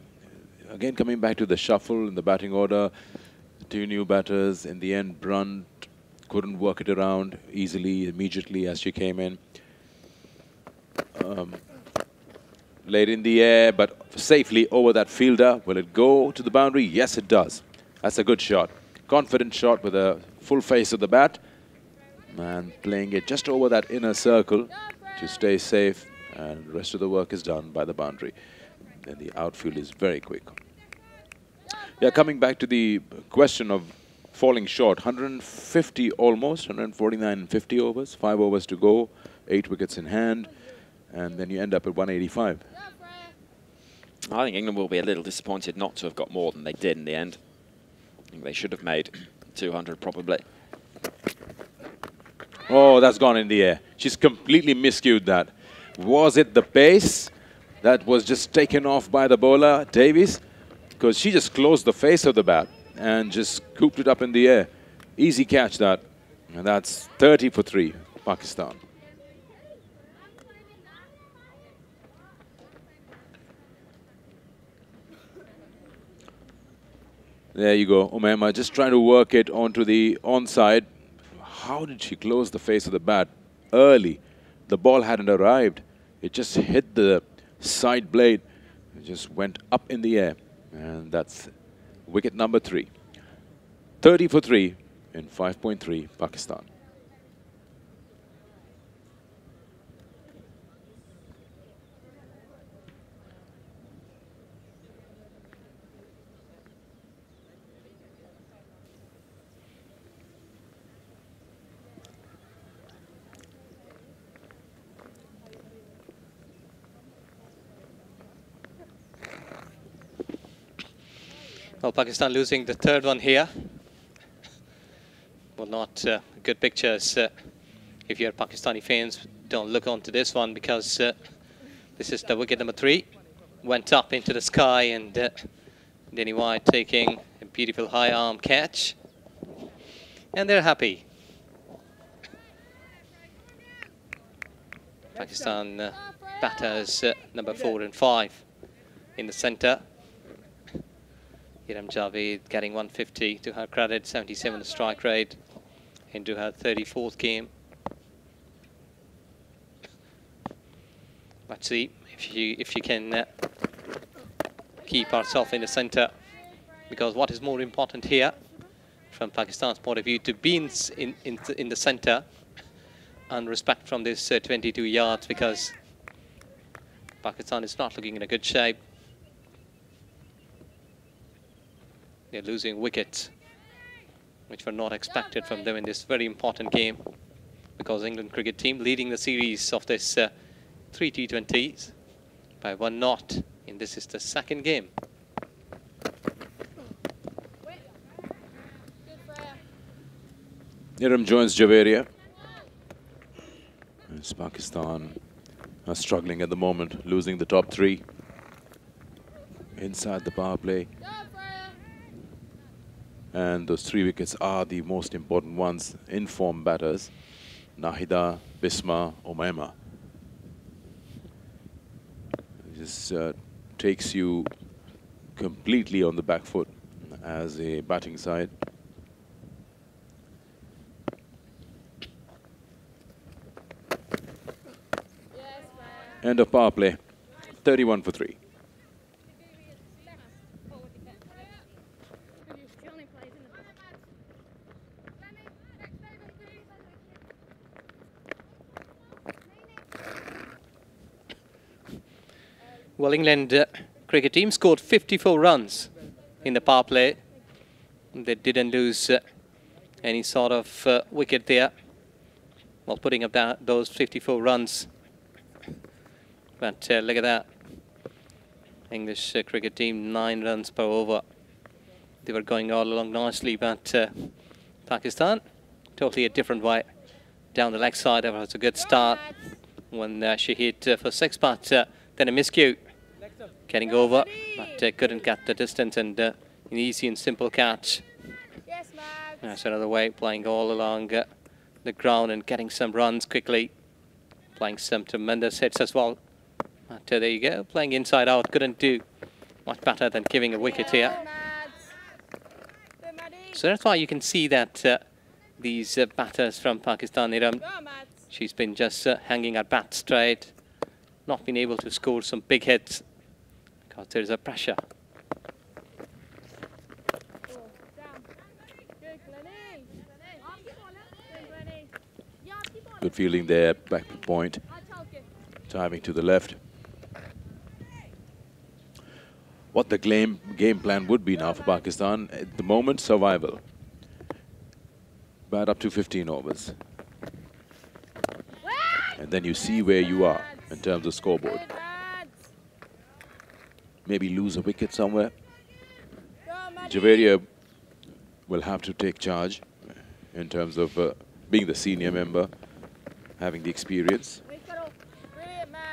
Again, coming back to the shuffle in the batting order, 2 new batters. In the end, Brunt couldn't work it around easily, immediately as she came in. Laid in the air, but safely over that fielder. Will it go to the boundary? Yes, it does. That's a good shot. Confident shot with a full face of the bat. And playing it just over that inner circle to stay safe. And the rest of the work is done by the boundary. And the outfield is very quick. Yeah, coming back to the question of falling short. 150 almost, 149 and 50 overs. 5 overs to go, 8 wickets in hand. And then you end up at 185. I think England will be a little disappointed not to have got more than they did in the end. I think they should have made 200 probably. Oh, that's gone in the air. She's completely miscued that. Was it the pace that was just taken off by the bowler, Davies? Because she just closed the face of the bat and just scooped it up in the air. Easy catch that. And that's 30 for 3, Pakistan. There you go, Umaima just trying to work it onto the onside. How did she close the face of the bat early? The ball hadn't arrived. It just hit the side blade. It just went up in the air. And that's wicket number 3. 30 for 3 in 5.3, Pakistan. Well, Pakistan losing the third one here. Well, not good pictures. If you're Pakistani fans, don't look onto this one because this is the wicket number 3. Went up into the sky and T20I taking a beautiful high arm catch. And they're happy. Pakistan batters number 4 and 5 in the centre. Hiram Javed getting 150 to her credit, 77 strike rate into her 34th game. Let's see if you can keep ourselves in the centre, because what is more important here, from Pakistan's point of view, to be in the centre and respect from this 22 yards, because Pakistan is not looking in a good shape. They're losing wickets, which were not expected from them in this very important game, because England cricket team leading the series of this 3 T20s by 1 not, and this is the second game. Hiram joins Javeria. As Pakistan are struggling at the moment, losing the top 3 inside the power play. And those 3 wickets are the most important ones in form batters. Nahida, Bisma, Umaima. This takes you completely on the back foot as a batting side. End of power play, 31 for 3. Well, England cricket team scored 54 runs in the power play. They didn't lose any sort of wicket there while putting up those 54 runs. But look at that. English cricket team, 9 runs per over. They were going all along nicely, but Pakistan, totally a different way. Down the leg side, that was a good start when she hit for 6, but then a miscue. Getting over, but couldn't get the distance, and an easy and simple catch. That's another way, playing all along the ground and getting some runs quickly. Playing some tremendous hits as well. But there you go, playing inside out, couldn't do much better than giving a wicket here. So that's why you can see that these batters from Pakistan, Hiram, she's been just hanging her bat straight not been able to score some big hits because there is a pressure. Good fielding there, back to point, diving to the left. What the game plan would be now for Pakistan at the moment: survival. Bat up to 15 overs. And then you see where you are in terms of scoreboard. Maybe lose a wicket somewhere. Javeria will have to take charge in terms of being the senior member, having the experience,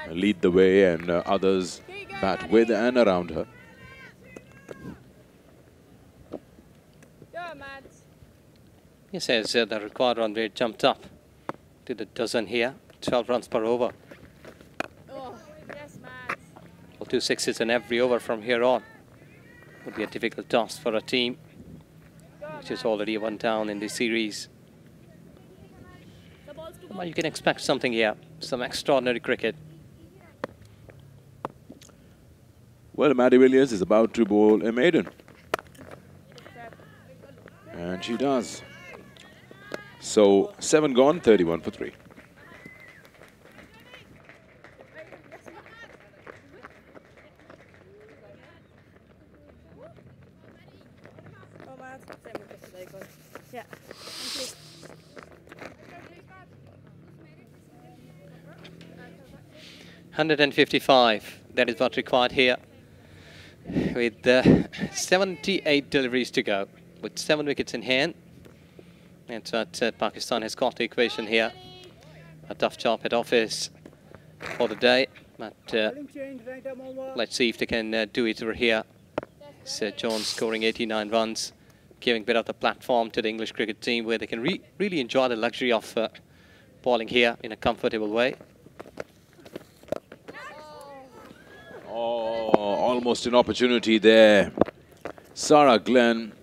lead the way, and others bat with and around her. He says the required run rate jumped up to the dozen here, 12 runs per over. Well, 2 sixes in every over from here on would be a difficult task for a team which is already 1 down in this series. Well, you can expect something here, some extraordinary cricket. Well, Maddie Williams is about to bowl a maiden. And she does. So 7 gone, 31 for 3. Yeah. 155, that is what's required here. With 78 deliveries to go, with 7 wickets in hand. That's what Pakistan has got the equation here. A tough job at office for the day, but let's see if they can do it over here. So Jones scoring 89 runs, giving a bit of the platform to the English cricket team where they can really enjoy the luxury of bowling here in a comfortable way. Oh, almost an opportunity there. Sarah Glenn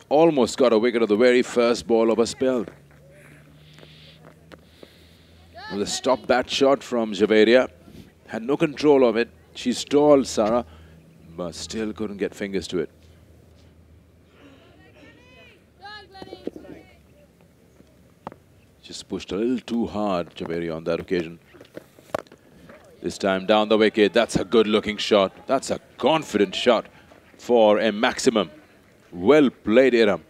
almost got a wicket of the very first ball of a spell. With a stop bat shot from Javeria. Had no control of it. She stalled Sarah, but still couldn't get fingers to it. Just pushed a little too hard, Javeria, on that occasion. This time down the wicket. That's a good-looking shot. That's a confident shot for a maximum. Well played, Iram.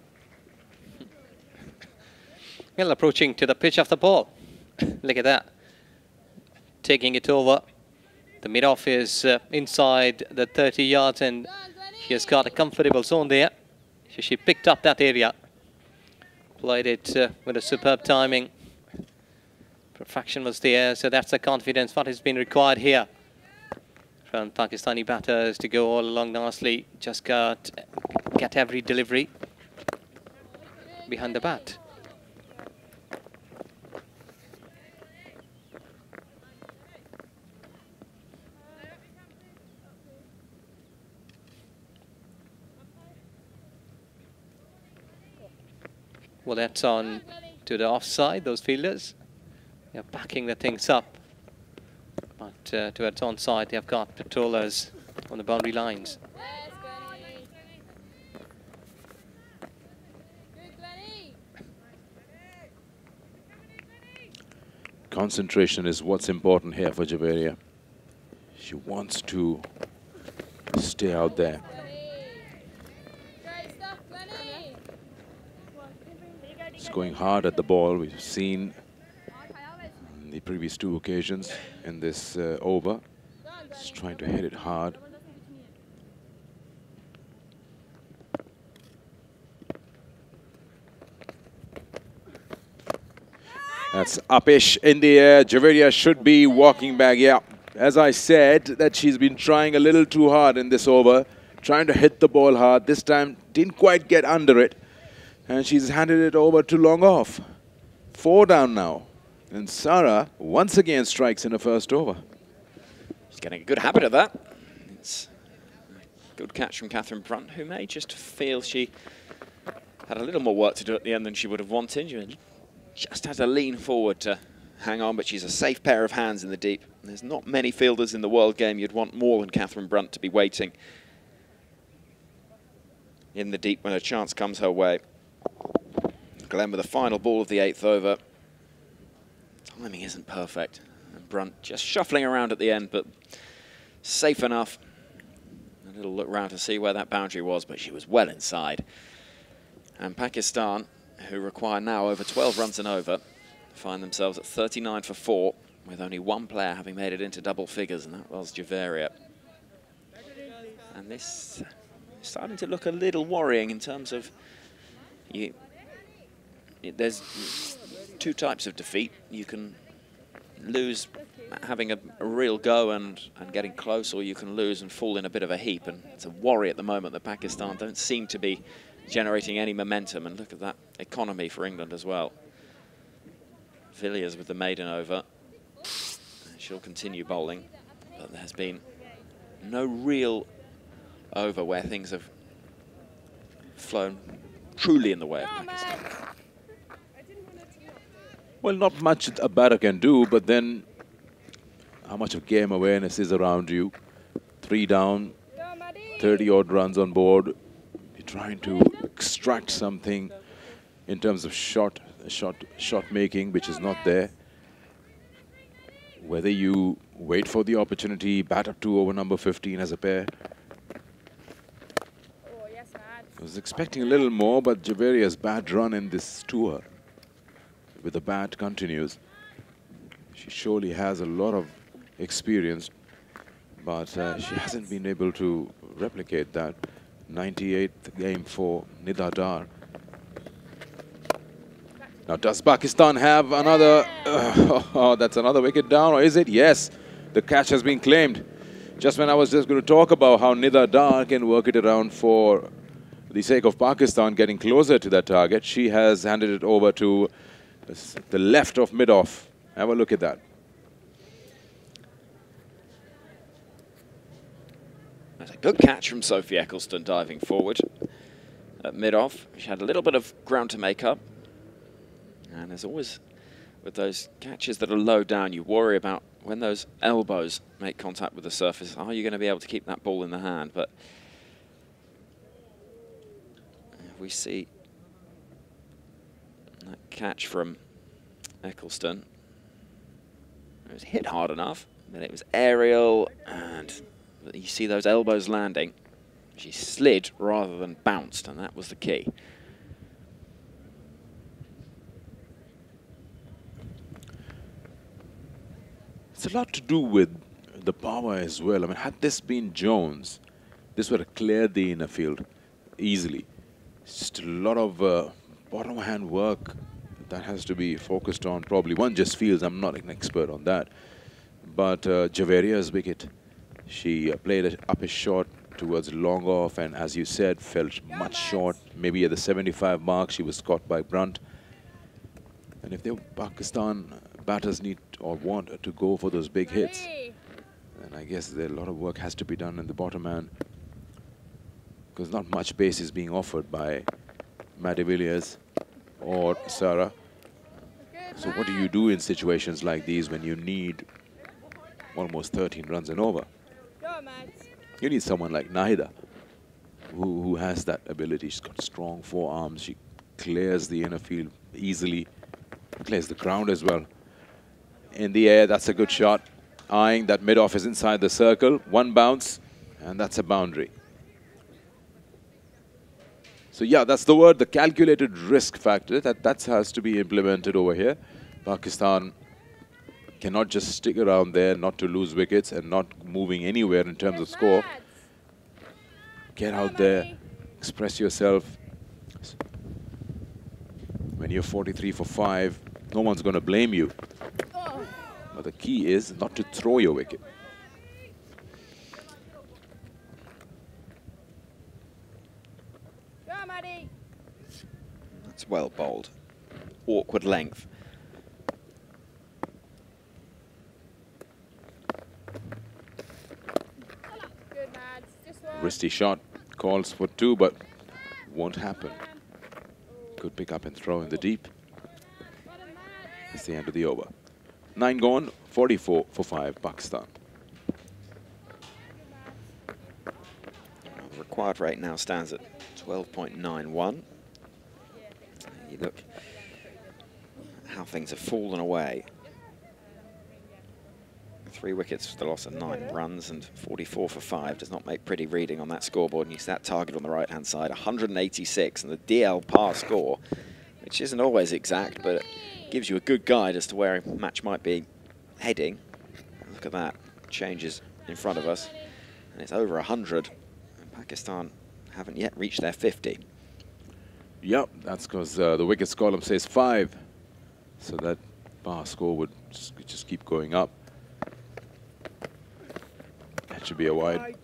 Well, approaching to the pitch of the ball. Look at that. Taking it over. The mid-off is inside the 30 yards and he has got a comfortable zone there. So she picked up that area. Played it with a superb timing. Perfection was there, so that's the confidence what has been required here from Pakistani batters to go all along nicely. Just get every delivery behind the bat. Well, that's on to the offside, those fielders. They're backing the things up. But towards onside, they've got patrollers on the boundary lines. Concentration is what's important here for Javeria. She wants to stay out there. She's going hard at the ball. We've seen the previous 2 occasions in this over. Just trying to hit it hard. That's upish in the air. Javeria should be walking back. Yeah, as I said, that she's been trying a little too hard in this over. Trying to hit the ball hard. This time didn't quite get under it. And she's handed it over to long off. 4 down now. And Sarah once again strikes in the first over. She's getting a good habit of that. It's a good catch from Catherine Brunt, who may just feel she had a little more work to do at the end than she would have wanted. She just had to lean forward to hang on, but she's a safe pair of hands in the deep. There's not many fielders in the world game you'd want more than Catherine Brunt to be waiting in the deep when a chance comes her way. Glenn with the final ball of the 8th over. Timing isn't perfect. And Brunt just shuffling around at the end, but safe enough. A little look round to see where that boundary was, but she was well inside. And Pakistan, who require now over 12 runs and over, find themselves at 39 for 4, with only one player having made it into double figures, and that was Javeria. And this is starting to look a little worrying in terms of there's two types of defeat. You can lose having a real go and getting close, or you can lose and fall in a bit of a heap. And it's a worry at the moment that Pakistan don't seem to be generating any momentum. And look at that economy for England as well. Villiers with the maiden over. She'll continue bowling, but there has been no real over where things have flown truly in the way of Pakistan. Well, not much a batter can do, but then how much of game awareness is around you? 3 down, 30-odd runs on board. You're trying to extract something in terms of shot making, which is not there. Whether you wait for the opportunity, bat up to over number 15 as a pair. I was expecting a little more, but Javeria's bad run in this tour with the bat continues. She surely has a lot of experience, but she hasn't been able to replicate that. 98th game for Nida Dar. Now, does Pakistan have another? Oh, that's another wicket down, or is it? Yes, the catch has been claimed. Just when I was just going to talk about how Nida Dar can work it around for the sake of Pakistan getting closer to that target, she has handed it over to the left of mid-off. Have a look at that. That's a good catch from Sophie Eccleston diving forward at mid-off. She had a little bit of ground to make up. And as always, with those catches that are low down, you worry about when those elbows make contact with the surface. Are you going to be able to keep that ball in the hand? But we see that catch from Eccleston. It was hit hard enough, but it was aerial, and you see those elbows landing. She slid rather than bounced, and that was the key. It's a lot to do with the power as well. I mean, had this been Jones, this would have cleared the inner field easily. It's just a lot of bottom hand work that has to be focused on. Probably one just feels, I'm not an expert on that. But Javeria's wicket, she played it up a short towards long off, and as you said, felt much short. Maybe at the 75 mark, she was caught by Brunt. And if the Pakistan batters need or want to go for those big hits, then I guess a lot of work has to be done in the bottom hand, because not much pace is being offered by Maddie Villiers or Sarah. So what do you do in situations like these when you need almost 13 runs and over? You need someone like Nahida, who has that ability. She's got strong forearms. She clears the inner field easily, clears the ground as well. In the air, that's a good shot. Eyeing that mid-off is inside the circle. One bounce, and that's a boundary. So yeah, that's the word, the calculated risk factor. That has to be implemented over here. Pakistan cannot just stick around there, not to lose wickets and not moving anywhere in terms of score. Get out there, express yourself. When you're 43 for 5, no one's going to blame you. But the key is not to throw your wicket. That's well bowled. Awkward length. Wristy shot, calls for 2, but won't happen. Could pick up and throw in the deep. It's the end of the over. 9 gone, 44 for 5, Pakistan. The required rate now stands at 12.91. You look how things have fallen away. 3 wickets for the loss of 9 runs, and 44 for 5 does not make pretty reading on that scoreboard. And you see that target on the right-hand side, 186, and the DL par score, which isn't always exact, but it gives you a good guide as to where a match might be heading. Look at that, changes in front of us, and it's over 100. And Pakistan haven't yet reached their 50. Yep, that's because the wickets column says 5, so that par score would just keep going up. That should be a wide.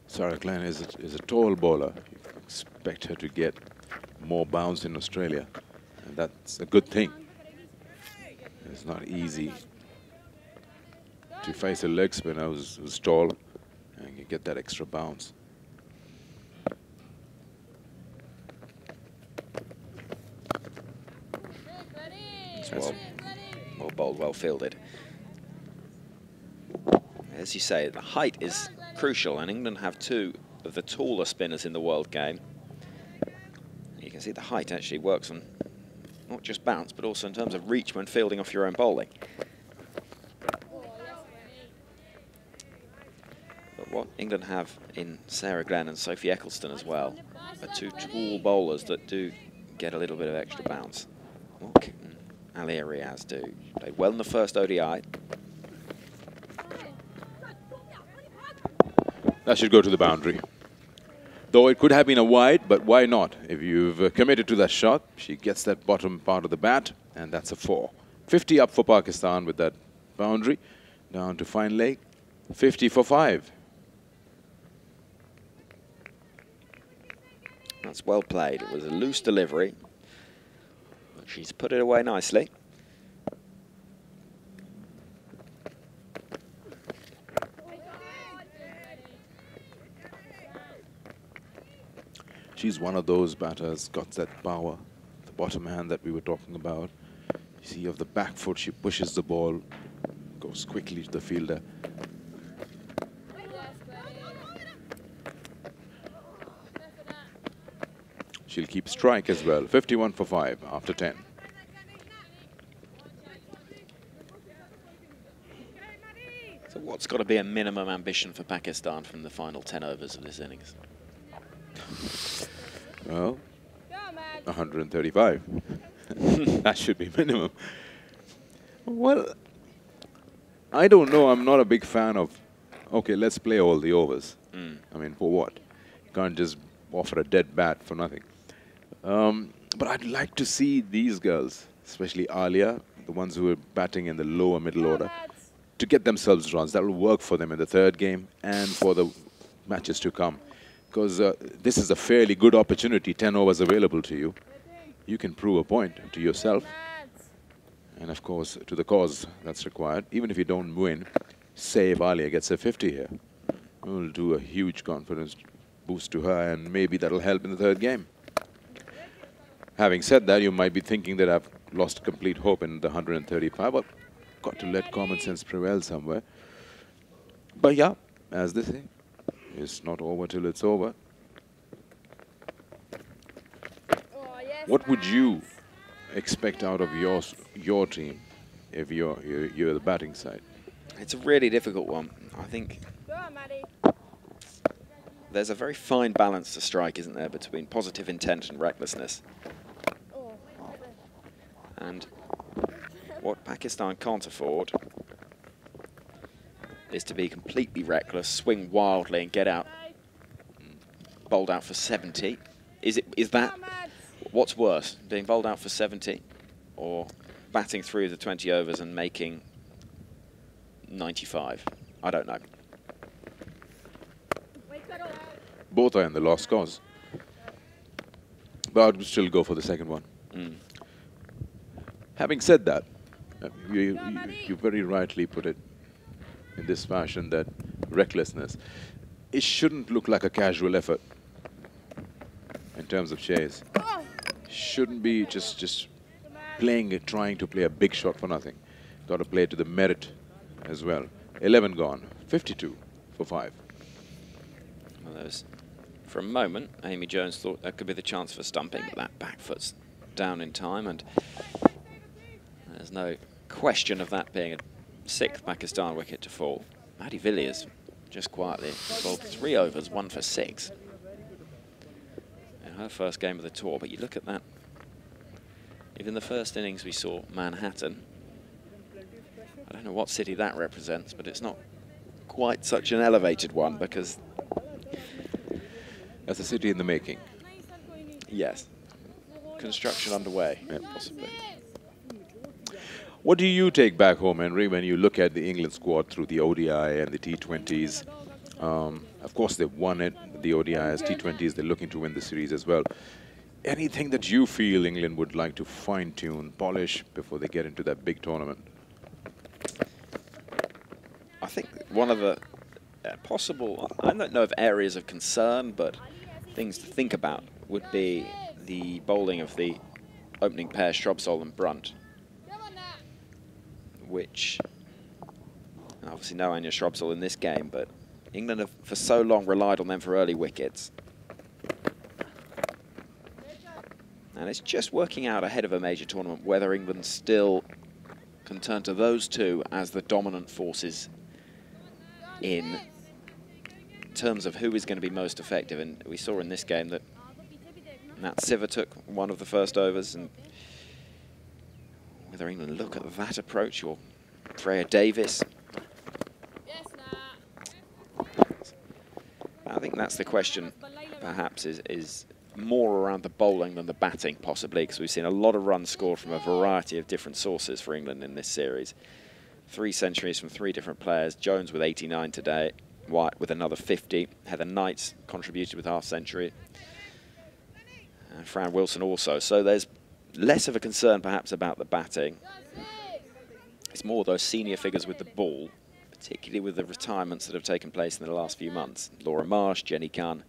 Sarah Klein is a tall bowler. You expect her to get more bounce in Australia, and that's a good thing. It's not easy to face a leg spinner who's tall and you get that extra bounce. It's well bowled, well fielded. As you say, the height is crucial, and England have 2 of the taller spinners in the world game. You can see the height actually works on not just bounce, but also in terms of reach when fielding off your own bowling. But what England have in Sarah Glenn and Sophie Eccleston as well are 2 tall bowlers that do get a little bit of extra bounce. What can Alia Riaz do? Played well in the first ODI. That should go to the boundary. Though it could have been a wide, but why not? If you've committed to that shot, she gets that bottom part of the bat, and that's a 4. 50 up for Pakistan with that boundary. Down to fine leg, 50 for 5. That's well played. It was a loose delivery, but she's put it away nicely. She's one of those batters, got that power, the bottom hand that we were talking about. You see, of the back foot, she pushes the ball, goes quickly to the fielder. She'll keep strike as well. 51 for 5 after 10. So what's got to be a minimum ambition for Pakistan from the final 10 overs of this innings? Well, 135. That should be minimum. Well, I don't know. I'm not a big fan of, okay, let's play all the overs. I mean, for what? You can't just offer a dead bat for nothing. But I'd like to see these girls, especially Alia, the ones who are batting in the lower middle order, to get themselves runs. That will work for them in the 3rd game and for the matches to come. Because this is a fairly good opportunity, 10 overs available to you. You can prove a point to yourself. And of course, to the cause that's required. Even if you don't win, say if Alia gets a 50 here, it will do a huge confidence boost to her, and maybe that'll help in the 3rd game. Having said that, you might be thinking that I've lost complete hope in the 135, but got to let common sense prevail somewhere. But yeah, as they say, it's not over till it's over. What would you expect out of your team if you're the batting side? It's a really difficult one. I think there's a very fine balance to strike, isn't there, between positive intent and recklessness. And what Pakistan can't afford is to be completely reckless, swing wildly and get out, bowled out for 70. Is that what's worse, being bowled out for 70 or batting through the 20 overs and making 95? I don't know. Both are in the lost cause. But I would still go for the second one. Having said that, you very rightly put it in this fashion that recklessness, it shouldn't look like a casual effort in terms of chase. Shouldn't be just playing it, trying to play a big shot for nothing. Got to play to the merit as well. 11 gone, 52 for 5. Well, for a moment, Amy Jones thought that could be the chance for stumping, but that back foot's down in time, and there's no question of that being a 6th Pakistan wicket to fall. Maddie Villiers just quietly bowled 3 overs, 1 for 6 in her first game of the tour. But you look at that, even the first innings we saw Manhattan, I don't know what city that represents, but it's not quite such an elevated one, because that's a city in the making. Yes, construction underway. Yeah, possibly. What do you take back home, Henry, when you look at the England squad through the ODI and the T20s? Of course, they've won it, the ODIs, T20s, they're looking to win the series as well. Anything that you feel England would like to fine-tune, polish before they get into that big tournament? I think one of the possible, I don't know if areas of concern, but things to think about would be the bowling of the opening pair, Shrubsole and Brunt, which, obviously no Anya Shrubsole in this game, but England have for so long relied on them for early wickets. And it's just working out ahead of a major tournament whether England still can turn to those two as the dominant forces in terms of who is going to be most effective. And we saw in this game that Nat Siver took one of the first overs, and whether England look at that approach or Freya Davis. I think that's the question, perhaps, is more around the bowling than the batting, possibly, because we've seen a lot of runs scored from a variety of different sources for England in this series. 3 centuries from 3 different players. Jones with 89 today, White with another 50. Heather Knight contributed with half-century. And Fran Wilson also. So there's less of a concern, perhaps, about the batting. It's more those senior figures with the ball, particularly with the retirements that have taken place in the last few months. Laura Marsh, Jenny Khan.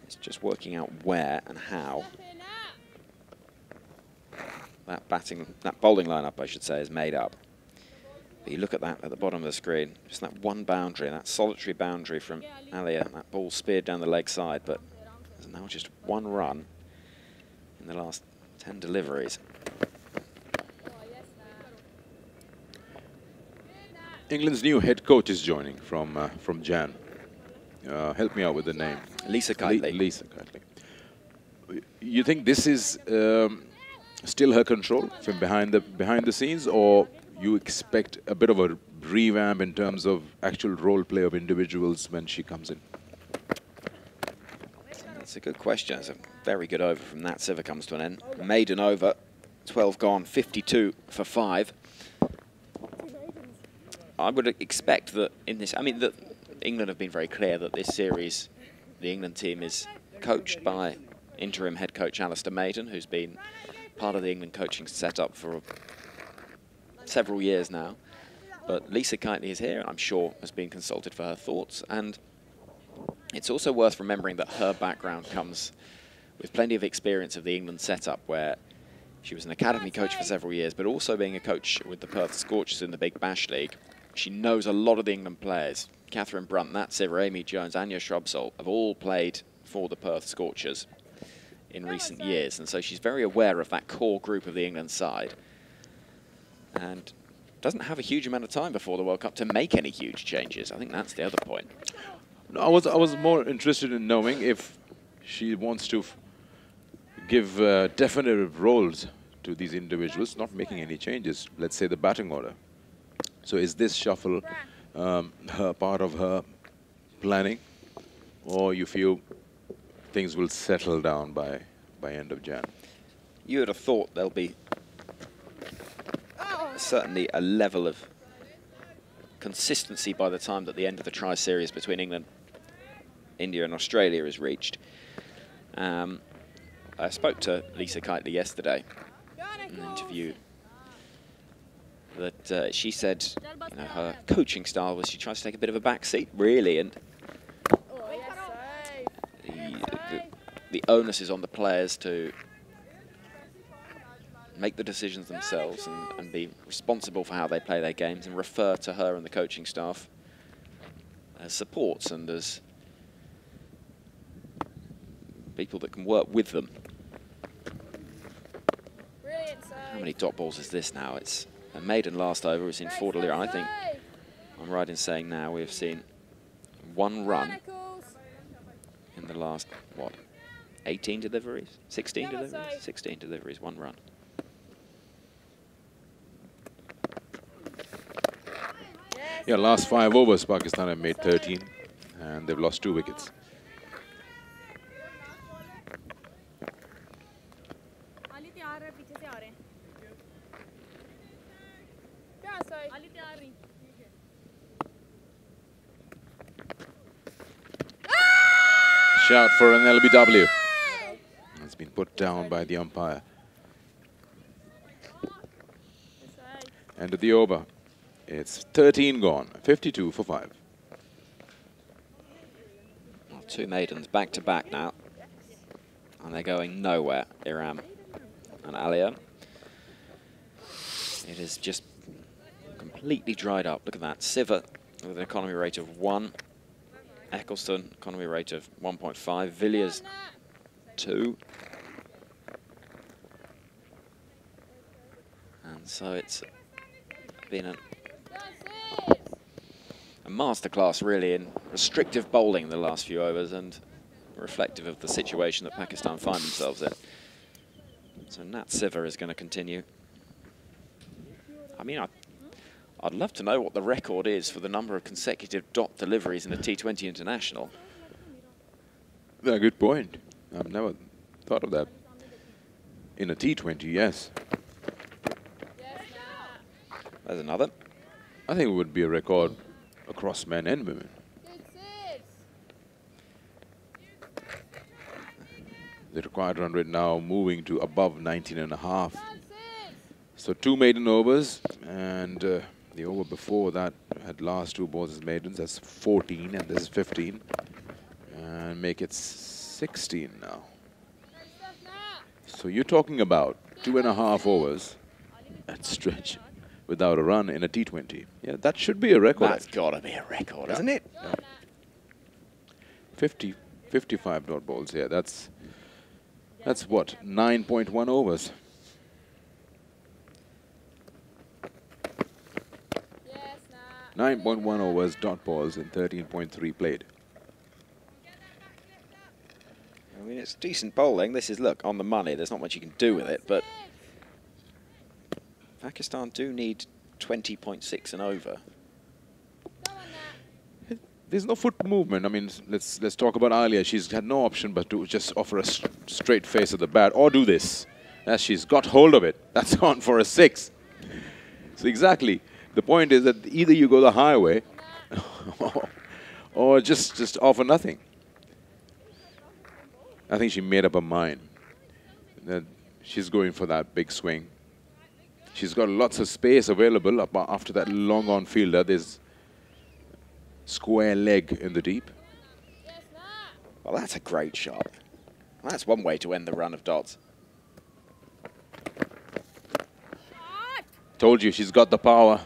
It's just working out where and how that bowling lineup, I should say, is made up. But you look at that at the bottom of the screen, just that one boundary, that solitary boundary from Alia, that ball speared down the leg side, but there's now just 1 run in the last 10 deliveries. England's new head coach is joining from Jan. Help me out with the name. Lisa Kiteley. Lisa Kiteley. You think this is still her control from behind the scenes, or you expect a bit of a revamp in terms of actual role play of individuals when she comes in? That's a good question. It's a very good over from Nat Siver comes to an end. Maiden over, 12 gone, 52 for 5. I would expect that in this, that England have been very clear that this series, the England team is coached by interim head coach Alistair Maiden, who's been part of the England coaching setup for several years now. But Lisa Kiteley is here, and I'm sure has been consulted for her thoughts. And it's also worth remembering that her background comes with plenty of experience of the England setup, where she was an academy coach for several years, but also being a coach with the Perth Scorchers in the Big Bash League. She knows a lot of the England players. Catherine Brunt, Nat Siver, Amy Jones, Anya Shrubsole have all played for the Perth Scorchers in recent years, and so she's very aware of that core group of the England side, and doesn't have a huge amount of time before the World Cup to make any huge changes. I think that's the other point. No, I was more interested in knowing if she wants to give definitive roles to these individuals, not making any changes. Let's say the batting order. So is this shuffle her part of her planning, or you feel things will settle down by end of Jan? You would have thought there'll be certainly a level of consistency by the time that the end of the tri-series between England, India and Australia is reached. I spoke to Lisa Keightley yesterday in an interview that she said, you know, her coaching style was she tries to take a bit of a back seat, really, and the onus is on the players to make the decisions themselves and be responsible for how they play their games, and refer to her and the coaching staff as supports and as people that can work with them. How many dot balls is this now? It's a maiden last over. We've seen 4 deliveries. I think I'm right in saying now we've seen 1 run in the last, what, 18 deliveries? 16 deliveries? 16 deliveries, 1 run. Yeah, last 5 overs, Pakistan have made 13, and they've lost 2 wickets. Shout for an LBW. It's been put down by the umpire. End of the over. It's 13 gone, 52 for 5. Well, 2 maidens back to back now, and they're going nowhere, Iram and Alia. It is just completely dried up. Look at that. Siva with an economy rate of 1. Eccleston, economy rate of 1.5. Villiers, 2. And so it's been a masterclass, really, in restrictive bowling in the last few overs and reflective of the situation that Pakistan find themselves in. So Nat Siva is going to continue. I mean, I'd love to know what the record is for the number of consecutive dot deliveries in a T20 international. Yeah, good point. I've never thought of that. In a T20, yes. There's another. I think it would be a record across men and women. The required run rate now moving to above 19.5. So 2 maiden overs, and the over before that had last 2 balls as maidens. That's 14, and this is 15. And make it 16 now. So you're talking about 2.5 overs at stretch without a run in a T20. Yeah, that should be a record. That's got to be a record, isn't it? Yeah. 55 dot balls. Yeah, that's what, 9.1 overs. Yes, 9.1 overs, dot balls, and 13.3 played. I mean, it's decent bowling. This is, look, on the money. There's not much you can do with it, but Pakistan do need 20.6 and over. There's no foot movement. I mean, let's talk about Alia. She's had no option but to just offer a straight face at the bat or do this. As she's got hold of it, that's on for a 6. So exactly, the point is that either you go the highway or just offer nothing. I think she made up her mind that she's going for that big swing. She's got lots of space available after that long on fielder. There's square leg in the deep. Well, that's a great shot. That's one way to end the run of dots. Told you she's got the power.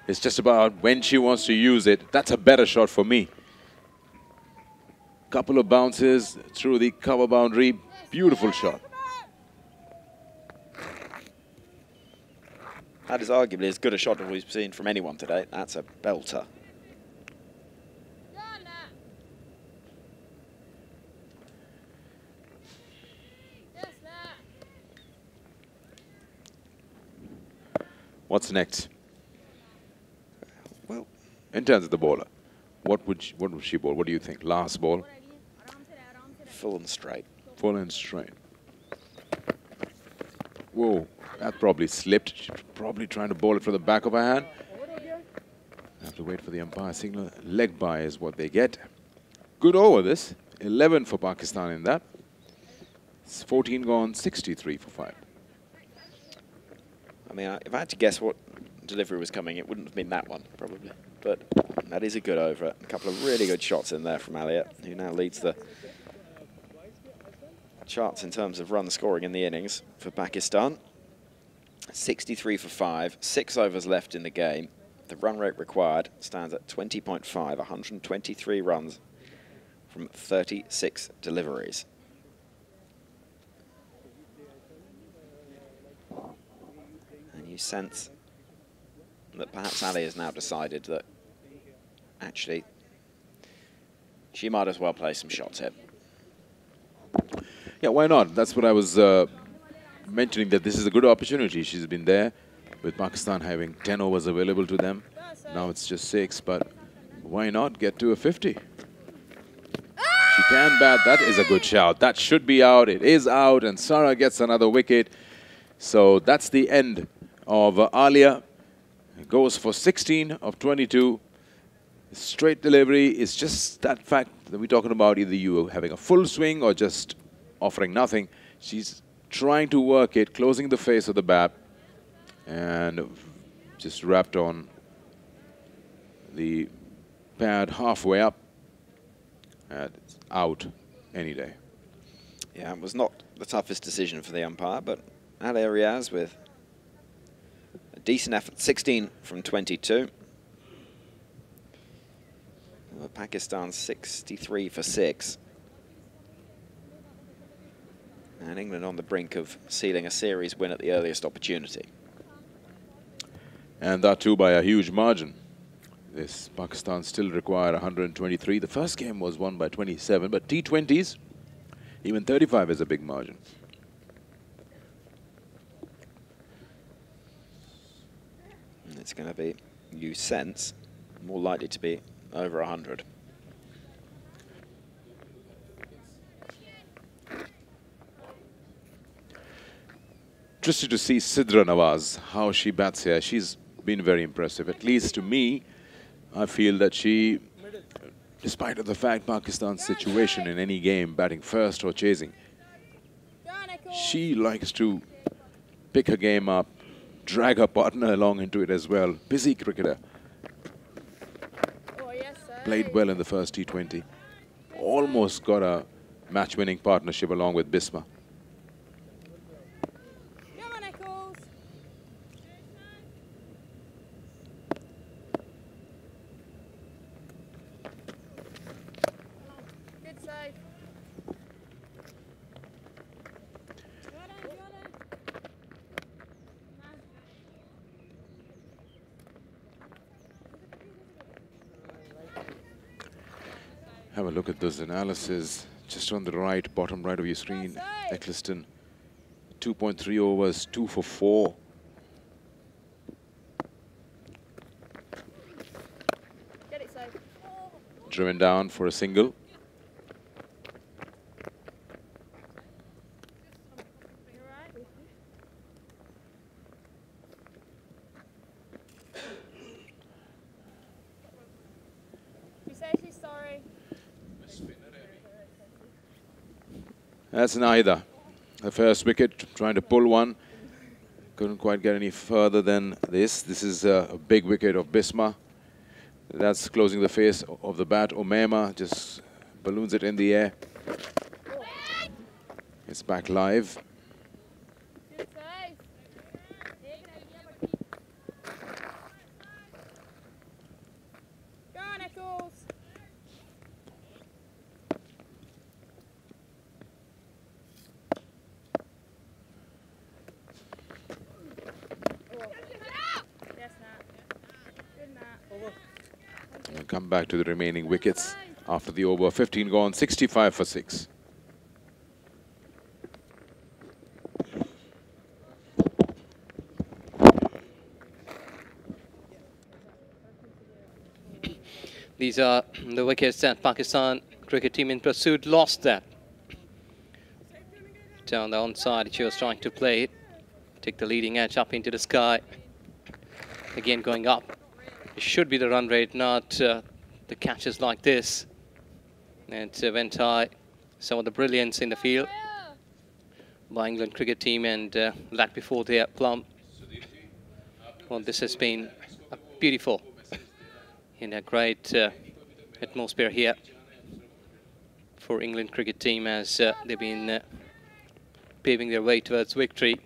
It's just about when she wants to use it. That's a better shot for me. Couple of bounces through the cover boundary. Beautiful shot. That is arguably as good a shot as we've seen from anyone today. That's a belter. What's next? Well, in terms of the bowler, what would she bowl? What do you think? Last ball? Full and straight. Full and straight. Whoa, that probably slipped. She's probably trying to bowl it from the back of her hand. Have to wait for the umpire signal. Leg by is what they get. Good over this. 11 for Pakistan in that. It's 14 gone, 63 for 5. I mean, if I had to guess what delivery was coming, it wouldn't have been that one, probably. But that is a good over. A couple of really good shots in there from Elliott, who now leads the charts in terms of run scoring in the innings for Pakistan. 63 for 5, 6 overs left in the game. The run rate required stands at 20.5, 123 runs from 36 deliveries. And you sense that perhaps Ali has now decided that actually she might as well play some shots here. Yeah, why not? That's what I was mentioning, that this is a good opportunity. She's been there with Pakistan having 10 overs available to them. Now it's just 6, but why not get to a 50? She can bat. That is a good shout. That should be out. It is out, and Sara gets another wicket. So that's the end of Alia. Goes for 16 of 22. Straight delivery is just that fact that we're talking about, either you having a full swing or just offering nothing. She's trying to work it, closing the face of the bat, and just wrapped on the pad halfway up, and it's out any day. Yeah, it was not the toughest decision for the umpire, but Ali Riaz with a decent effort, 16 from 22. Well, Pakistan 63 for 6. And England on the brink of sealing a series win at the earliest opportunity. And that too by a huge margin. This Pakistan still require 123. The first game was won by 27, but T20s, even 35 is a big margin. And it's going to be, you sense, more likely to be over 100. Interested to see Sidra Nawaz, how she bats here. She's been very impressive. At least to me, I feel that she, despite of the fact Pakistan's situation in any game, batting first or chasing, she likes to pick her game up, drag her partner along into it as well. Busy cricketer. Played well in the first T20. Almost got a match-winning partnership along with Bisma. Have a look at those analysis. Just on the right, bottom right of your screen, Eccleston, 2.3 overs, 2 for 4. Get it safe. Driven down for a single. You say she's sorry. That's Naida. The first wicket, trying to pull one. Couldn't quite get any further than this. This is a big wicket of Bisma. That's closing the face of the bat. Umaima just balloons it in the air. It's back live. Go on, Eccles. Yes, Nat. Good, Nat. We'll come back to the remaining wickets after the over. 15 gone, 65 for 6. These are the wickets that Pakistan cricket team in pursuit lost that. Down the onside, she was trying to play it. Take the leading edge up into the sky. Again going up. It should be the run rate, not the catches like this. And went high. Some of the brilliance in the field by England cricket team, and lack before their plumb. Well, this has been a beautiful in a great atmosphere here for England cricket team as they've been paving their way towards victory.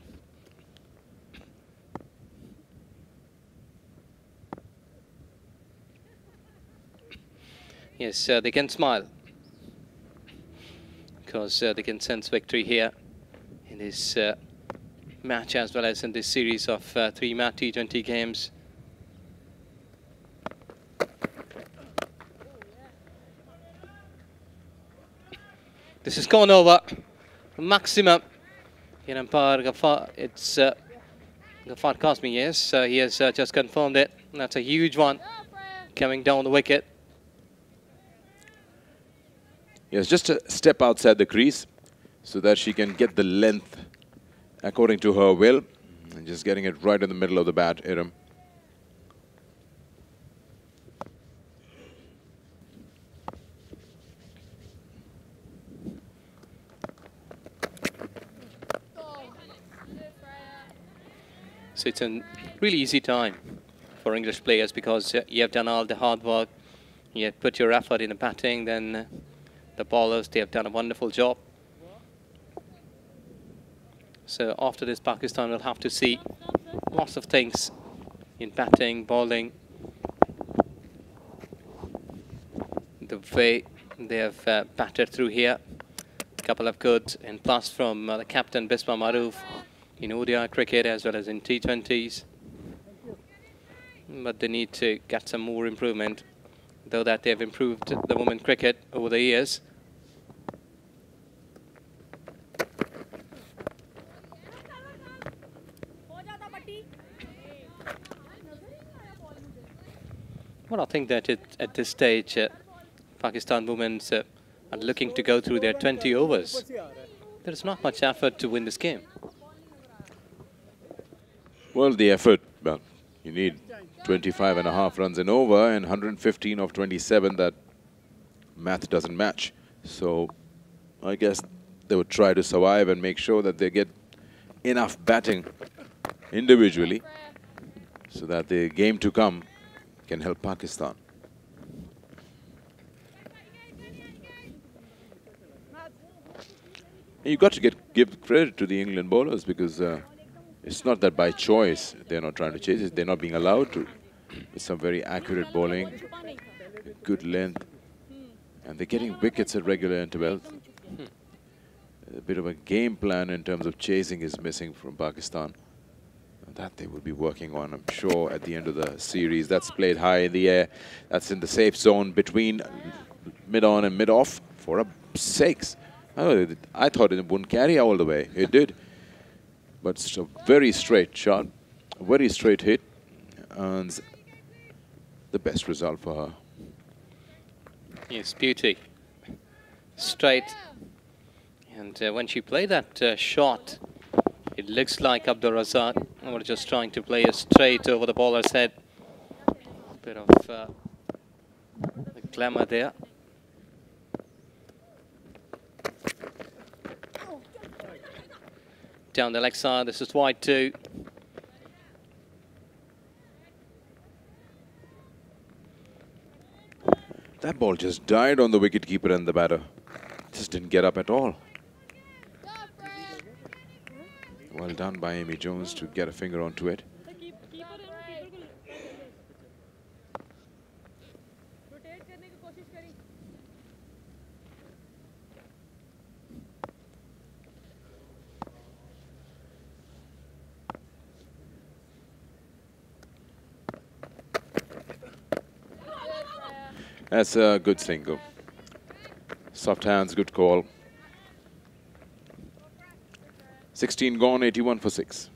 Yes, they can smile because they can sense victory here in this match as well as in this series of 3 match T20 games. This has gone over maximum. Here umpire Ghaffar, it's Ghaffar Kazmi, yes, he has just confirmed it. That's a huge one coming down the wicket. Yes, just a step outside the crease so that she can get the length according to her will. And just getting it right in the middle of the bat, Iram. So it's a really easy time for English players because you have done all the hard work. You have put your effort in the batting, then the bowlers, they have done a wonderful job. So after this, Pakistan will have to see lots of things in batting, bowling. The way they have batted through here. A couple of good, and plus from the captain Bisma Maroof in ODI cricket as well as in T20s. But they need to get some more improvement, though that they have improved the women cricket over the years. Well, I think that at this stage, Pakistan women are looking to go through their 20 overs. There is not much effort to win this game. Well, the effort, well, you need 25.5 runs in over and 115 of 27. That math doesn't match. So I guess they would try to survive and make sure that they get enough batting individually so that the game to come can help Pakistan. You've got to give credit to the England bowlers because it's not that by choice they're not trying to chase it. They're not being allowed to. It's some very accurate bowling, good length, and they're getting wickets at regular intervals. A bit of a game plan in terms of chasing is missing from Pakistan. That they will be working on, I'm sure, at the end of the series. That's played high in the air. That's in the safe zone between mid-on and mid-off. For a sakes. I thought it wouldn't carry all the way. It did. But it's a very straight shot, a very straight hit, and the best result for her. Yes, beauty. Straight. And when she played that shot, it looks like Abdul Razak was just trying to play a straight over the bowler's head. Bit of glamour there. Down the leg side, this is wide too. That ball just died on the wicketkeeper and the batter. Just didn't get up at all. Well done by Amy Jones to get a finger onto it. That's a good single. Soft hands, good call. 16 gone, 81 for 6.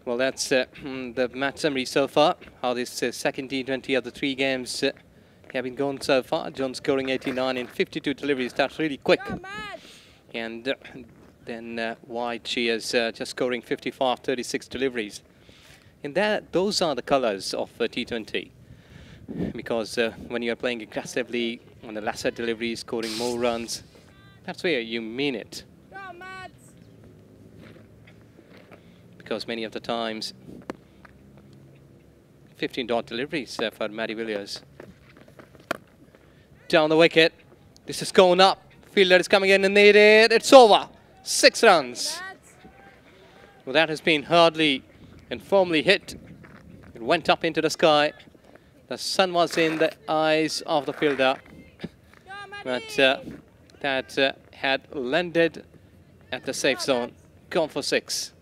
Well, that's the match summary so far. How this second T20 of the 3 games have been gone so far. Jones scoring 89 in 52 deliveries. That's really quick. And then White, she is just scoring 55, 36 deliveries. And those are the colors of T20. Because when you're playing aggressively on the lesser delivery, scoring more runs, that's where you mean it. Because many of the times, 15-dot deliveries for Maddie Villiers. Down the wicket. This is going up. Fielder is coming in and needed. It's over. 6 runs. Well, that has been hardly and firmly hit. It went up into the sky. The sun was in the eyes of the fielder. But that had landed at the safe zone. Gone for 6.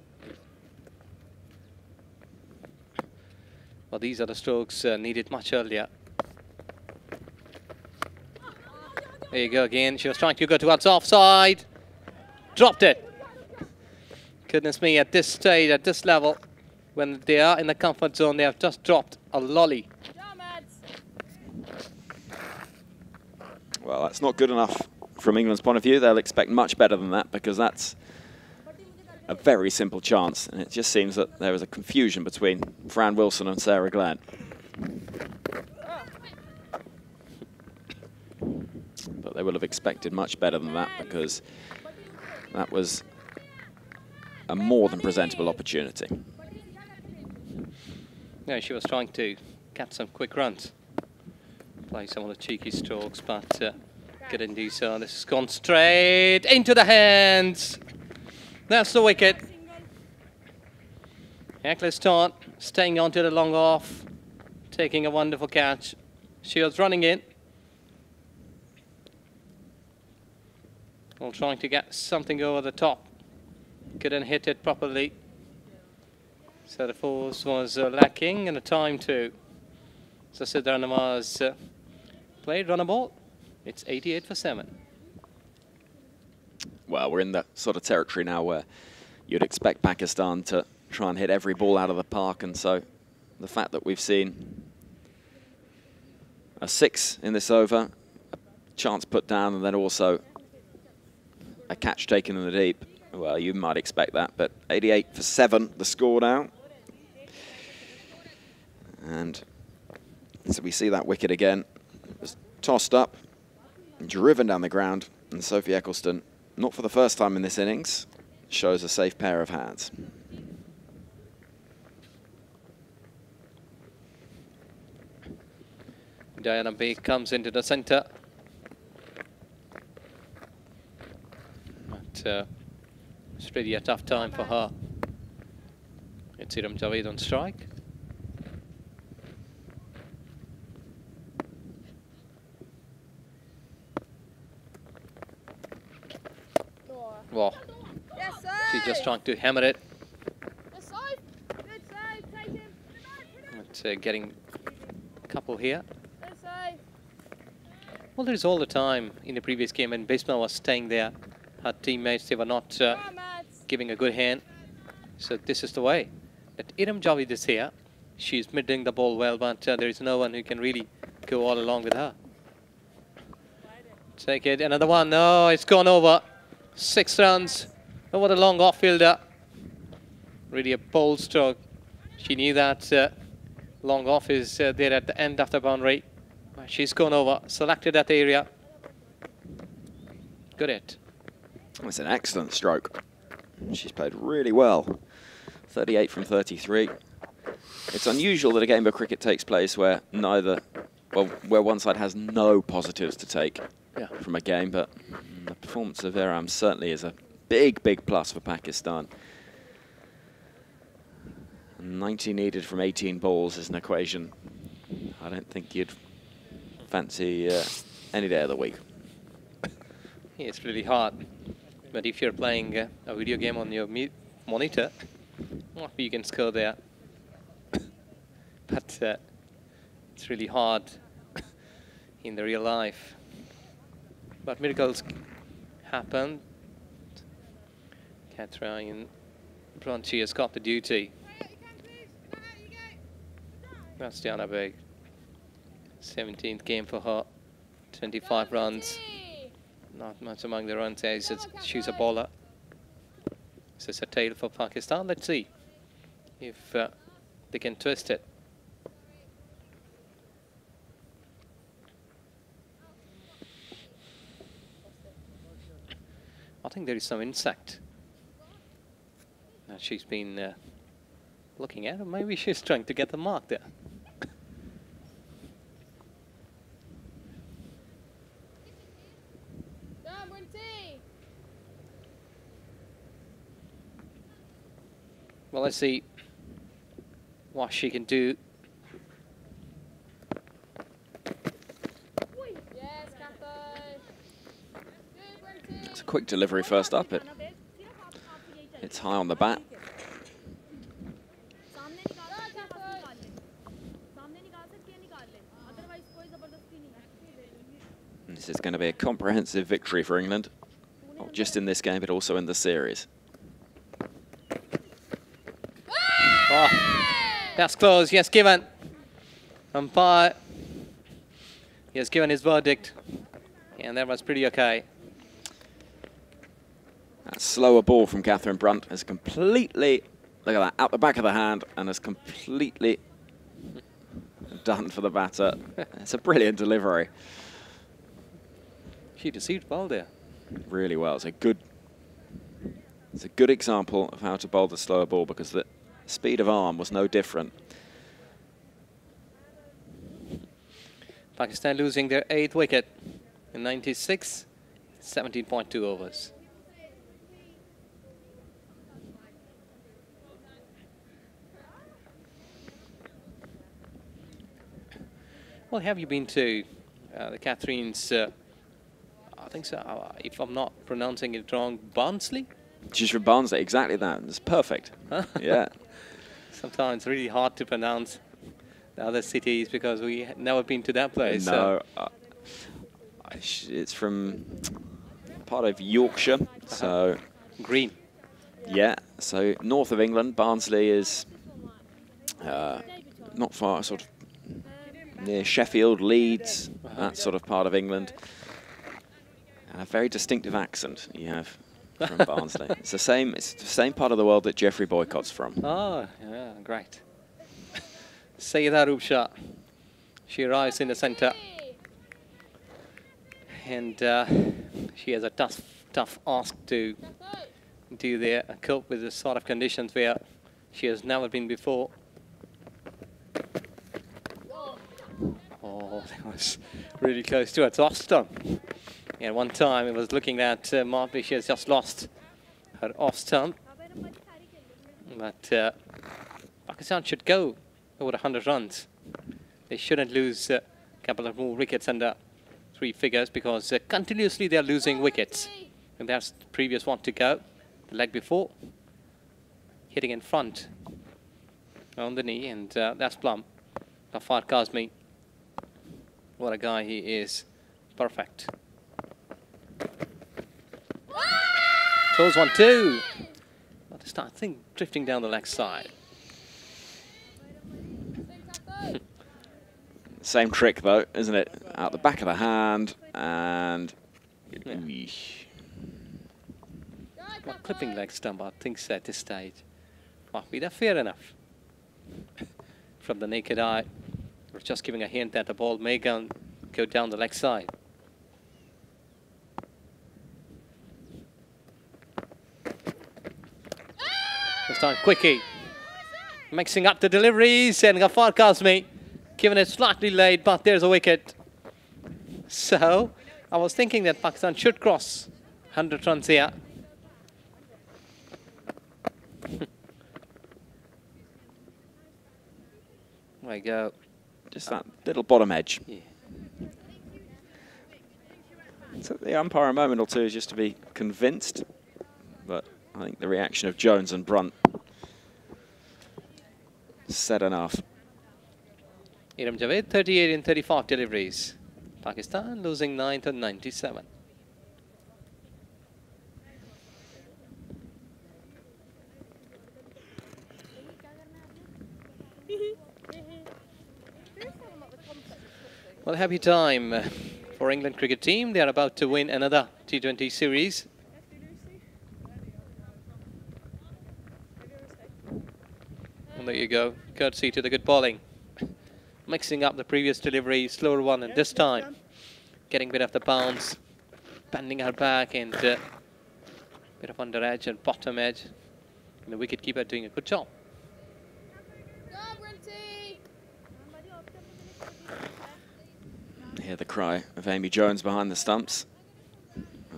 Well, these are the strokes needed much earlier. There you go again. She was trying to go towards offside. Dropped it. Goodness me, at this stage, at this level, when they are in the comfort zone, they have just dropped a lolly. Well, that's not good enough from England's point of view. They'll expect much better than that, because that's a very simple chance. And it just seems that there was a confusion between Fran Wilson and Sarah Glenn. But they will have expected much better than that, because that was a more than presentable opportunity. Yeah, she was trying to get some quick runs. Play some of the cheeky strokes, but couldn't do so. This has gone straight into the hands. That's the wicket. Eccleston staying onto the long off, taking a wonderful catch. Shields running in. Well, trying to get something over the top. Couldn't hit it properly. So the force was lacking, and the time too. So Sidra Nawaz played, run a ball. It's 88 for 7. Well, we're in the sort of territory now where you'd expect Pakistan to try and hit every ball out of the park, and so the fact that we've seen a 6 in this over, a chance put down, and then also a catch taken in the deep, well, you might expect that, but 88 for 7, the score now. And so we see that wicket again. It was tossed up, driven down the ground, and Sophie Eccleston, not for the first time in this innings, shows a safe pair of hands. Diana Baig comes into the centre. But it's really a tough time for her. It's Iram Javed on strike. Well, she's just trying to hammer it. But getting a couple here. Well, there's all the time in the previous game when Bisma was staying there. Her teammates, they were not giving a good hand. So this is the way. But Iram Javed is here. She's middling the ball well, but there is no one who can really go all along with her. Take it, another one. No, it's gone over. 6 runs over the long off-fielder. Really a bold stroke. She knew that long off is there at the end of the boundary. She's gone over, selected that area. Good hit. That's an excellent stroke. She's played really well. 38 from 33. It's unusual that a game of cricket takes place where where one side has no positives to take from a game, but the performance of Iram certainly is a big, big plus for Pakistan. 90 needed from 18 balls is an equation I don't think you'd fancy any day of the week. Yeah, it's really hard. But if you're playing a video game on your monitor, well, you can score there. But it's really hard in the real life. But miracles happen. Catherine Bronchi has got the duty. That's Diana Baig. 17th game for her. 25 runs. Not much among the runs as she's a bowler. This is a tail for Pakistan. Let's see if they can twist it. I think there is some insect that she's been looking at. Or maybe she's trying to get the mark there. Well, let's see what she can do. It's a quick delivery first up. It's high on the bat. This is going to be a comprehensive victory for England, not just in this game, but also in the series. Oh, that's close. Yes, given. Umpire. He has given his verdict. And that was pretty okay. That slower ball from Catherine Brunt has completely, look at that, out the back of the hand, and has completely done for the batter. It's a brilliant delivery. She deceived well there. Really well. It's a good example of how to bowl the slower ball, because the speed of arm was no different. Pakistan losing their 8th wicket in 96, 17.2 overs. Well, have you been to the Catherine's, I think so, if I'm not pronouncing it wrong, Barnsley? She's from Barnsley, exactly that. It's perfect. Yeah. Sometimes really hard to pronounce the other cities because we never been to that place. No, it's from part of Yorkshire, so green. Yeah, so north of England. Barnsley is not far, sort of near Sheffield, Leeds, that sort of part of England. And a very distinctive accent you have from Barnsley. It's the same part of the world that Geoffrey Boycott's from. Oh, yeah, great. Sayyida Rubsha. She arrives in the centre. And she has a tough ask to do there, cope with the sort of conditions where she has never been before. Oh, that was really close to it. Off stump. And one time it was looking at Martby. She has just lost her off stump. But Pakistan should go over 100 runs. They shouldn't lose a couple of more wickets under 3 figures because continuously they're losing wickets. And that's the previous one to go. The leg before. Hitting in front on the knee, and that's Plum. Ghaffar Kazmi. What a guy he is. Perfect. Close 1-2. I think drifting down the leg side. Same trick though, isn't it? Out the back of the hand, and well, clipping leg stump, I think so at this stage. Might be that fair enough. From the naked eye, we're just giving a hint that the ball may go down the leg side. This time, Quickie. Mixing up the deliveries, and Ghaffar Kazmi giving it slightly late, but there's a wicket. So, I was thinking that Pakistan should cross 100 runs here. There we go. Just that little bottom edge. Yeah. So the umpire a moment or two is just to be convinced, but I think the reaction of Jones and Brunt said enough. Iram Javed, 38 in 35 deliveries. Pakistan losing 9 to 97. Well, happy time for England cricket team. They are about to win another T20 series. And there you go, courtesy to the good bowling. Mixing up the previous delivery, slower one, and this time getting a bit of the bounce, bending her back, and bit of under edge and bottom edge. And the wicket keeper doing a good job. Hear the cry of Amy Jones behind the stumps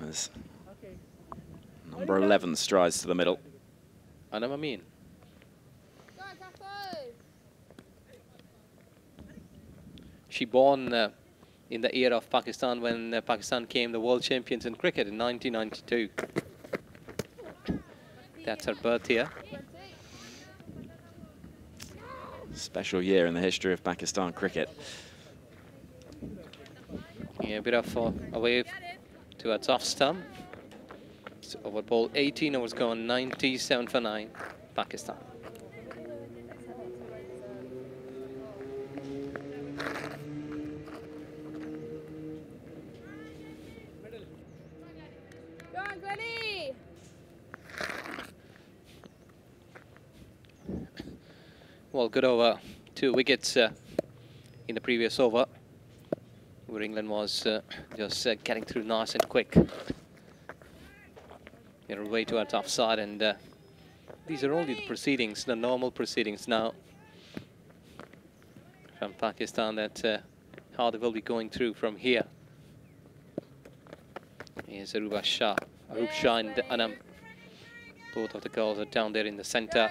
as number 11 strides to the middle. Anam Amin. She born in the era of Pakistan when Pakistan became the world champions in cricket in 1992. That's her birth year. Special year in the history of Pakistan cricket. Yeah, a bit of a wave towards off stump. So over ball 18 overs gone, 97 for 9, Pakistan. Go on, Glennie! Well, good over, 2 wickets in the previous over, where England was just getting through nice and quick. They're way towards offside, and these are only the proceedings, the normal proceedings now from Pakistan, that how they will be going through from here. Here's Aruba Shah, and Anam. Both of the girls are down there in the center.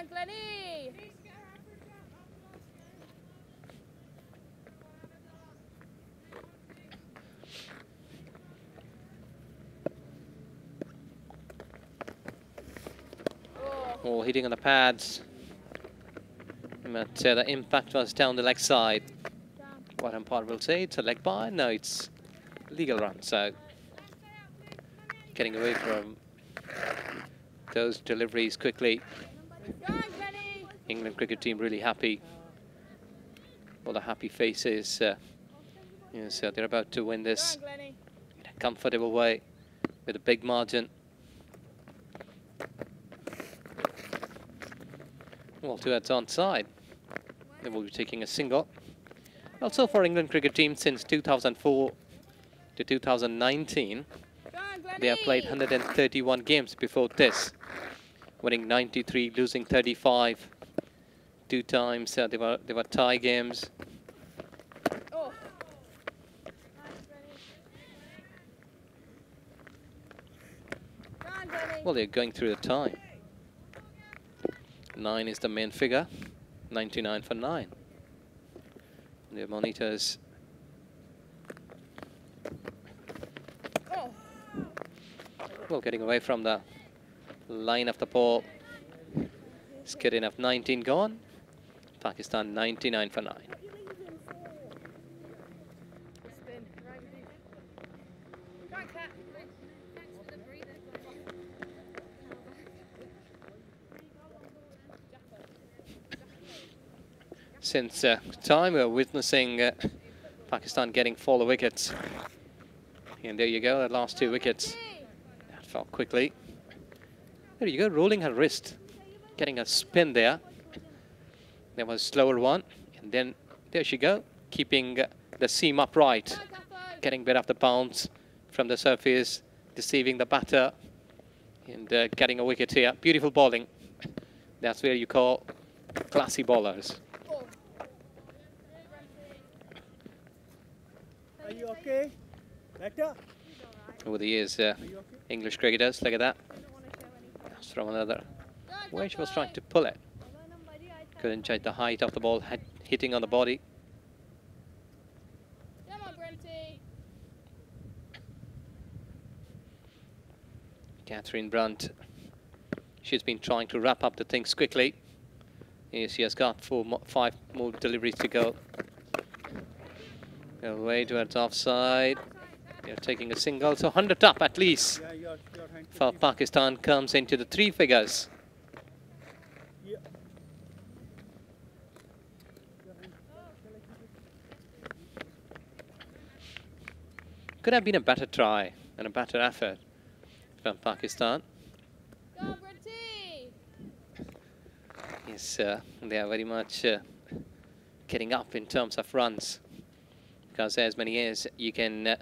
Oh, hitting on the pads. But the impact was down the leg side. What umpire will say, it's a leg by. No, it's legal run. So getting away from those deliveries quickly. England cricket team really happy. All the happy faces. Yes, they're about to win this in a comfortable way with a big margin. Well, towards onside. They will be taking a single. Also for England cricket team since 2004 to 2019, they have played 131 games before this, winning 93, losing 35. 2 times they were tie games. Well, they're going through the time. 9 is the main figure, 99 for 9. The monitors. Well, getting away from the line of the ball. It's good enough, 19 gone. Pakistan 99 for 9. Since time we're witnessing Pakistan getting 4 wickets. And there you go, the last 2 wickets. That fell quickly. There you go, rolling her wrist. Getting a spin there. There was a slower one. And then there she go, keeping the seam upright. Getting a bit of the bounce from the surface, deceiving the batter. And getting a wicket here. Beautiful bowling. That's where you call classy bowlers. Are you okay? Better? Over the years, English cricketers, look at that. That's from another. Where she was trying to pull it. Couldn't judge the height of the ball, hitting on the body. Catherine Brunt. She's been trying to wrap up the things quickly. She has got 5 more deliveries to go. Away towards offside. They're taking a single, so 100 up at least. For Pakistan comes into the 3 figures. Could have been a better try and a better effort from Pakistan. Yes, they are very much getting up in terms of runs, because as many as you can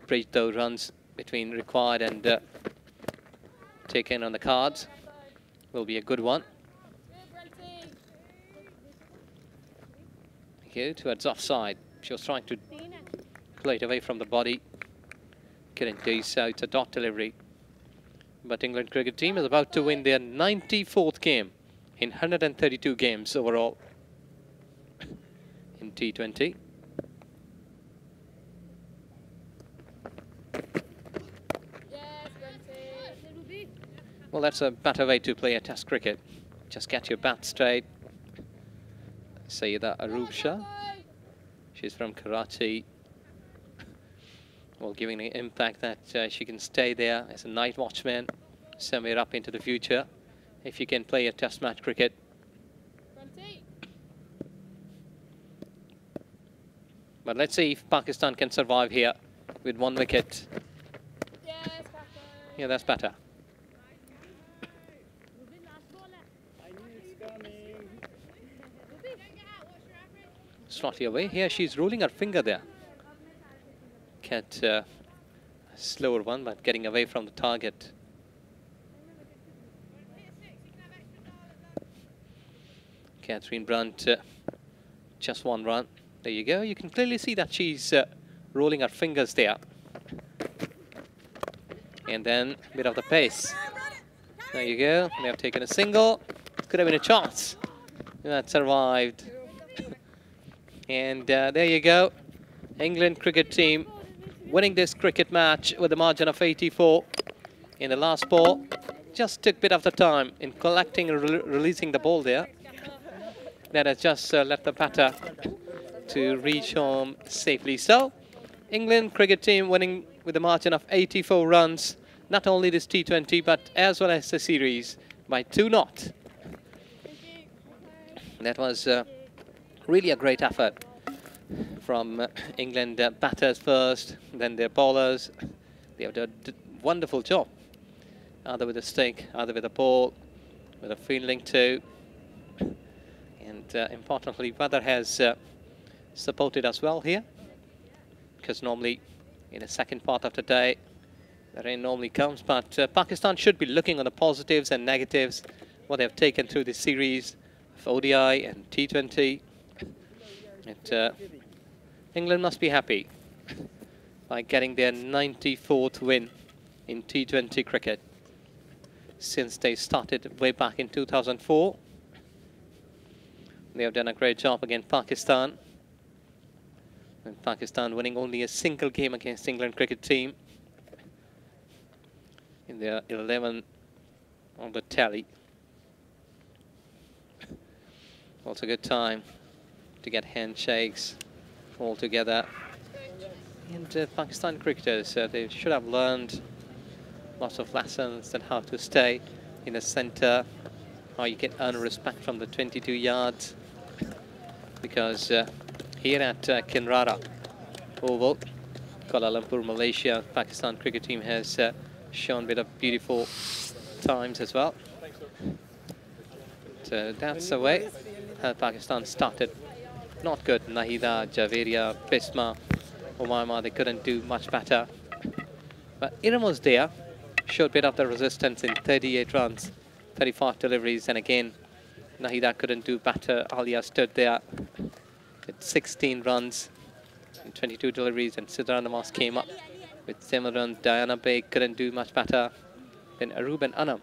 bridge those runs between required and taken on the cards will be a good one. Here towards offside. She was trying to play it away from the body. Couldn't do so. It's a dot delivery. But England cricket team is about to win their 94th game in 132 games overall in T20. Well, that's a better way to play a test cricket. Just get your bat straight. Sayyida Aroob Shah. She's from Karachi. Well, giving the impact that she can stay there as a night watchman somewhere up into the future if you can play a test match cricket. But let's see if Pakistan can survive here with 1 wicket. Yeah, that's better. Slotty away. Here she's rolling her finger there. Get a slower one, but getting away from the target. Catherine Brunt, just 1 run. There you go. You can clearly see that she's rolling her fingers there. And then a bit of the pace. There you go. They have taken a single. Could have been a chance. That survived. And there you go. England cricket team winning this cricket match with a margin of 84 in the last ball. Just took a bit of the time in collecting and releasing the ball there. That has just left the batter to reach home safely. So, England cricket team winning with a margin of 84 runs. Not only this T20, but as well as the series by 2-0. That was really a great effort from England batters first, then their bowlers. They have done a wonderful job, either with a stick, either with a ball, with a fielding too. And importantly, weather has supported us well here, because normally in the second part of the day the rain normally comes, but Pakistan should be looking on the positives and negatives, what they have taken through this series of ODI and T20. And England must be happy by getting their 94th win in T20 cricket since they started way back in 2004. They have done a great job against Pakistan. And Pakistan winning only a single game against England cricket team in their 11 on the tally. Also a good time to get handshakes all together. And Pakistan cricketers, they should have learned lots of lessons on how to stay in the centre, how you can earn respect from the 22 yards. Because here at Kinrara Oval, Kuala Lumpur, Malaysia, Pakistan cricket team has shown a bit of beautiful times as well. So that's the way Pakistan started. Not good. Nahida, Javeria, Bisma, Umaima, they couldn't do much better. But Iram was there, showed a bit of the resistance in 38 runs, 35 deliveries, and again, Nahida couldn't do better. Alia stood there at 16 runs and 22 deliveries, and Sidra Nawaz came up with 7 runs. Diana Beg couldn't do much better. Then Aroob and Anam,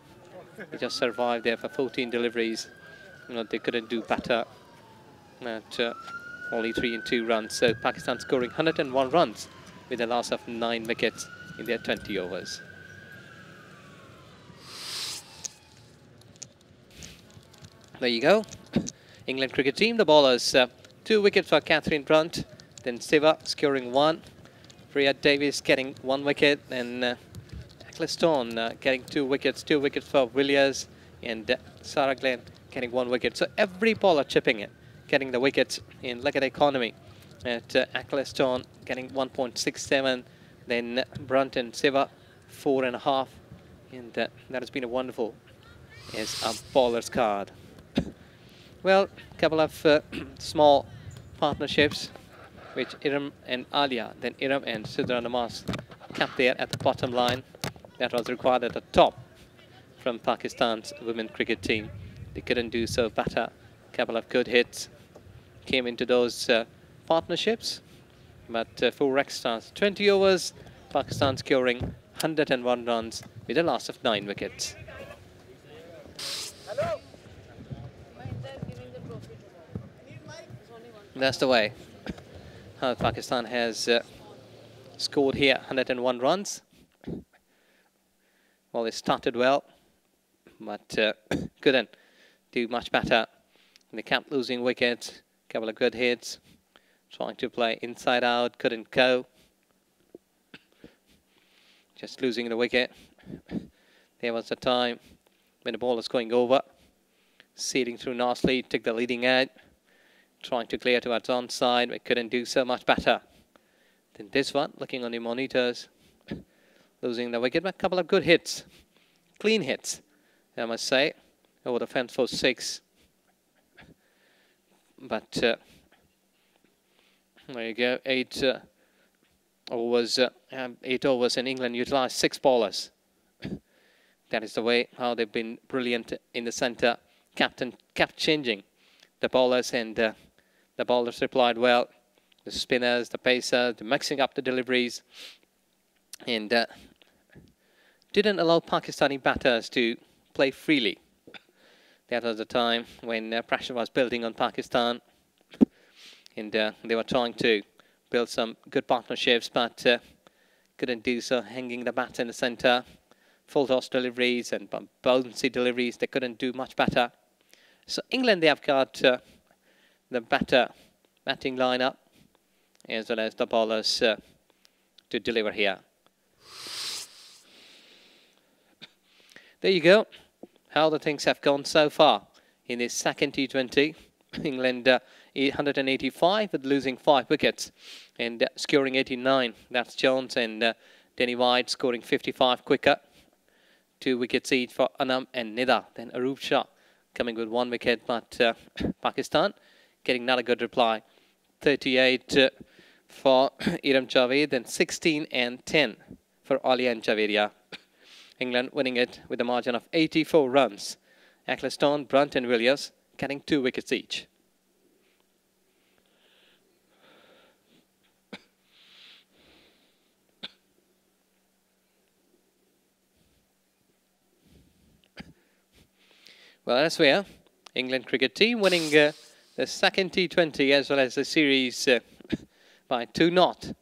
they just survived there for 14 deliveries. You know, they couldn't do better at only 3 and 2 runs. So Pakistan scoring 101 runs with a loss of 9 wickets in their 20 overs. There you go. England cricket team, the bowlers, 2 wickets for Catherine Brunt, then Siva scoring 1, Priya Davis getting 1 wicket, and Ecclestone getting 2 wickets for Villiers, and Sarah Glenn getting 1 wicket. So every bowler chipping in, getting the wickets in. Look at the economy at Ecclestone getting 1.67, Then Brunt and Siva, 4.5. And that has been a wonderful as a bowler's card. Well, a couple of small partnerships, which Iram and Alia, then Iram and Sidra Namaz kept there at the bottom line. That was required at the top from Pakistan's women cricket team. They couldn't do so better. A couple of good hits came into those partnerships. But 4 extras, 20 overs, Pakistan scoring 101 runs with a loss of 9 wickets. That's the way how Pakistan has scored here, 101 runs. Well, they started well, but couldn't do much better. They kept losing wickets, a couple of good hits, trying to play inside out, couldn't go. Just losing the wicket. There was a time when the ball was going over, seeding through nicely, took the leading edge, trying to clear towards onside, but couldn't do so much better. Then this one, looking on the monitors, losing the wicket, but a couple of good hits, clean hits, I must say, over the fence for 6. But there you go, 8 overs, 8 overs, and England utilised 6 bowlers. That is the way how they've been brilliant in the centre. Captain kept changing the bowlers, and the bowlers replied well. The spinners, the pacers, mixing up the deliveries, and didn't allow Pakistani batters to play freely. That was the time when pressure was building on Pakistan, and they were trying to build some good partnerships, but couldn't do so, hanging the bat in the centre. Full toss deliveries and bouncy deliveries, they couldn't do much better. So England, they have got the batting lineup as well as the bowlers to deliver here. There you go, how the things have gone so far in this second T20. England 185 with losing 5 wickets and scoring 89. That's Jones and Denny White scoring 55 quicker. 2 wickets each for Anam and Nida. Then Arup Shah coming with 1 wicket, but Pakistan getting not a good reply. 38 for Iram Javed, then 16 and 10 for Alia and Javedia. England winning it with a margin of 84 runs. Ecclestone, Brunt and Williams getting 2 wickets each. Well, that's where England cricket team winning the second T20 as well as the series by 2-0.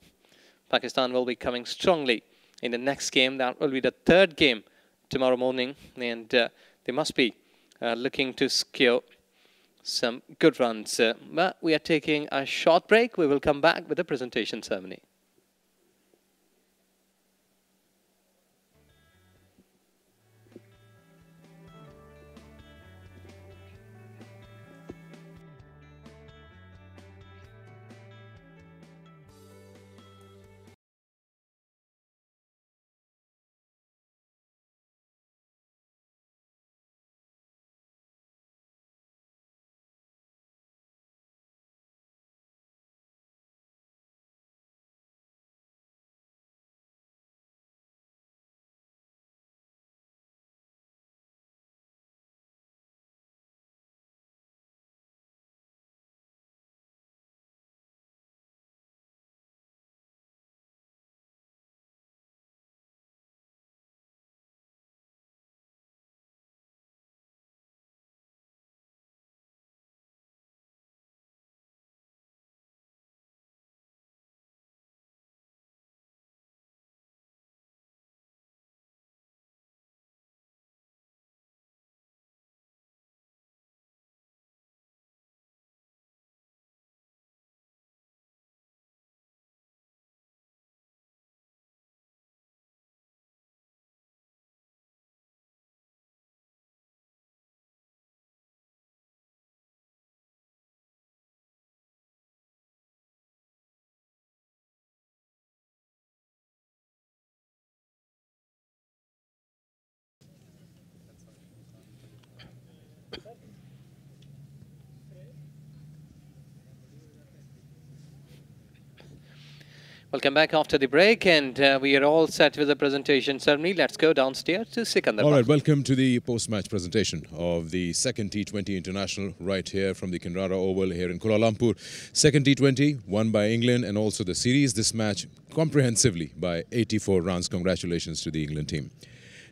Pakistan will be coming strongly in the next game. That will be the 3rd game tomorrow morning, and they must be looking to secure some good runs. But we are taking a short break. We will come back with the presentation ceremony. Welcome back after the break, and we are all set with the presentation ceremony. Let's go downstairs to Sikandar. All right, welcome to the post-match presentation of the second T20 International right here from the Kinrara Oval here in Kuala Lumpur. Second T20 won by England and also the series. This match comprehensively by 84 runs. Congratulations to the England team.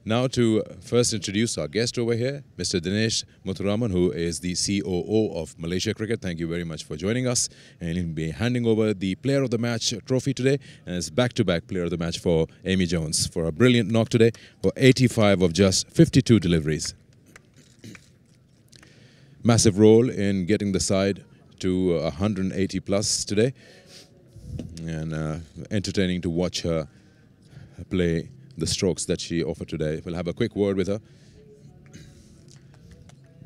Now to first introduce our guest over here, Mr. Dinesh Muthuraman, who is the COO of Malaysia Cricket. Thank you very much for joining us. And he'll be handing over the Player of the Match trophy today as back-to-back Player of the Match for Amy Jones for a brilliant knock today for 85 of just 52 deliveries. Massive role in getting the side to 180 plus today, and entertaining to watch her play the strokes that she offered today. We'll have a quick word with her.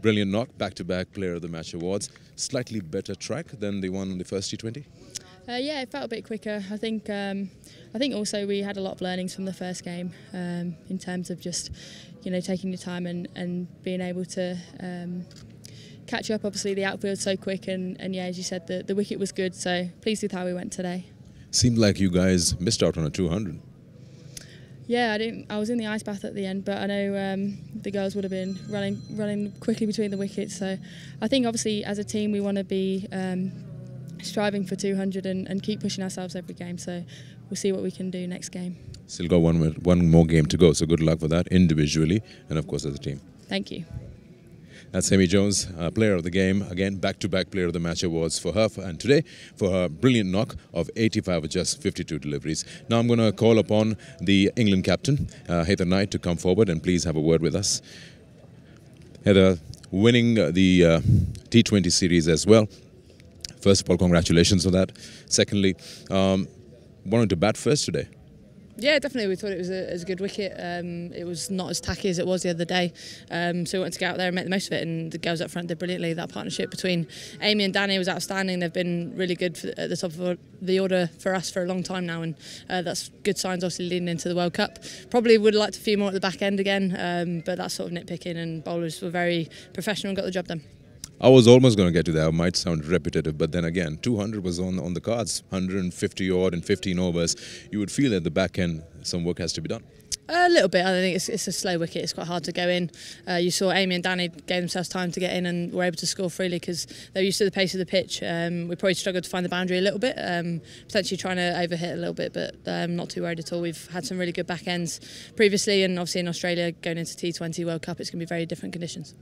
Brilliant knock, back-to-back Player of the Match awards. Slightly better track than the one on the first T20? Yeah, it felt a bit quicker. I think also we had a lot of learnings from the first game in terms of just, taking your time and being able to catch up. Obviously, the outfield's so quick, and yeah, as you said, the wicket was good. So pleased with how we went today. Seemed like you guys missed out on a 200. Yeah, I was in the ice bath at the end, but I know the girls would have been running quickly between the wickets. So I think obviously as a team we want to be striving for 200 and keep pushing ourselves every game. So we'll see what we can do next game. Still got one more game to go, so good luck for that individually and of course as a team. Thank you. That's Amy Jones, Player of the Game. Again, back-to-back Player of the Match awards for her and today for her brilliant knock of 85 with just 52 deliveries. Now I'm going to call upon the England captain, Heather Knight, to come forward and please have a word with us. Heather, winning the T20 series as well. First of all, congratulations on that. Secondly, wanted to bat first today. Yeah, definitely. We thought it was a good wicket. It was not as tacky as it was the other day. So we wanted to get out there and make the most of it. And the girls up front did brilliantly. That partnership between Amy and Danny was outstanding. They've been really good at the top of the order for us for a long time now. And that's good signs, obviously, leading into the World Cup. Probably would have liked a few more at the back end again. But that's sort of nitpicking. And bowlers were very professional and got the job done. I was almost going to get to that. It might sound repetitive, but then again, 200 was on the cards, 150 odd in 15 overs. You would feel at the back end some work has to be done. A little bit. I think it's a slow wicket. It's quite hard to go in. You saw Amy and Danny gave themselves time to get in and were able to score freely because they're used to the pace of the pitch. We probably struggled to find the boundary a little bit, potentially trying to overhit a little bit, but not too worried at all. We've had some really good back ends previously, and obviously in Australia going into T20 World Cup, it's going to be very different conditions.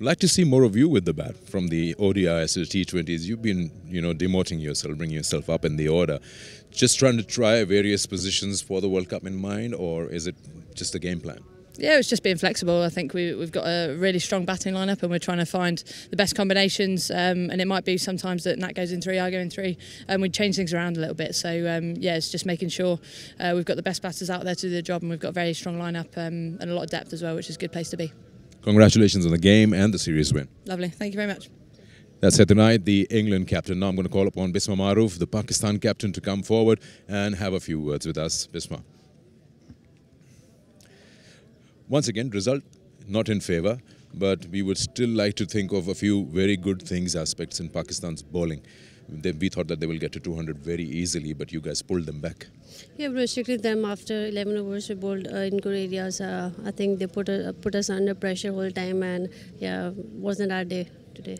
I'd like to see more of you with the bat from the ODIs to the T20s. You've been, demoting yourself, bringing yourself up in the order. Just trying to try various positions for the World Cup in mind, or is it just a game plan? Yeah, it's just being flexible. I think we've got a really strong batting lineup and we're trying to find the best combinations. And it might be sometimes that Nat goes in three, I go in three, and we change things around a little bit. So yeah, it's just making sure we've got the best batters out there to do the job, and we've got a very strong lineup and a lot of depth as well, which is a good place to be. Congratulations on the game and the series win. Lovely. Thank you very much. That's it tonight, the England captain. Now I'm going to call upon Bisma Maroof, the Pakistan captain, to come forward and have a few words with us. Bisma. Once again, result not in favour, but we would still like to think of a few very good aspects in Pakistan's bowling. We thought that they will get to 200 very easily, but you guys pulled them back. Yeah, we restricted them after 11 overs. We bowled in good areas. I think they put us under pressure whole time, and yeah, wasn't our day today.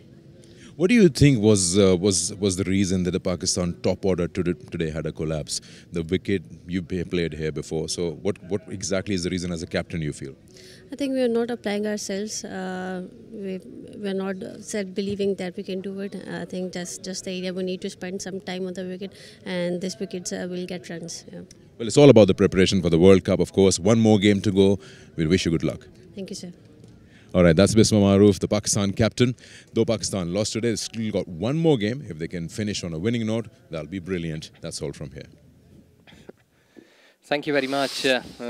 What do you think was the reason that the Pakistan top order today had a collapse? The wicket, you played here before, so what exactly is the reason as a captain you feel? I think we are not applying ourselves. We're not believing that we can do it. I think that's just the area we need to spend some time on the wicket, and this wickets will get runs. Yeah. Well, it's all about the preparation for the World Cup, of course. One more game to go. We wish you good luck. Thank you, sir. All right, that's Bisma Maroof, the Pakistan captain. Though Pakistan lost today, they still got one more game. If they can finish on a winning note, that'll be brilliant. That's all from here. Thank you very much,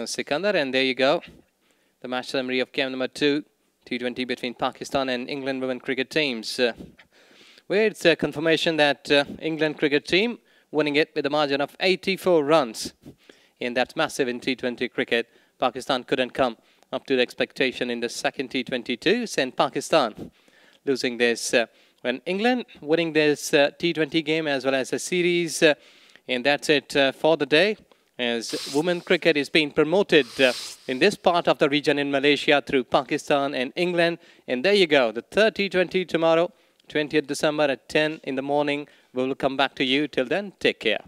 Sikandar. And there you go. The match summary of game number 2, T20 between Pakistan and England women cricket teams. Where it's a confirmation that England cricket team winning it with a margin of 84 runs. And that's massive in T20 cricket. Pakistan couldn't come up to the expectation in the second T22, sent Pakistan losing this. When England winning this T20 game as well as a series And that's it for the day, as women cricket is being promoted in this part of the region in Malaysia through Pakistan and England. And there you go, the third T20 tomorrow, 20th December at 10 in the morning. We will come back to you. Till then, take care.